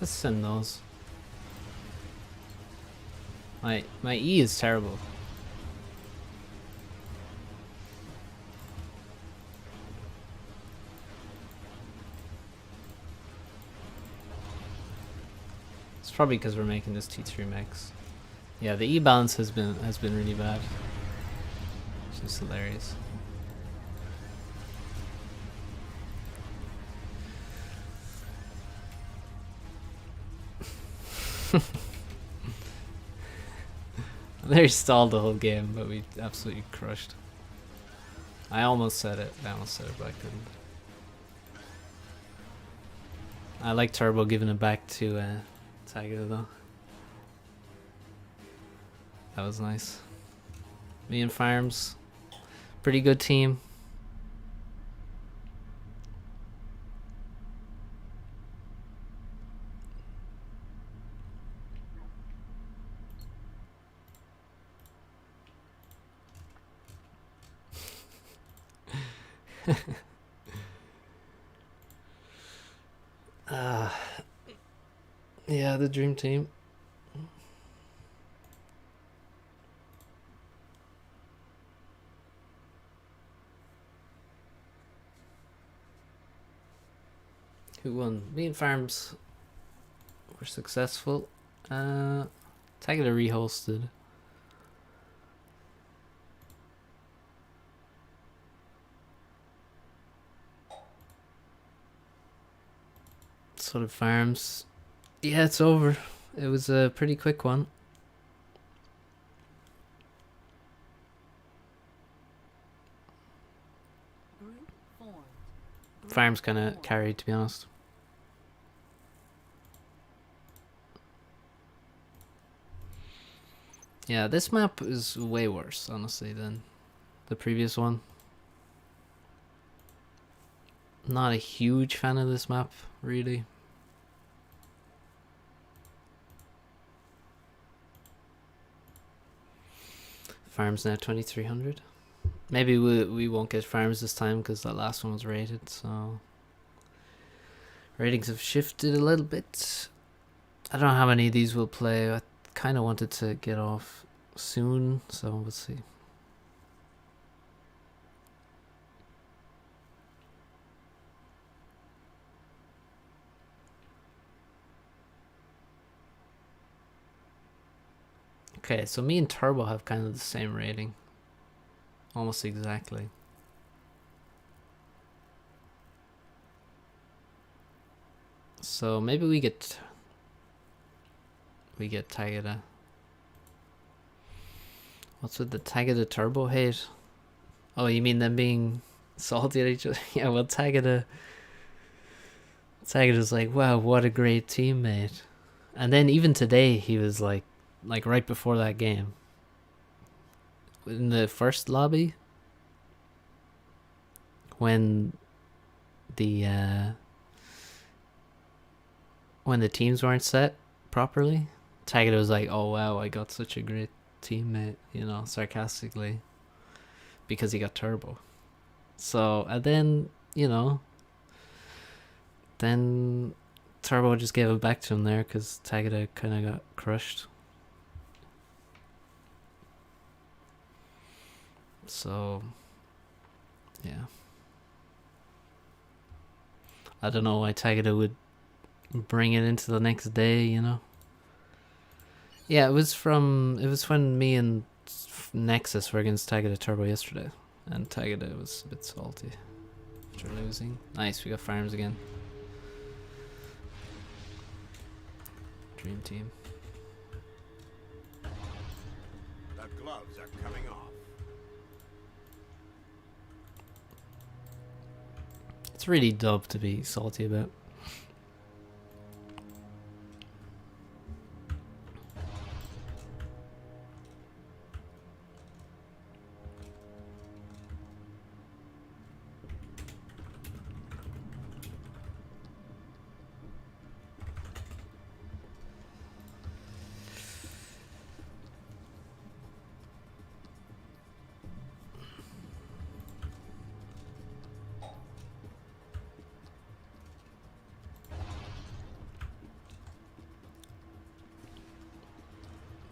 Speaker 1: Let's send those. My E is terrible. It's probably because we're making this T3 mix. Yeah, the E balance has been really bad. It's just hilarious. They stalled the whole game, but we absolutely crushed. I almost said it, but I couldn't. I like Turbo giving it back to Tiger though. That was nice. Me and Farms, pretty good team. uh, yeah, the dream team. Who won? Me and Farms were successful. Tagada rehosted. So did Farms. Yeah, it's over. It was a pretty quick one. Farms kind of carried, to be honest. Yeah, this map is way worse, honestly, than the previous one. Not a huge fan of this map, really. Farms now 2300. Maybe we won't get farms this time because that last one was rated, so ratings have shifted a little bit. I don't know how many of these will play. I kind of wanted to get off soon, so we'll see. Okay, so me and Turbo have kind of the same rating. Almost exactly. So maybe we get Tagada. What's with the Tagada Turbo hate? Oh, you mean them being salty at each other? Yeah, well, Tagada's like, wow, what a great teammate. And then even today, he was like right before that game, in the first lobby, when the teams weren't set properly, Tagada was like, oh wow, I got such a great teammate, you know, sarcastically, because he got Turbo. So, and then, you know, then Turbo just gave it back to him there because Tagada kind of got crushed. So, yeah. I don't know why Tagada would bring it into the next day, you know? Yeah, it was when me and Nexus were against Tagada Turbo yesterday, and Tagada was a bit salty after losing. Nice, we got farms again. Dream team.
Speaker 2: The gloves are coming off.
Speaker 1: It's really dub to be salty about.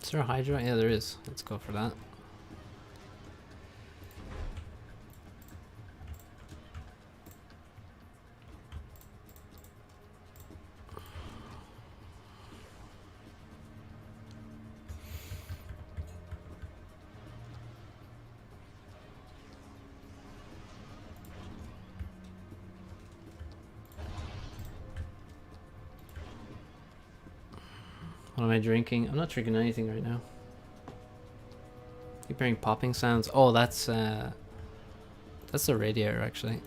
Speaker 1: Is there a Hydra? Yeah, there is. Let's go for that. What am I drinking? I'm not drinking anything right now. Keep hearing popping sounds. Oh, that's the radiator actually.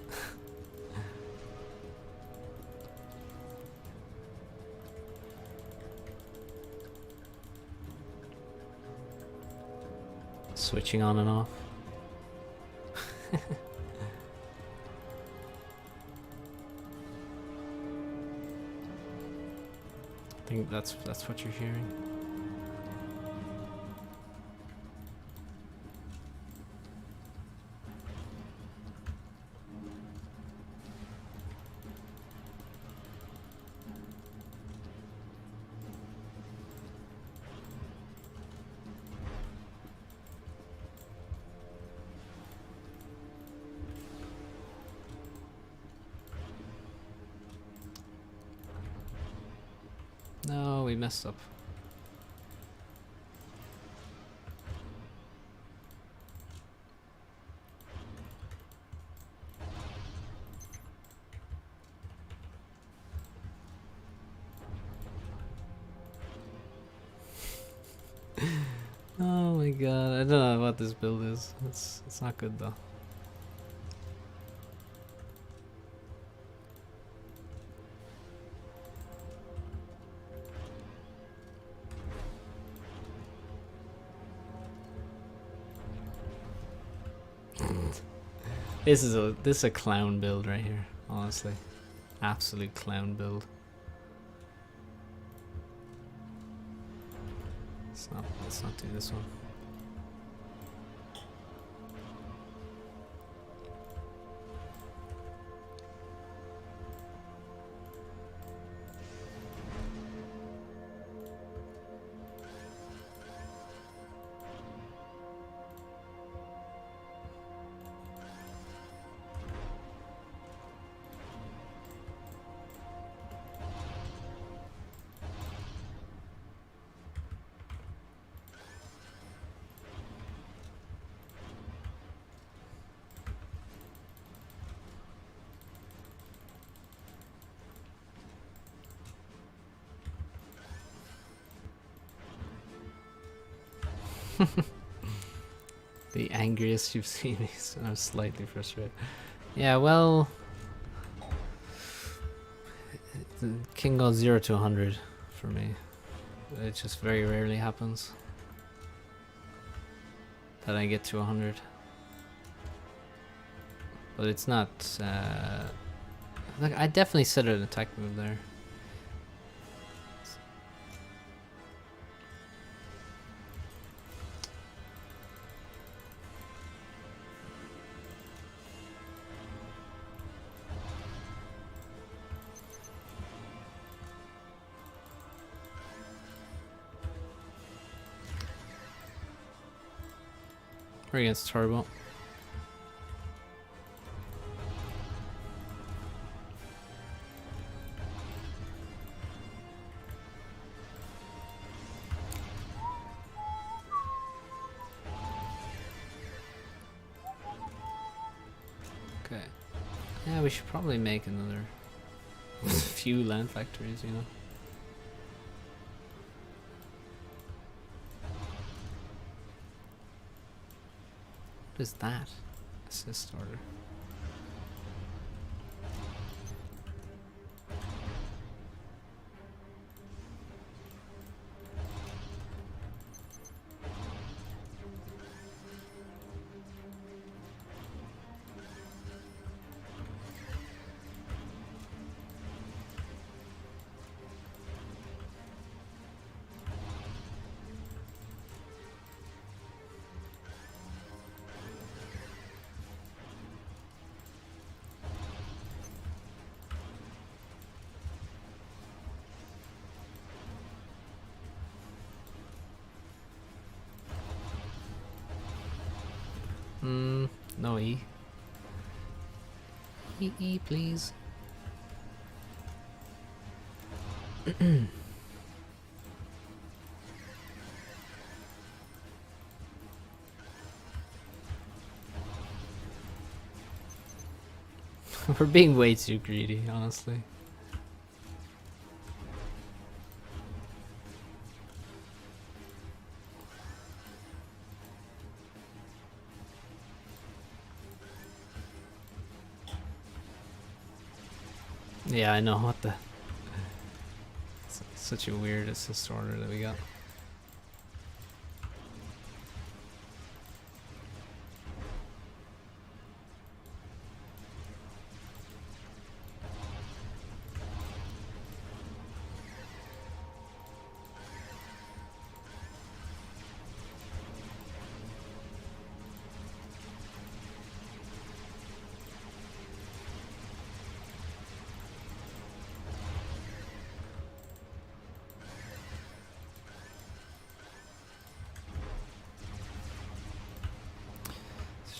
Speaker 1: Switching on and off. I think that's what you're hearing. we messed up. Oh my god, I don't know what this build is. It's not good though. This is a clown build right here, honestly. Absolute clown build. Let's not do this one. The angriest you've seen me, so I'm slightly frustrated. Yeah, well, the king goes 0 to 100 for me. It just very rarely happens that I get to 100. But it's not, like, I definitely set an attack move there. We're against Turbo. Okay. Yeah, we should probably make another few land factories, you know. What is that? Assist order. No E. E, please. We're being way too greedy, honestly. Yeah, I know, what the... It's such a weird assist order that we got.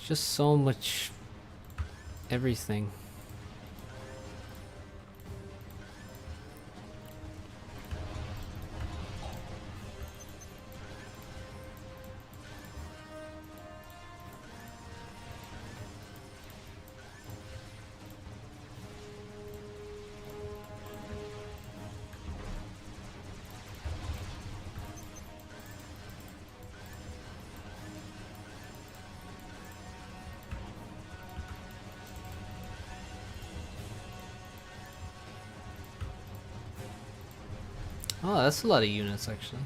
Speaker 1: Just so much everything. Oh, that's a lot of units actually.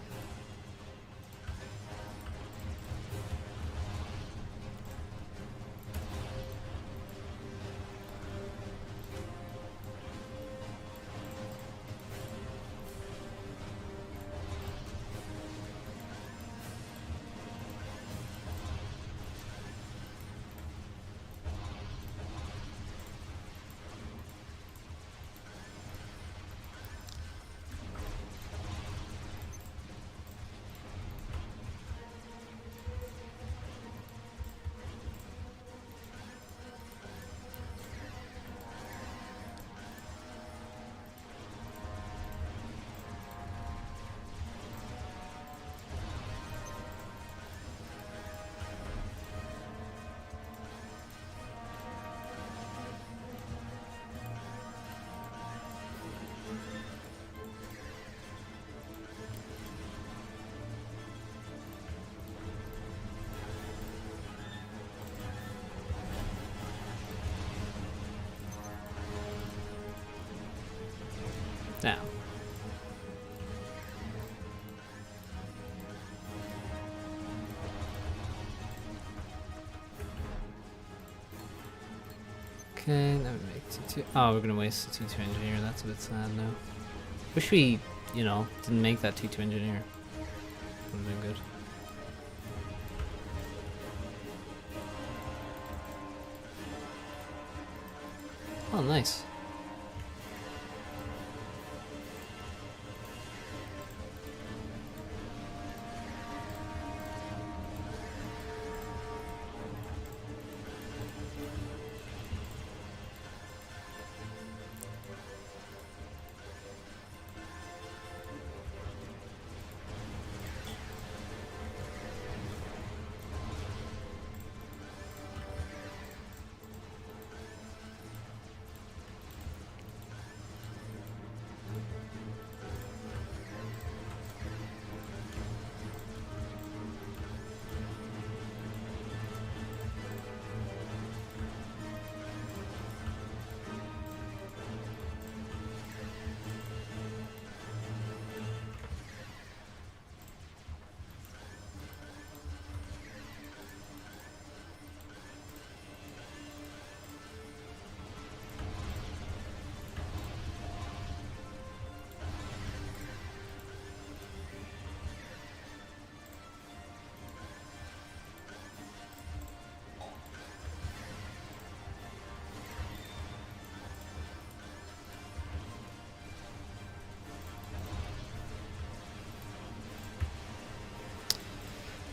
Speaker 1: Now. Okay, now we make T2. Oh, we're gonna waste the T2 engineer. That's a bit sad now. Wish we, you know, didn't make that T2 engineer. Would have been good. Oh, nice.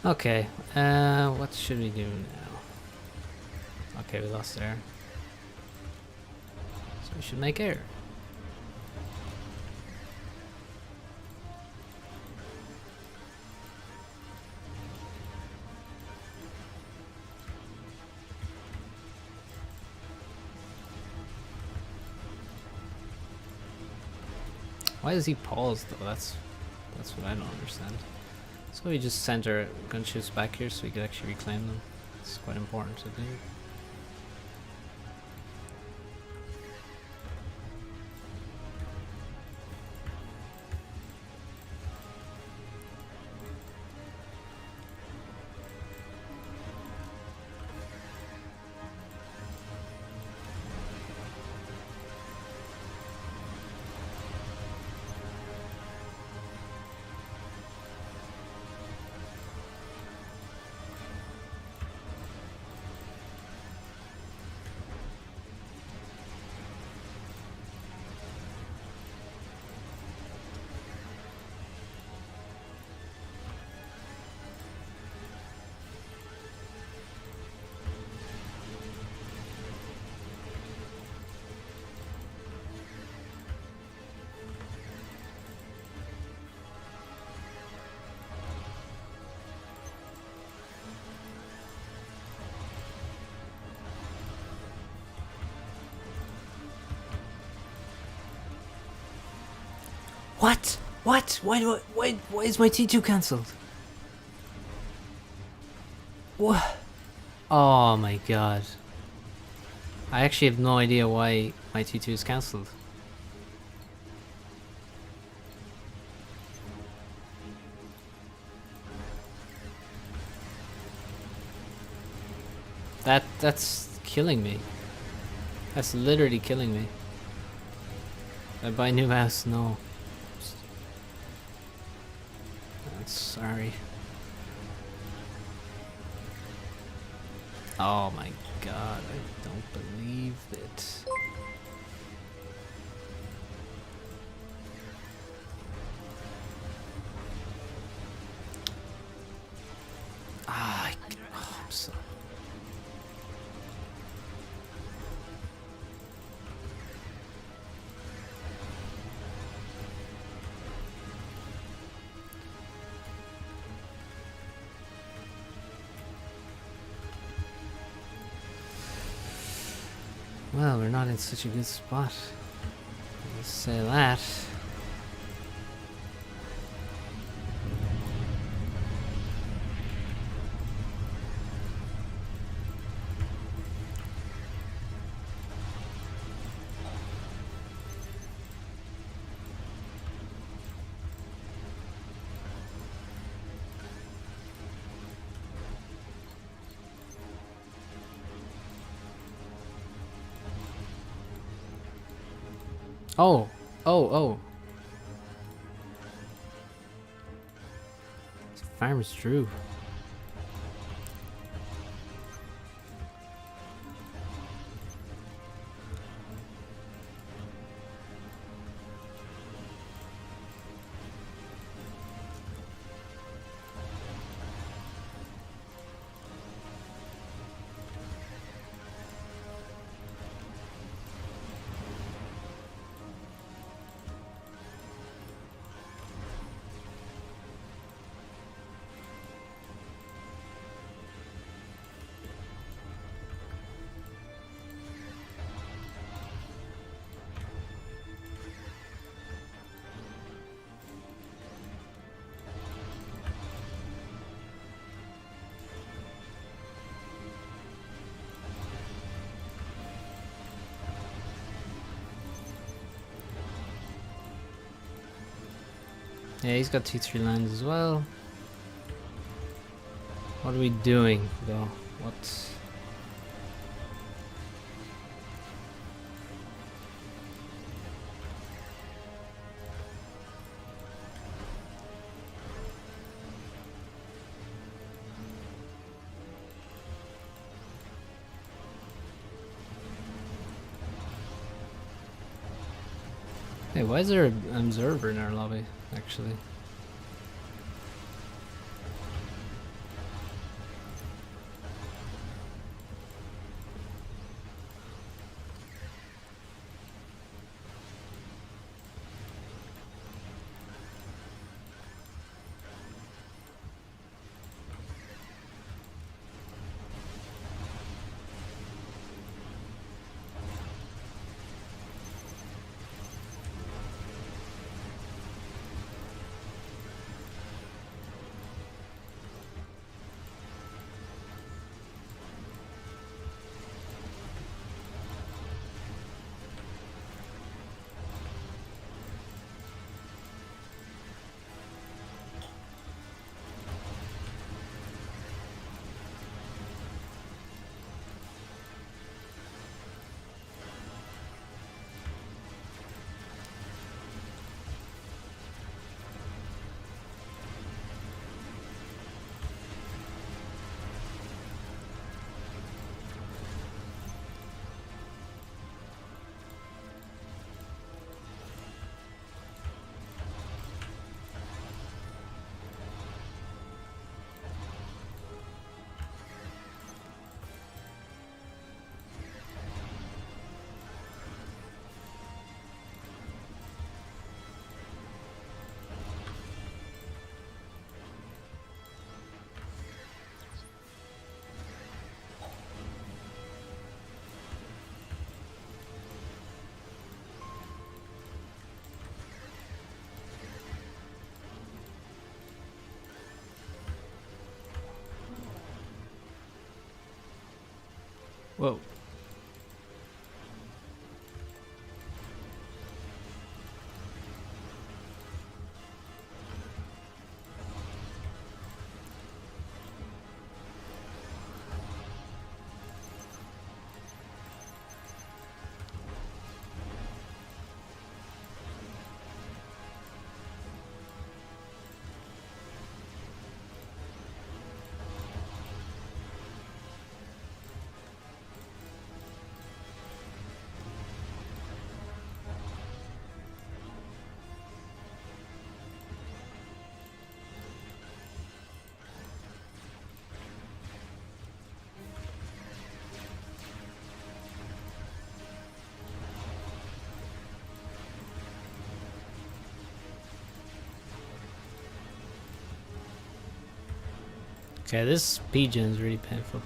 Speaker 1: Okay, what should we do now? Okay, we lost air. So we should make air. Why does he pause though? That's what I don't understand. So we just sent our gunships back here so we could actually reclaim them. It's quite important to do. What? What? Why is my T2 cancelled? What? Oh my god. I actually have no idea why my T2 is cancelled. That's killing me. That's literally killing me. I buy a new house? No. Sorry. Oh my god, I don't believe it. Oh, I'm so... Well, we're not in such a good spot. Let's say that. Oh, oh. It's Farmer's Drew. Yeah, he's got T3 lands as well. What are we doing, though? What? Hey, why is there an observer in our lobby, actually? Whoa. Okay, this P-gen is really painful.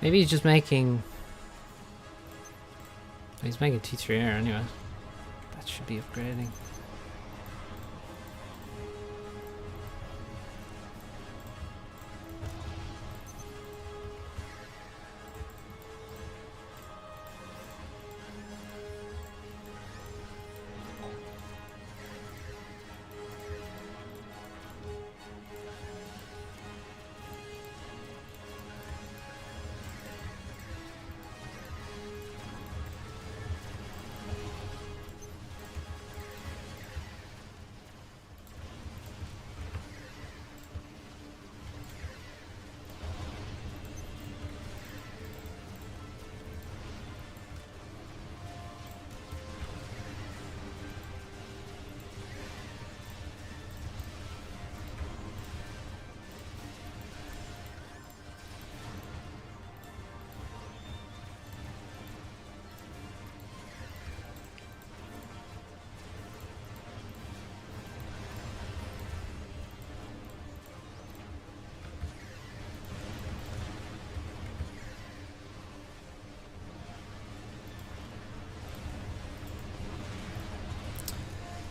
Speaker 1: Maybe he's just making... He's making T3R anyway. That should be upgrading.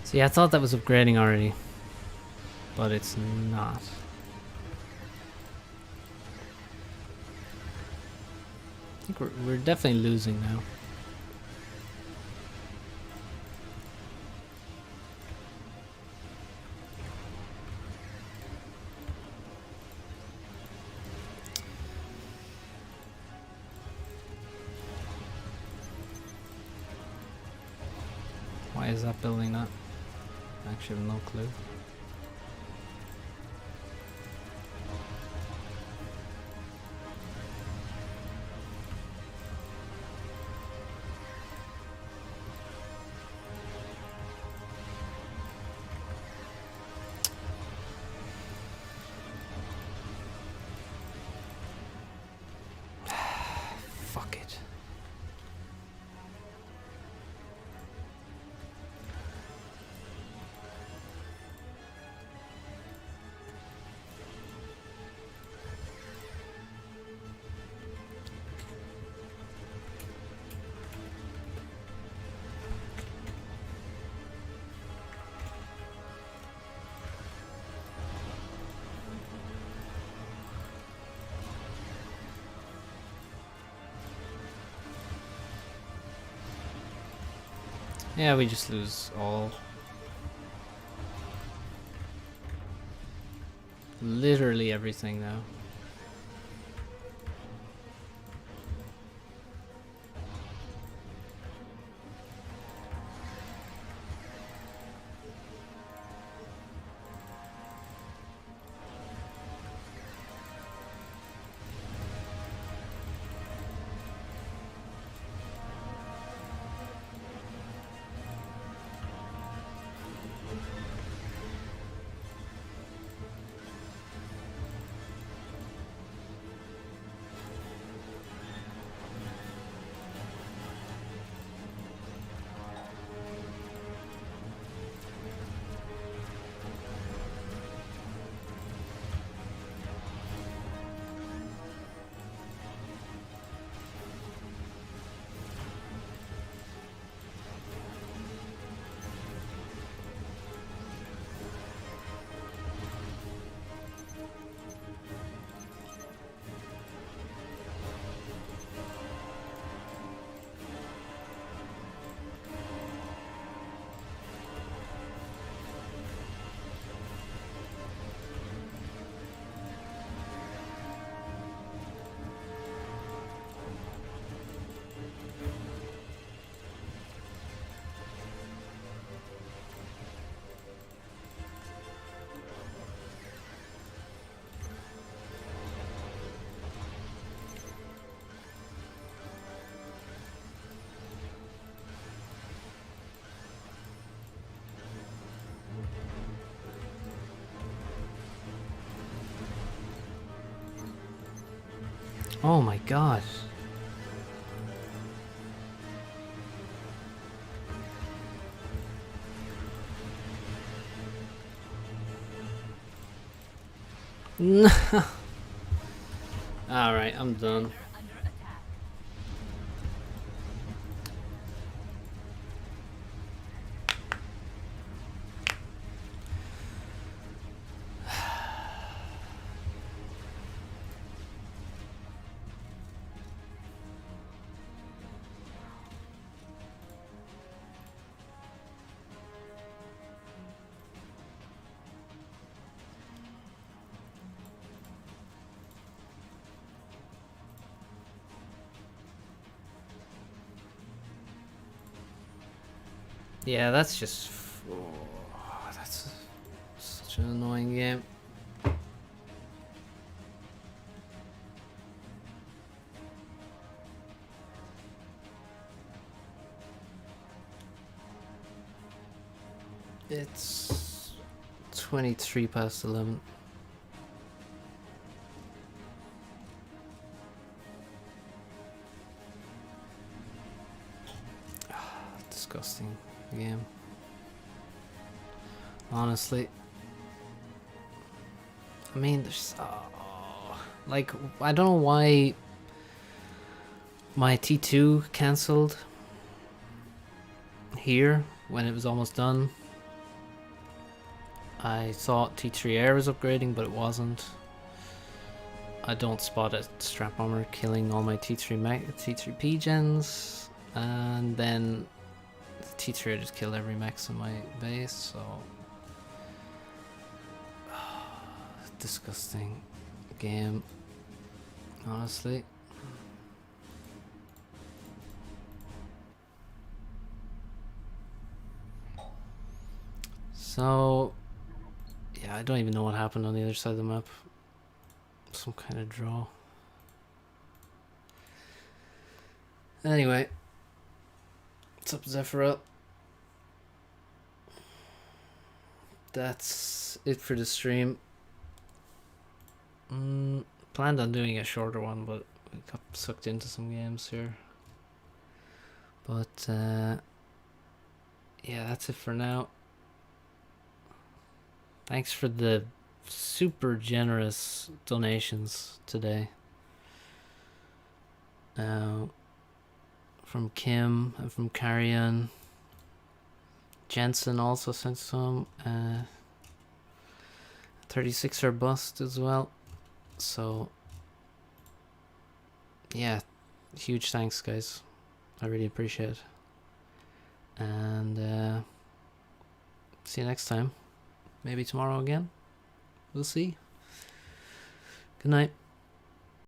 Speaker 1: See, I thought that was upgrading already, but it's not. I think we're definitely losing now. Why is that building not? I actually have no clue. Fuck it. Yeah, we just lose all. Literally everything now. Oh my god. No. Alright, I'm done. Yeah, that's just... Oh, that's such an annoying game. It's 23 past 11. Disgusting game. Honestly. I mean, there's... like, I don't know why my T2 cancelled here when it was almost done. I thought T3 Air was upgrading, but it wasn't. I don't spot a strap bomber killing all my T3P gens, and then the T3 just killed every max in my base, so disgusting game, honestly. So yeah, I don't even know what happened on the other side of the map. Some kind of draw. Anyway, what's up, Zephyr? That's it for the stream. Planned on doing a shorter one, but we got sucked into some games here. But yeah, that's it for now. Thanks for the super generous donations today. From Kim and from Carrion. Jensen also sent some. 36er bust as well. So yeah, huge thanks, guys. I really appreciate it. And see you next time. Maybe tomorrow again. We'll see. Good night.